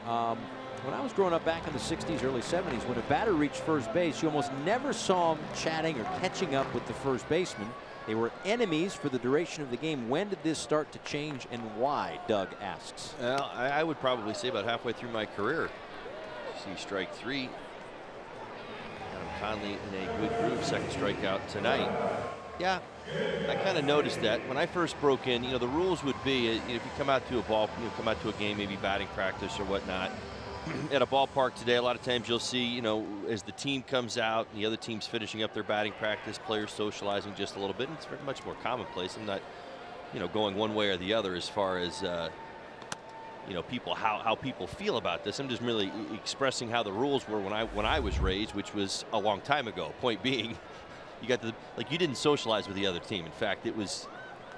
When I was growing up back in the 60s, early 70s, when a batter reached first base, you almost never saw him chatting or catching up with the first baseman. They were enemies for the duration of the game. When did this start to change and why? Doug asks. Well, I would probably say about halfway through my career. See strike 3. Adam Conley in a good groove. 2nd strikeout tonight. Yeah, I kind of noticed that when I first broke in. You know, the rules would be, if you come out to a come out to a game, maybe batting practice or whatnot. At a ballpark today, a lot of times you'll see, as the team comes out and the other team's finishing up their batting practice, players socializing just a little bit. And it's very much more commonplace. I'm not, going one way or the other as far as, people, how people feel about this. I'm just really expressing how the rules were when I was raised, which was a long time ago. Point being, you didn't socialize with the other team. In fact, it was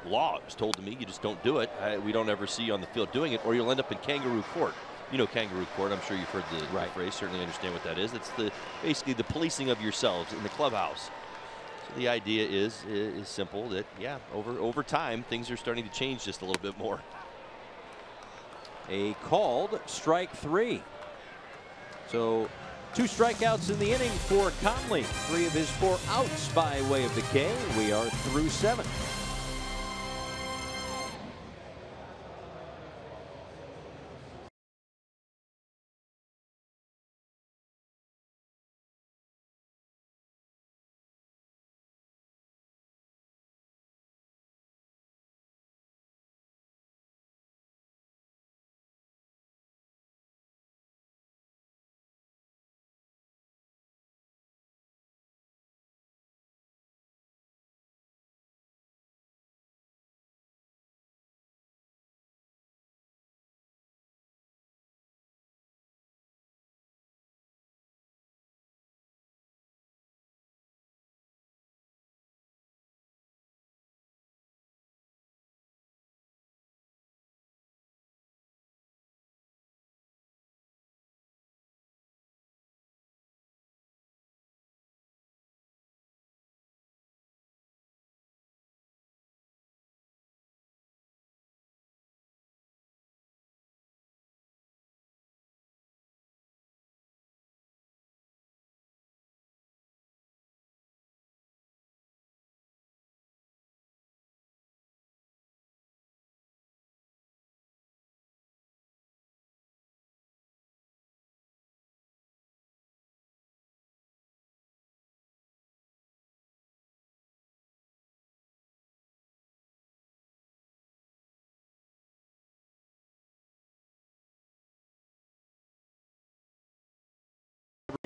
law. It was told to me, you just don't do it. We don't ever see you on the field doing it, or you'll end up in kangaroo court. You know kangaroo court. I'm sure you've heard the phrase. Certainly understand what that is. It's basically the policing of yourselves in the clubhouse. So the idea is simple. That over time things are starting to change just a little bit more. A called strike 3. So 2 strikeouts in the inning for Conley. 3 of his 4 outs by way of the K. We are through 7.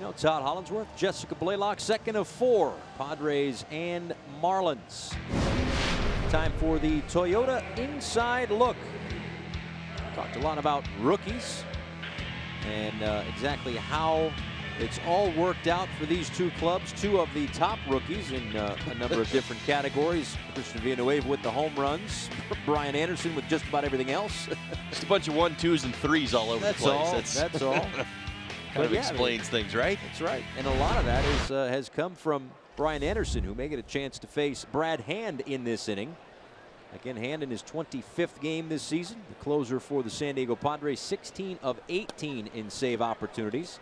Todd Hollinsworth, Jessica Blaylock, second of 4. Padres and Marlins. Time for the Toyota Inside Look. Talked a lot about rookies and exactly how it's all worked out for these two clubs. Two of the top rookies in a number of different categories. Christian Villanueva with the home runs. Brian Anderson with just about everything else. Just a bunch of 1, 2s, and 3s all over the place. That's all. Kind of explains things, right? That's right. And a lot of that is has come from Brian Anderson, who may get a chance to face Brad Hand in this inning. Again, Hand in his 25th game this season. The closer for the San Diego Padres, 16 of 18 in save opportunities.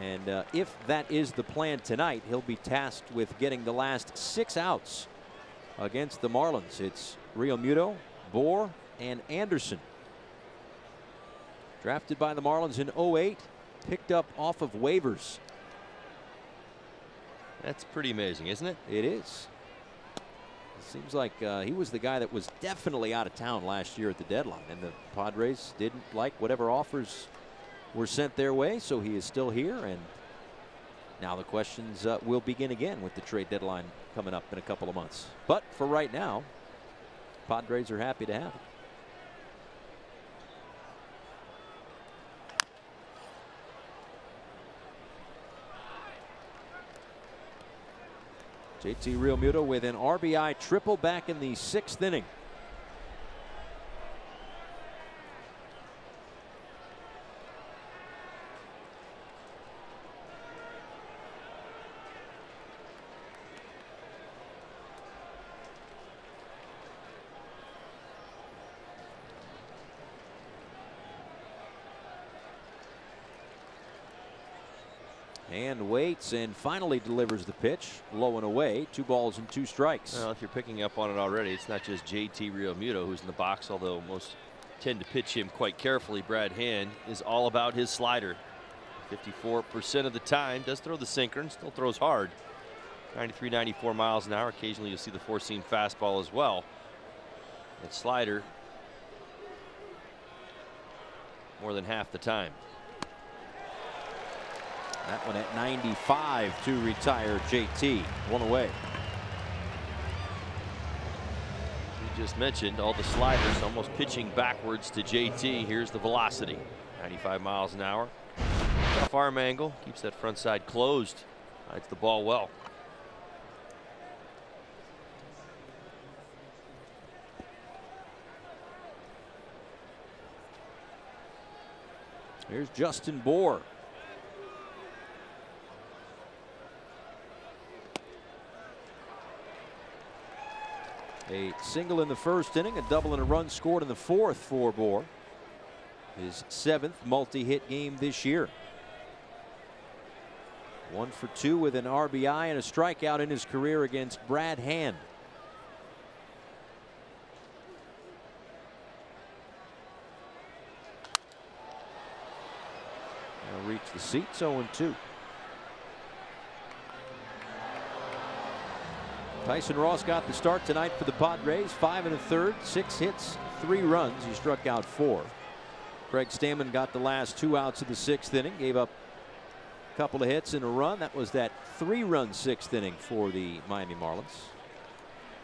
And if that is the plan tonight, he'll be tasked with getting the last 6 outs against the Marlins. It's Real Muto, Bohr, and Anderson. Drafted by the Marlins in 08. Picked up off of waivers. That's pretty amazing, isn't it? It is. It seems like he was the guy that was definitely out of town last year at the deadline, and the Padres didn't like whatever offers were sent their way, so he is still here. And now the questions will begin again with the trade deadline coming up in a couple of months. But for right now, Padres are happy to have him. JT Realmuto with an RBI triple back in the 6th inning. And waits and finally delivers the pitch. Low and away. 2 balls and 2 strikes. Well, if you're picking up on it already, it's not just JT Realmuto who's in the box, although most tend to pitch him quite carefully. Brad Hand is all about his slider. 54% of the time. Does throw the sinker and still throws hard. 93, 94 miles an hour. Occasionally you'll see the 4-seam fastball as well. That slider more than half the time. That one at 95 to retire JT. 1 away. We just mentioned all the sliders almost pitching backwards to JT. Here's the velocity. 95 miles an hour. Tough arm angle. Keeps that front side closed. Hides the ball well. Here's Justin Bohr. A single in the 1st inning, a double and a run scored in the 4th for Bohr. His 7th multi-hit game this year. 1 for 2 with an RBI and a strikeout in his career against Brad Hand. Now reach the seats, 0-2. Tyson Ross got the start tonight for the Padres. 5 1/3, 6 hits, 3 runs. He struck out 4. Craig Stammen got the last 2 outs of the 6th inning. Gave up a couple of hits and a run. That was that 3-run 6th inning for the Miami Marlins.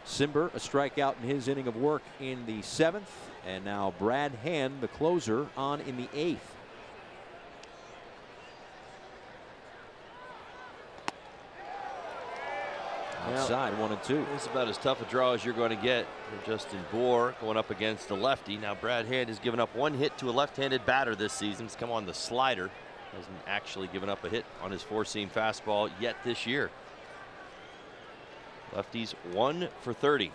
Simber a strikeout in his inning of work in the 7th. And now Brad Hand, the closer, on in the 8th. Outside, 1-2. This is about as tough a draw as you're going to get for Justin Bohr going up against the lefty. Now Brad Hand has given up 1 hit to a left-handed batter this season. He's come on the slider. Hasn't actually given up a hit on his 4-seam fastball yet this year. Lefty's 1 for 30.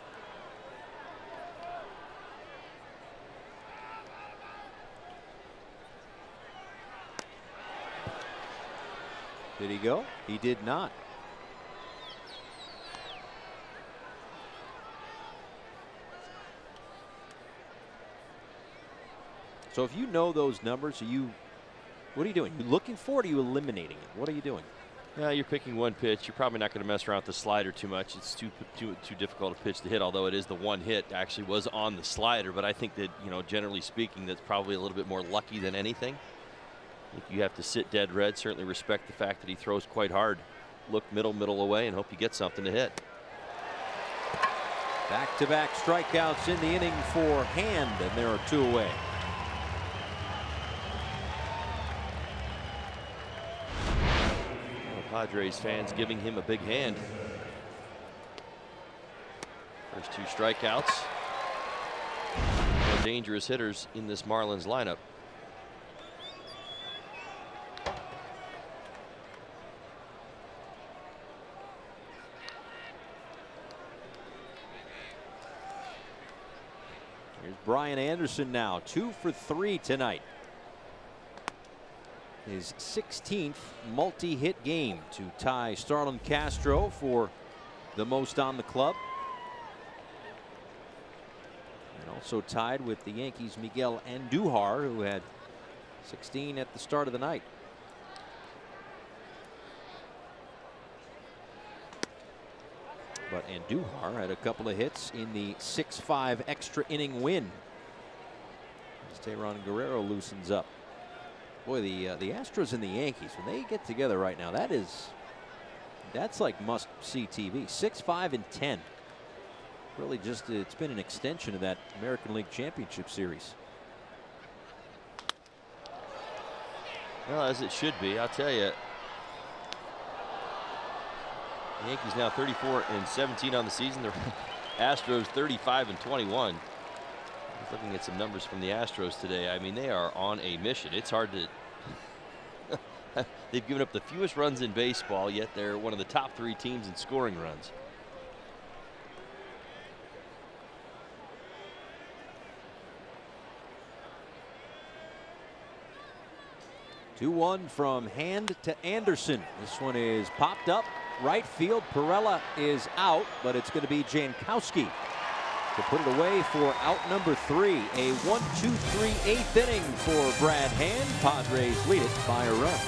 Did he go? He did not. So if you know those numbers, what are you doing? You looking for it, or are you eliminating it? What are you doing? Yeah, you're picking 1 pitch. You're probably not going to mess around with the slider too much. It's too difficult a pitch to hit, although it is the 1 hit actually was on the slider. But I think that, generally speaking, that's probably a little bit more lucky than anything. If you have to sit dead red, certainly respect the fact that he throws quite hard. Look middle away and hope you get something to hit. Back-to-back strikeouts in the inning for Hand, and there are 2 away. Well, Padres fans giving him a big hand. First 2 strikeouts. More dangerous hitters in this Marlins lineup. Here's Brian Anderson now, 2 for 3 tonight. His 16th multi-hit game to tie Starlin Castro for the most on the club. And also tied with the Yankees' Miguel Andujar, who had 16 at the start of the night. But Andujar had a couple of hits in the 6-5 extra inning win as Teheran Guerrero loosens up. Boy, the Astros and the Yankees, when they get together right now, that's like must-see TV. 6-5 and 10. Really just, it's been an extension of that American League Championship Series. Well, as it should be, I'll tell you. The Yankees now 34 and 17 on the season. The Astros 35 and 21. I was looking at some numbers from the Astros today. I mean, they are on a mission. It's hard to. They've given up the fewest runs in baseball, yet they're one of the top 3 teams in scoring runs. Two-one from Hand to Anderson. This one is popped up right field. Perella is out, but it's going to be Jankowski to put it away for out number 3. A 1-2-3 8th inning for Brad Hand. Padres lead it by a run.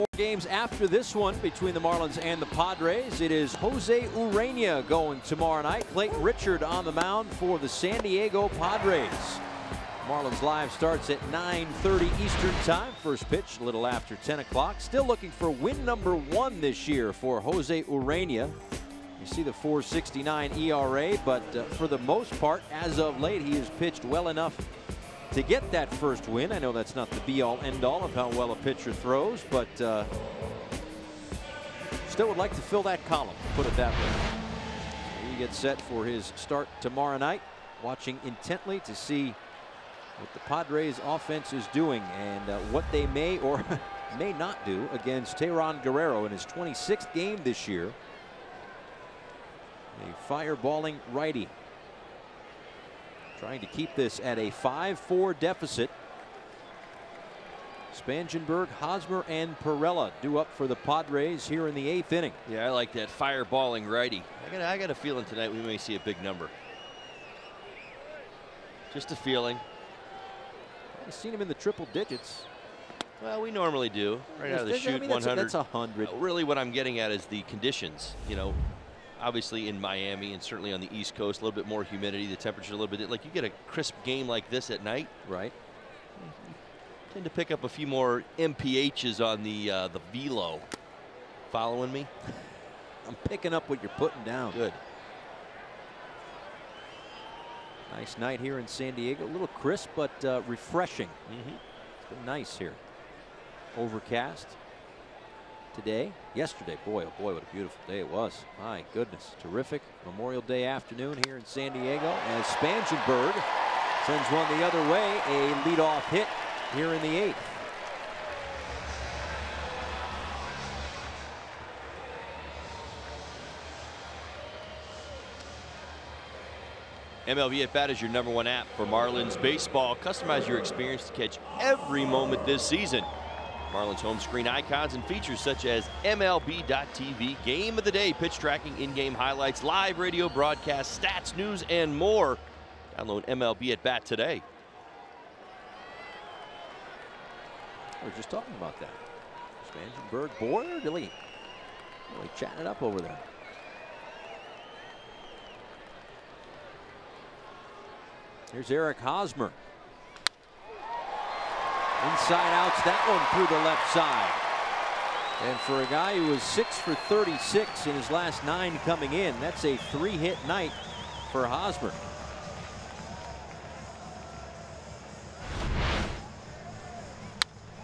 Four games after this one between the Marlins and the Padres. It is Jose Urena going tomorrow night. Clayton Richard on the mound for the San Diego Padres. Marlins Live starts at 9:30 Eastern Time. First pitch a little after 10 o'clock. Still looking for win number 1 this year for Jose Urena. You see the 4.69 ERA, but for the most part, as of late, he has pitched well enough to get that first win. I know that's not the be-all, end-all of how well a pitcher throws, but still would like to fill that column, put it that way. So he gets set for his start tomorrow night, watching intently to see what the Padres offense is doing and what they may or may not do against Teheran Guerrero in his 26th game this year. A fireballing righty. trying to keep this at a 5-4 deficit. Spangenberg, Hosmer, and Perella due up for the Padres here in the 8th inning. Yeah, I like that fireballing righty. I got a feeling tonight we may see a big number. Just a feeling. I've seen him in the triple digits. Well, we normally do. Right out of the chute, 100. That's 100. Really what I'm getting at is the conditions. You know, obviously in Miami and certainly on the East Coast, a little bit more humidity, the temperature a little bit. Like you get a crisp game like this at night. Right. Tend to pick up a few more MPHs on the velo. Following me? I'm picking up what you're putting down. Good. Nice night here in San Diego. A little crisp, but refreshing. It's been nice here. Overcast today. Yesterday, boy, oh boy, what a beautiful day it was. My goodness, terrific Memorial Day afternoon here in San Diego. As Spangenberg sends one the other way, a leadoff hit here in the 8th. MLB At Bat is your #1 app for Marlins baseball. Customize your experience to catch every moment this season. Marlins home screen icons and features such as MLB.TV, Game of the Day, pitch tracking, in-game highlights, live radio broadcasts, stats, news, and more. Download MLB At Bat today. We were just talking about that. Spangenberg, Boyer, really chatting it up over there. Here's Eric Hosmer. Inside outs that one through the left side. And for a guy who was 6 for 36 in his last 9 coming in, that's a 3-hit night for Hosmer.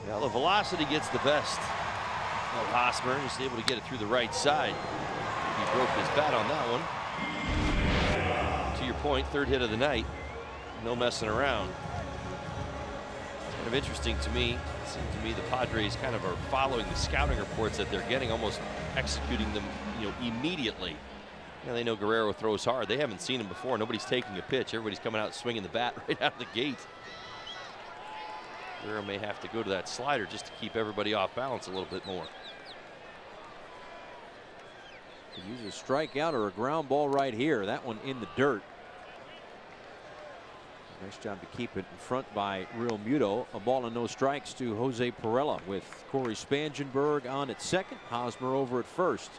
Well, the velocity gets the best of Hosmer. He's able to get it through the right side. He broke his bat on that one. To your point, 3rd hit of the night. No messing around. It's kind of interesting to me. It seems to me the Padres kind of are following the scouting reports that they're getting, almost executing them, immediately. They know Guerrero throws hard. They haven't seen him before. Nobody's taking a pitch. Everybody's coming out swinging the bat right out of the gate. Guerrero may have to go to that slider just to keep everybody off balance a little bit more. Use a strikeout or a ground ball right here. That one in the dirt. Nice job to keep it in front by Real Muto. A ball and no strikes to Jose Perella with Corey Spangenberg on at second. Hosmer over at first.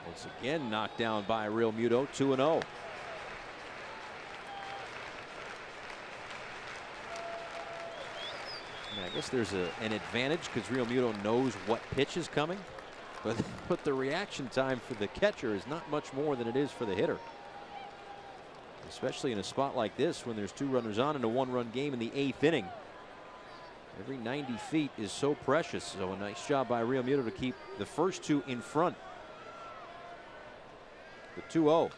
Once again knocked down by Real Muto, 2-0. I guess there's an advantage because Real Muto knows what pitch is coming, but the reaction time for the catcher is not much more than it is for the hitter. Especially in a spot like this when there's 2 runners on in a 1-run game in the 8th inning. Every 90 feet is so precious. So a nice job by Real Muto to keep the first 2 in front. The 2-0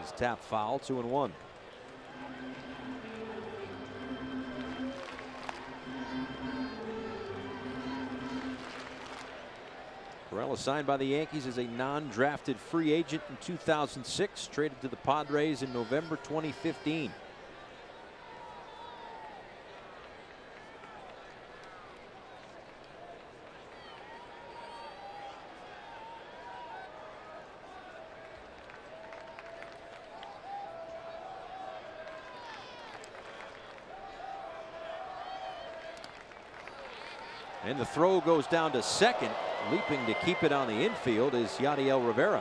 is tap foul, 2-1. Perella signed by the Yankees as a non-drafted free agent in 2006, traded to the Padres in November 2015. And the throw goes down to second. Leaping to keep it on the infield is Yadiel Rivera.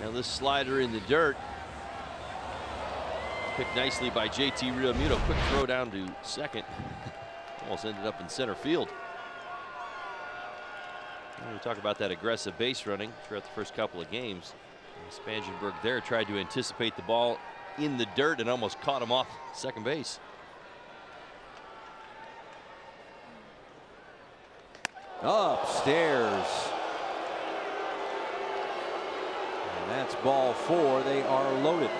Now this slider in the dirt. Picked nicely by JT Real Muto. Quick throw down to second. Almost ended up in center field. We talk about that aggressive base running throughout the first couple of games. Spangenberg there tried to anticipate the ball in the dirt and almost caught him off second base. Upstairs. And that's ball 4. They are loaded.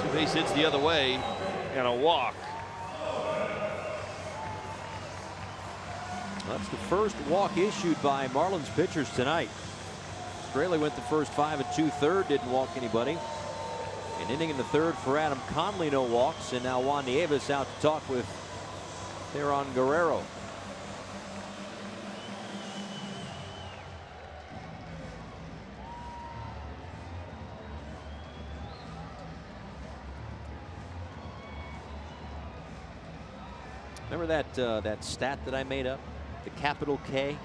2 base hits the other way and a walk. That's the first walk issued by Marlins pitchers tonight. Straley went the first 5 2/3, didn't walk anybody. An inning in the 3rd for Adam Conley, no walks, and now Juan Nieves out to talk with Theron Guerrero. Remember that stat that I made up? The capital K?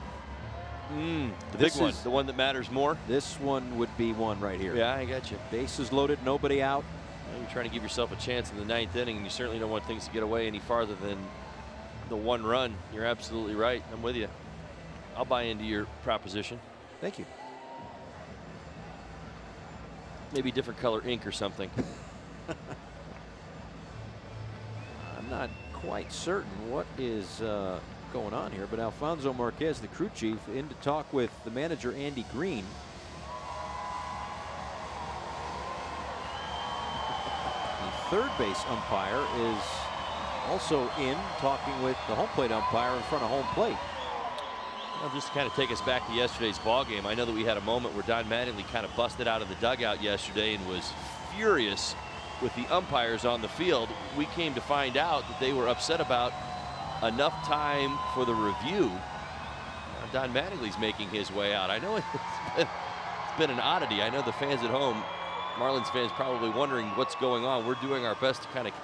The big one, the one that matters more. This one would be one right here. Yeah, I got you. Bases loaded, nobody out. Well, you're trying to give yourself a chance in the 9th inning, and you certainly don't want things to get away any farther than the 1 run. You're absolutely right. I'm with you. I'll buy into your proposition. Thank you. Maybe different color ink or something. I'm not quite certain what is going on here, but Alfonso Marquez, the crew chief, in to talk with the manager Andy Green. The 3rd base umpire is also in talking with the home plate umpire in front of home plate. Well, just to kind of take us back to yesterday's ball game, I know that we had a moment where Don Mattingly kind of busted out of the dugout yesterday and was furious with the umpires on the field. We came to find out that they were upset about enough time for the review. Don Mattingly's making his way out. I know it's been an oddity. I know the fans at home, Marlins fans, probably wondering what's going on. We're doing our best to kind of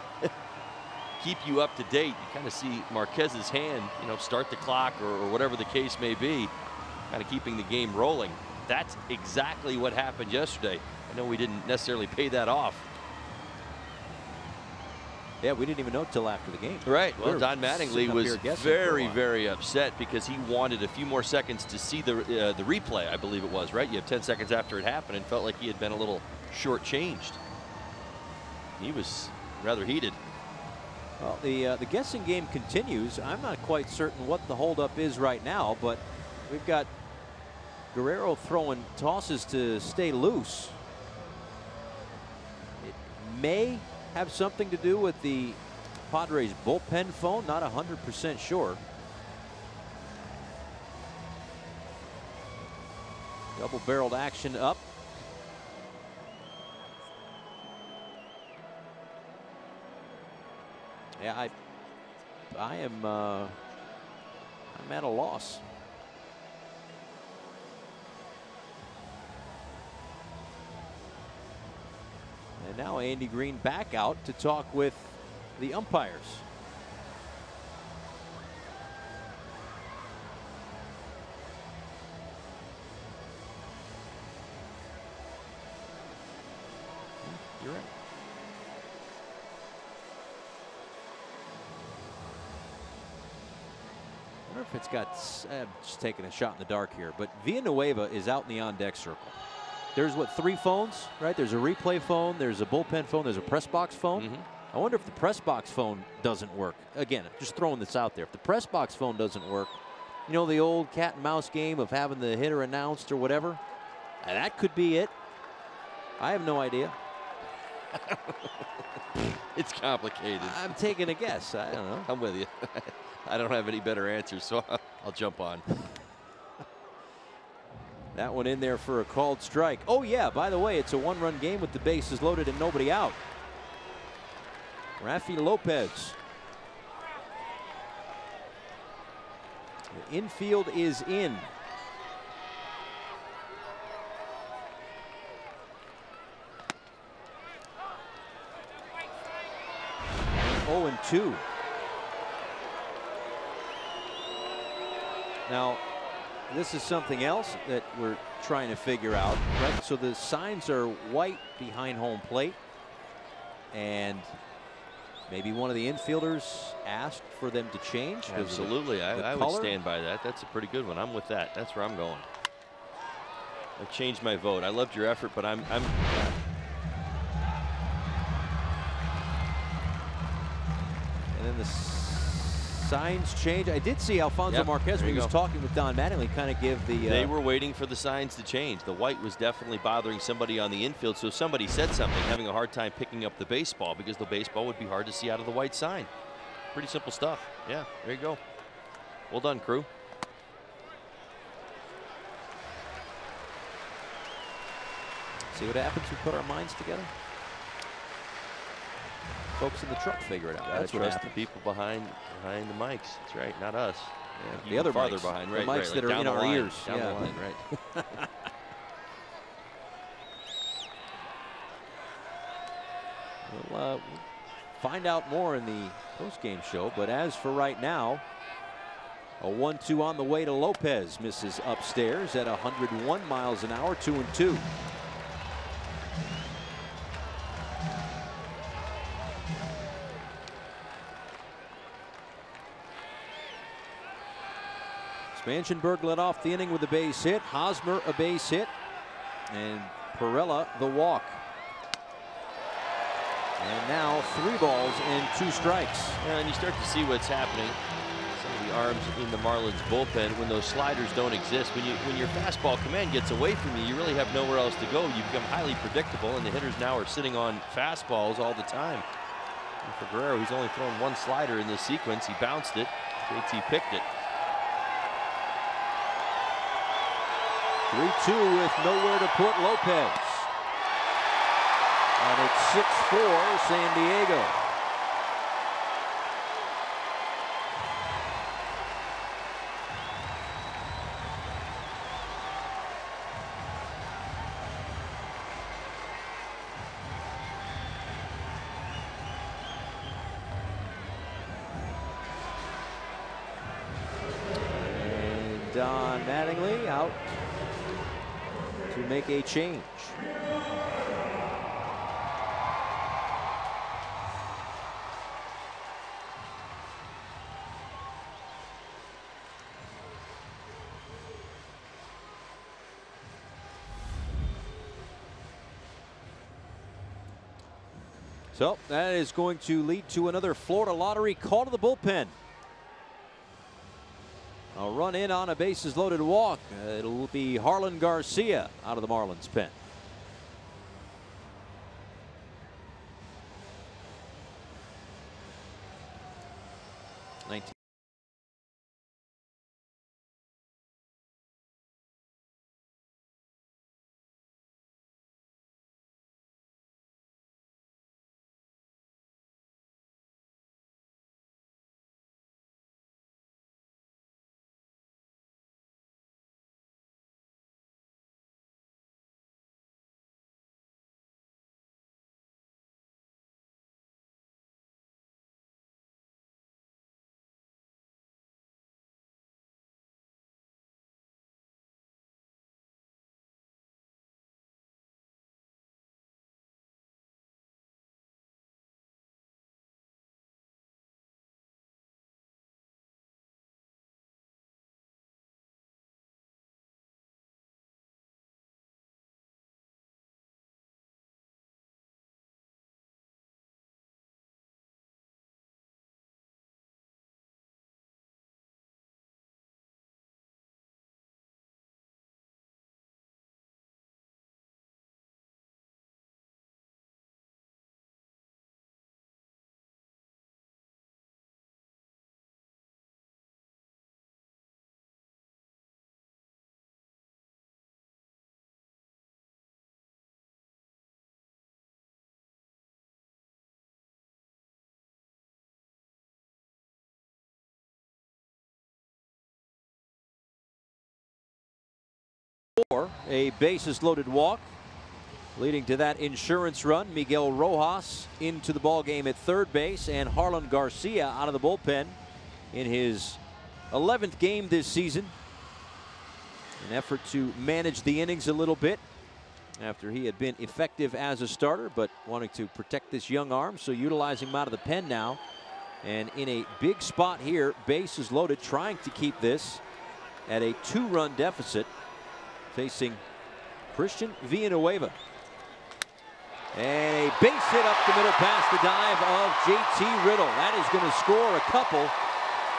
keep you up to date. You kind of see Marquez's hand, you know, start the clock or whatever the case may be, kind of keeping the game rolling. That's exactly what happened yesterday. I know we didn't necessarily pay that off. Yeah, we didn't even know till after the game. Right. Well, Don Mattingly was very, very upset because he wanted a few more seconds to see the replay, I believe it was, right? You have 10 seconds after it happened and felt like he had been a little shortchanged. He was rather heated. Well, the guessing game continues. I'm not quite certain what the holdup is right now, but we've got Guerrero throwing tosses to stay loose. It may have something to do with the Padres bullpen phone, not 100% sure. Double-barreled action up. Yeah, I'm at a loss. And now Andy Green back out to talk with the umpires. You're right. I wonder if it's got, just taking a shot in the dark here, but Villanueva is out in the on-deck circle. There's what, 3 phones, right? There's a replay phone, there's a bullpen phone, there's a press box phone. I wonder if the press box phone doesn't work. Again, just throwing this out there. If the press box phone doesn't work, you know, the old cat and mouse game of having the hitter announced or whatever, that could be it. I have no idea. It's complicated. I'm taking a guess. I don't know. I'm with you. I don't have any better answers, so I'll jump on. That one in there for a called strike. Oh, yeah, by the way, it's a 1-run game with the bases loaded and nobody out. Rafi Lopez. The infield is in. And 0-2. Now, this is something else that we're trying to figure out, right? So the signs are white behind home plate, and Maybe one of the infielders asked for them to change. Absolutely. I would stand by that. That's a pretty good one. I'm with that. That's where I'm going. I changed my vote. I loved your effort, but I'm And then the signs change. I did see Alfonso Marquez when he was talking with Don Mattingly kind of give the... They were waiting for the signs to change. The white was definitely bothering somebody on the infield, so if somebody said something, having a hard time picking up the baseball because the baseball would be hard to see out of the white sign. Pretty simple stuff. Yeah, there you go. Well done, crew. See what happens? We put our minds together. Folks in the truck figure it out. That's what trust the people behind the mics. That's right, not us. Yeah, the other farther mics, behind, the right? mics that like are in our ears. Down the line, right? We'll find out more in the post-game show. But as for right now, a 1-2 on the way to Lopez. Misses upstairs at 101 miles an hour, 2-2. Spangenberg led off the inning with a base hit. Hosmer a base hit. And Perella the walk. And now 3 balls and 2 strikes. Yeah, and you start to see what's happening. Some of the arms in the Marlins bullpen when those sliders don't exist. When your fastball command gets away from you, you really have nowhere else to go. You become highly predictable, and the hitters now are sitting on fastballs all the time. And for Guerrero, he's only thrown 1 slider in this sequence. He bounced it. JT picked it. 3-2 with nowhere to put Lopez. And it's 6-4 San Diego. And Don Mattingly out to make a change. So that is going to lead to another Florida Lottery call to the bullpen. A run in on a bases loaded walk. It'll be Harlan Garcia out of the Marlins pen. A bases loaded walk leading to that insurance run. Miguel Rojas into the ball game at third base, and Harlan Garcia out of the bullpen in his 11th game this season. An effort to manage the innings a little bit after he had been effective as a starter, but wanting to protect this young arm, so utilizing him out of the pen now. And in a big spot here, base is loaded, trying to keep this at a 2-run deficit, facing Christian Villanueva. And a base hit up the middle past the dive of JT Riddle. That is going to score a couple,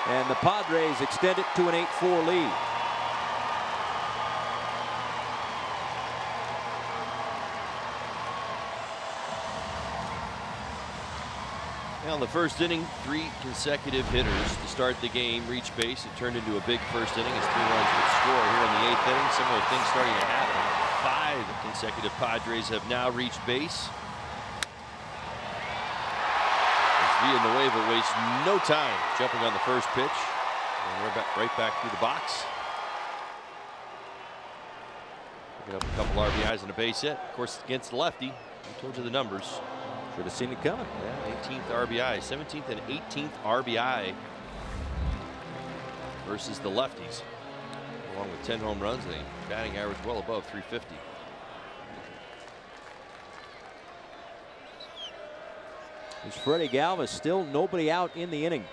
and the Padres extend it to an 8-4 lead. Now, in the first inning, 3 consecutive hitters to start the game reached base. It turned into a big first inning as 3 runs would score. Here in the 8th inning, similar things starting to happen. 5 consecutive Padres have now reached base. As Villanueva wastes no time jumping on the first pitch. And we're right back through the box. Picking up a couple RBIs and a base hit. Of course, against the lefty. I told you the numbers. Should have seen it coming. Yeah, 18th RBI, 17th and 18th RBI versus the lefties, along with 10 home runs and a batting average well above 350. There's Freddie Galvis, still nobody out in the inning.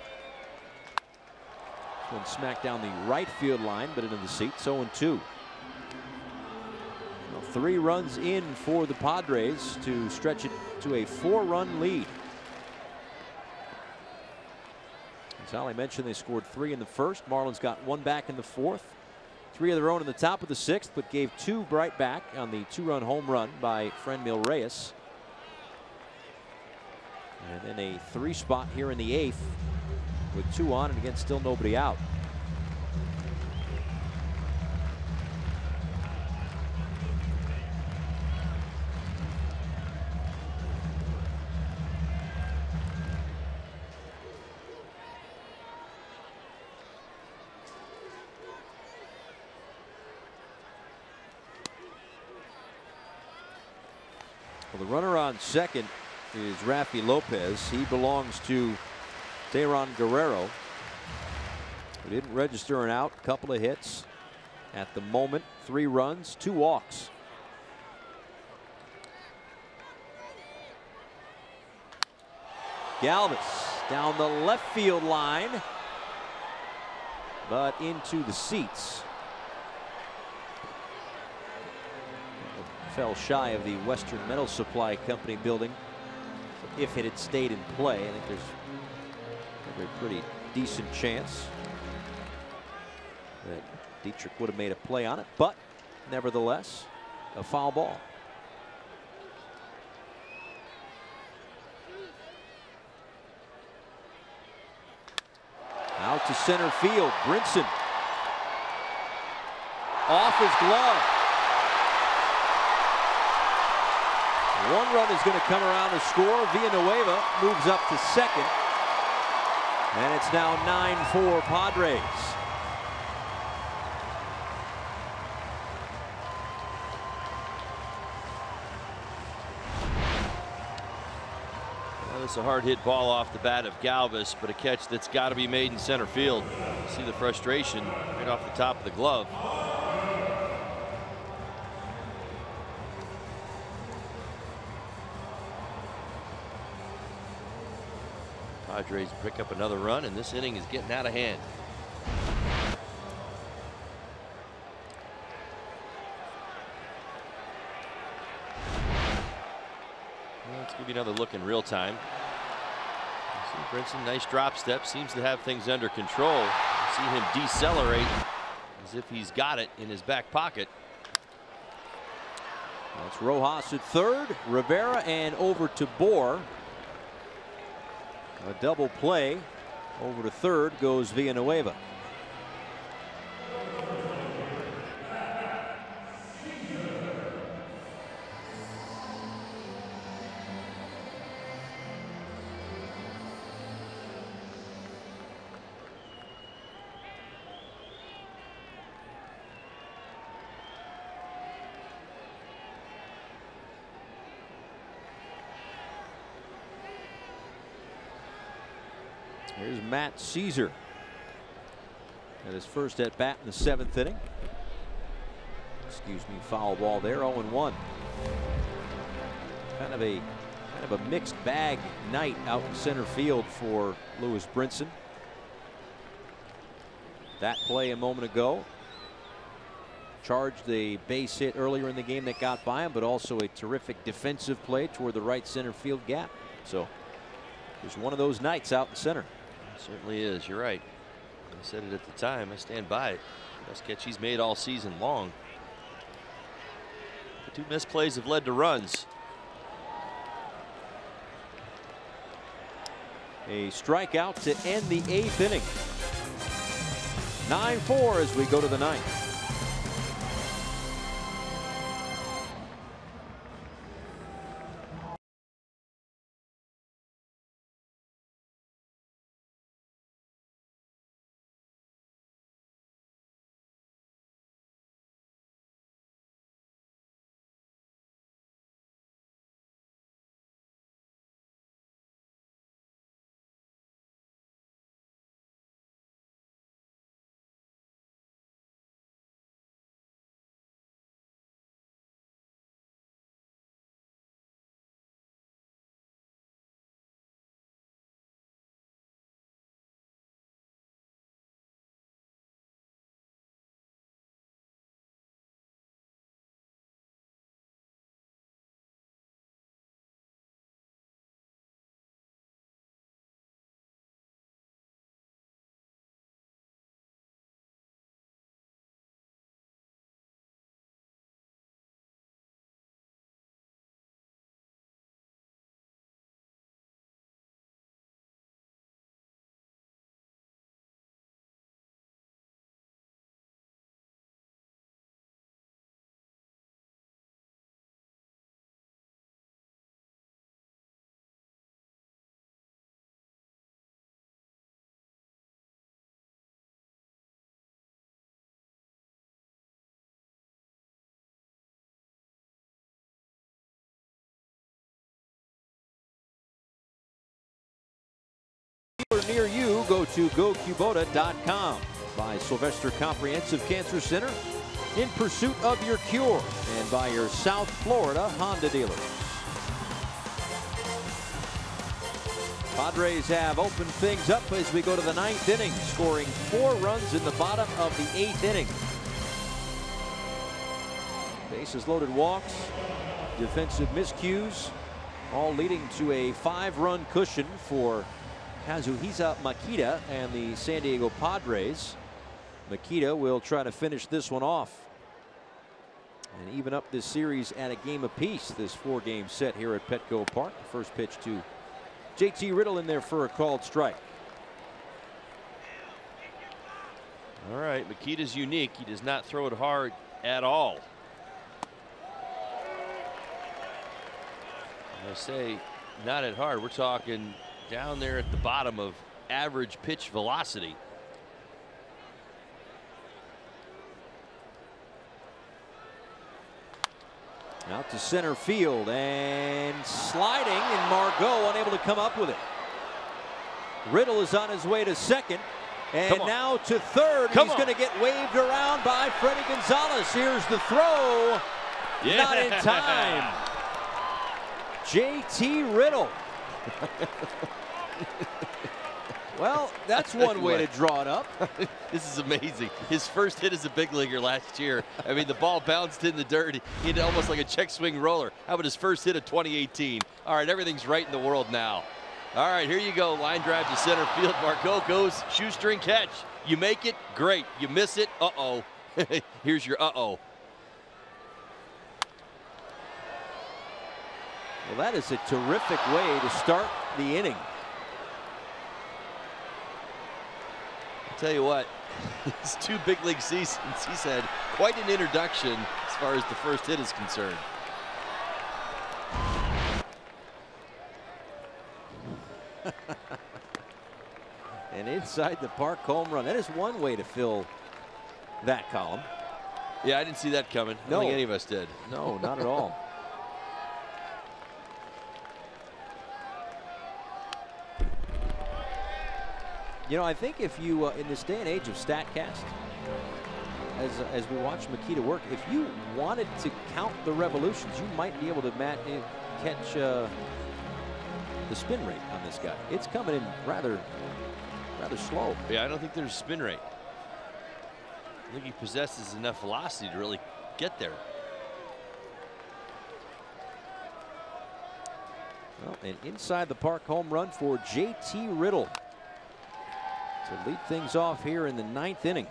This one smacked down the right field line, but into the seats. 0-2. 3 runs in for the Padres to stretch it to a 4-run lead. As Ali mentioned, they scored 3 in the first. Marlins got 1 back in the 4th. 3 of their own in the top of the 6th, but gave 2 right back on the 2-run home run by Franmil Reyes. And then a 3 spot here in the 8th with 2 on, and again, still nobody out. Well, the runner on second is Rafi Lopez. He belongs to Teheran Guerrero, who didn't register an out. Couple of hits at the moment. 3 runs, 2 walks. Galvis down the left field line, but into the seats. Fell shy of the Western Metal Supply Company building. If it had stayed in play, I think there's a pretty decent chance that Dietrich would have made a play on it, but nevertheless, a foul ball. Out to center field, Brinson. Off his glove. 1 run is going to come around to score. Villanueva moves up to second. And it's now 9-4 Padres. Well, it's a hard hit ball off the bat of Galvis, but a catch that's got to be made in center field. You see the frustration right off the top of the glove. Padres pick up another run, and this inning is getting out of hand. Well, let's give you another look in real time. You see Brinson, nice drop step, seems to have things under control. You see him decelerate as if he's got it in his back pocket. That's Rojas at third, Rivera, and over to Bohr. A double play. Over to third goes Villanueva. Here's Matt Caesar at his first at bat in the 7th inning. Excuse me, foul ball there, 0-1. Kind of a mixed bag night out in center field for Lewis Brinson. That play a moment ago charged a base hit earlier in the game that got by him, but also a terrific defensive play toward the right center field gap. So it was one of those nights out in center. It certainly is. You're right. I said it at the time. I stand by it. Best catch he's made all season long. The 2 missed plays have led to runs. A strikeout to end the 8th inning. 9-4 as we go to the 9th. Near you, go to gocubota.com. By Sylvester Comprehensive Cancer Center, in pursuit of your cure, and by your South Florida Honda dealers. Padres have opened things up as we go to the 9th inning, scoring 4 runs in the bottom of the 8th inning. Bases loaded walks, defensive miscues, all leading to a 5-run cushion for Kazuhisa Makita and the San Diego Padres. Makita will try to finish this one off and even up this series at a game apiece. This 4-game set here at Petco Park. The first pitch to JT Riddle in there for a called strike. All right, Makita's unique. He does not throw it hard at all. I say not at hard. We're talking down there at the bottom of average pitch velocity. Out to center field and sliding, and Margot unable to come up with it. Riddle is on his way to second, and now to third. He's going to get waved around by Freddie Gonzalez. Here's the throw. Yeah. Not in time. JT Riddle. Well, that's one way to draw it up. This is amazing. His first hit as a big leaguer last year. I mean, the ball bounced in the dirt. He hit almost like a check swing roller. How about his first hit of 2018? All right, everything's right in the world now. All right, here you go. Line drive to center field. Margot goes shoestring catch. You make it, great. You miss it, uh-oh. Here's your uh-oh. Well, that is a terrific way to start the inning. I'll tell you what, his 2 big league seasons, he's had quite an introduction as far as the first hit is concerned. An inside the park home run. That is one way to fill that column. Yeah, I didn't see that coming. I don't think any of us did. No, not at all. You know, I think if you, in this day and age of StatCast, as we watch Makita work, if you wanted to count the revolutions, you might be able to catch the spin rate on this guy. It's coming in rather slow. Yeah, I don't think there's a spin rate. I think he possesses enough velocity to really get there. Well, an inside the park home run for JT Riddle to lead things off here in the 9th inning.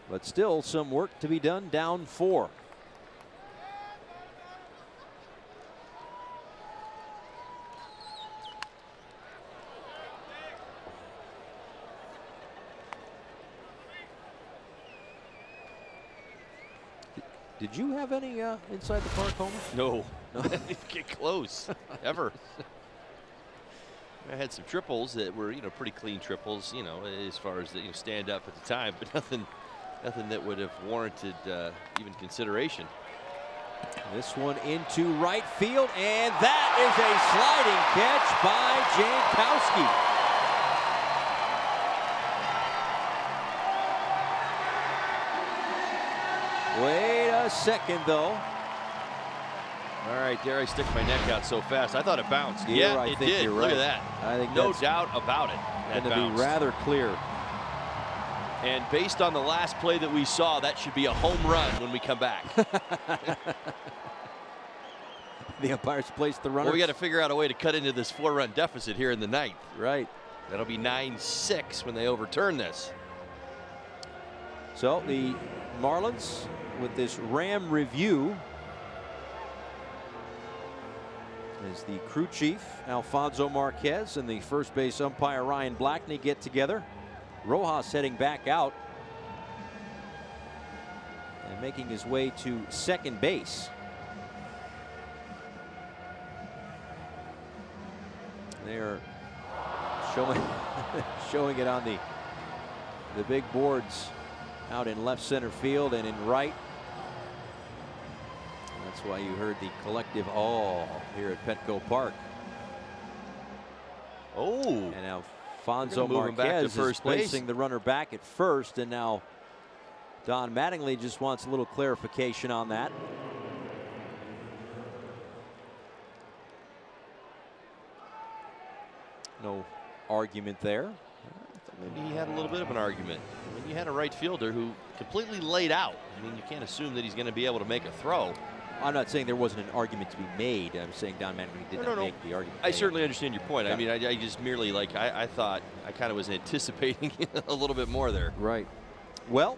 But still some work to be done, down 4. Did you have any inside the park homers? No, I didn't get close ever. I had some triples that were, pretty clean triples, as far as the stand up at the time, but nothing that would have warranted even consideration. This one into right field, and that is a sliding catch by Jankowski. Wait a second, though. All right, there I stick my neck out so fast. I thought it bounced. Yeah, it did. Look at that. I think no doubt about it. That going to be rather clear. And based on the last play that we saw, that should be a home run when we come back. The umpires placed the runner. Well, we got to figure out a way to cut into this 4-run deficit here in the 9th. Right. That'll be 9-6 when they overturn this. So the Marlins with this Ram review as the crew chief Alfonso Marquez and the first base umpire Ryan Blackney get together. Rojas heading back out and making his way to second base. They're showing it on the big boards out in left center field and in right. That's why you heard the collective "oh" here at Petco Park. Oh, and Alfonso Marquez is placing the runner back at first, and now Don Mattingly just wants a little clarification on that. No argument there. Maybe he had a little bit of an argument. I mean, you had a right fielder who completely laid out. I mean, you can't assume that he's going to be able to make a throw. I'm not saying there wasn't an argument to be made. I'm saying Don Mattingly did not make the argument. I certainly understand your point. Yeah. I mean, I just merely, I thought, I kind of was anticipating a little bit more there. Right. Well,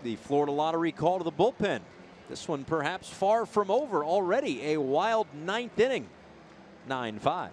the Florida Lottery call to the bullpen. This one perhaps far from over already. A wild 9th inning. 9-5.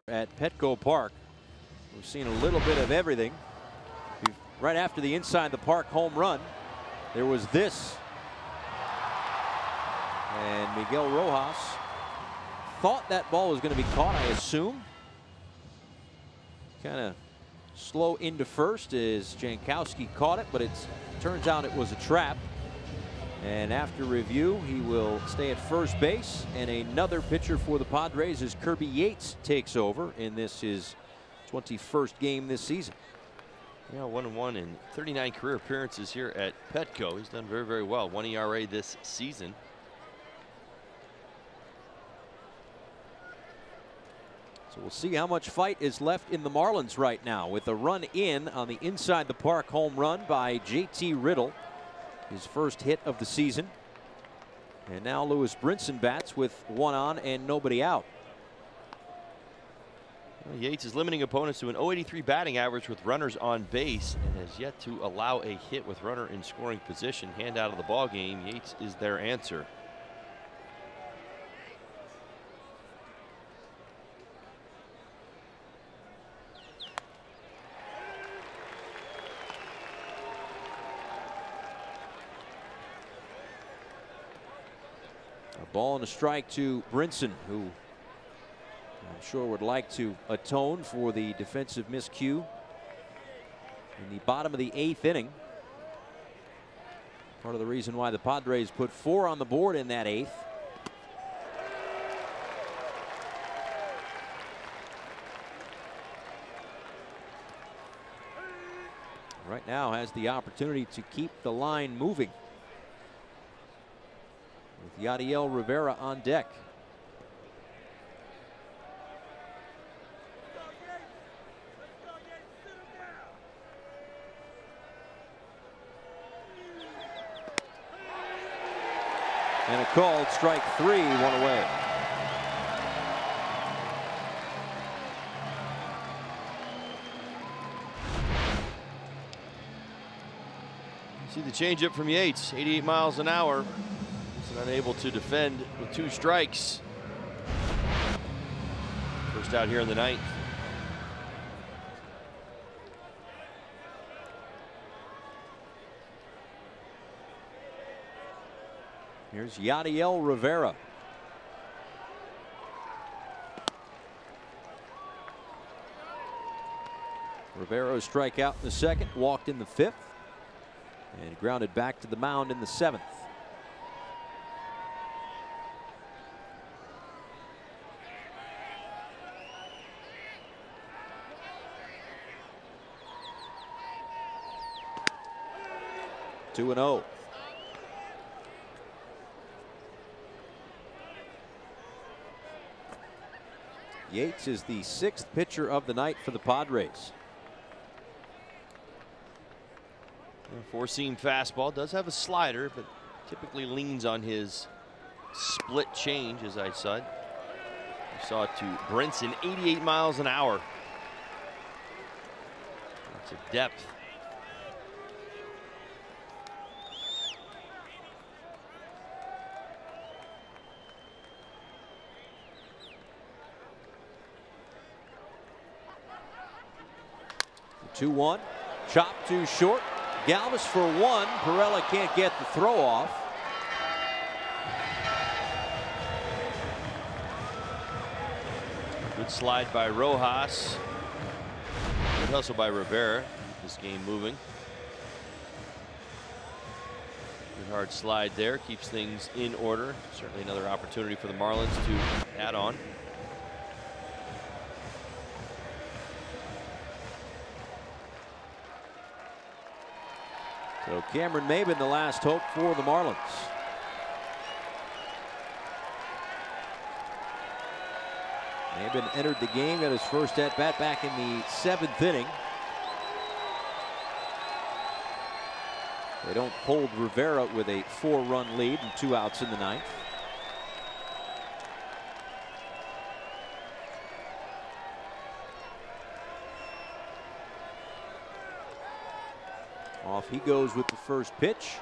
At Petco Park We've seen a little bit of everything. Right after the inside the park home run, there was this. And Miguel Rojas thought that ball was going to be caught, I assume. Kind of slow into first as Jankowski caught it, but it turns out it was a trap. And after review, he will stay at first base. And another pitcher for the Padres as Kirby Yates takes over in this his 21st game this season. Yeah, 1-1 in 39 career appearances here at Petco. He's done very, very well. 1 ERA this season. So we'll see how much fight is left in the Marlins right now with a run in on the inside the park home run by JT Riddle. His first hit of the season. And now Lewis Brinson bats with one on and nobody out. Well, Yates is limiting opponents to an .083 batting average with runners on base and has yet to allow a hit with runner in scoring position. Hand out of the ball game. Yates is their answer. A ball and a strike to Brinson, who I'm sure would like to atone for the defensive miscue in the bottom of the 8th inning. Part of the reason why the Padres put 4 on the board in that 8th. Right now has the opportunity to keep the line moving, with Yadiel Rivera on deck. And a called strike 3, one away. See the changeup from Yates, 88 miles an hour. He's unable to defend with 2 strikes. First out here in the 9th. Here's Yadiel Rivera. Rivera strikeout in the 2nd, walked in the 5th, and grounded back to the mound in the 7th. Two and 0. Yates is the 6th pitcher of the night for the Padres. Four-seam fastball, does have a slider, but typically leans on his split change, as I said. We saw it to Brinson, 88 miles an hour. Lots of depth. The 2-1, chop to short. Galvis for 1. Perella can't get the throw off. Good slide by Rojas. Good hustle by Rivera. Keep this game moving. Good hard slide there. Keeps things in order. Certainly another opportunity for the Marlins to add on. So Cameron Maben, the last hope for the Marlins. Maben entered the game, got his first at bat back in the 7th inning. They don't hold Rivera with a 4-run lead and 2 outs in the 9th. Off he goes with the first pitch.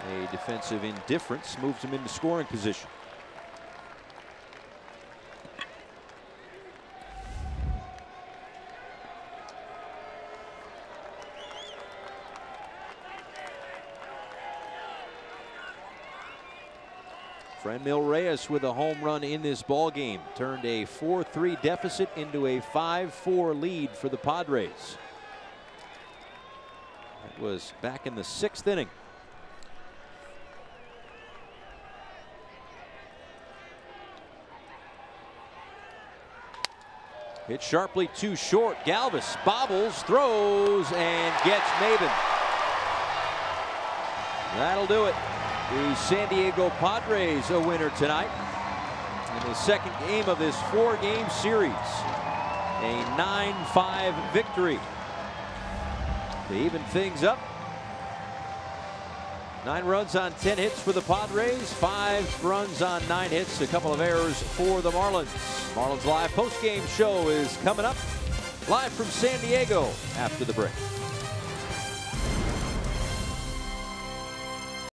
A defensive indifference moves him into scoring position. Franmil Reyes with a home run in this ball game turned a 4-3 deficit into a 5-4 lead for the Padres. That was back in the 6th inning. Hit sharply too short. Galvis bobbles, throws, and gets Maben. That'll do it. The San Diego Padres a winner tonight in the second game of this 4-game series. A 9-5 victory. They even things up. 9 runs on 10 hits for the Padres, 5 runs on 9 hits, a couple of errors for the Marlins. Marlins Live post-game show is coming up live from San Diego after the break.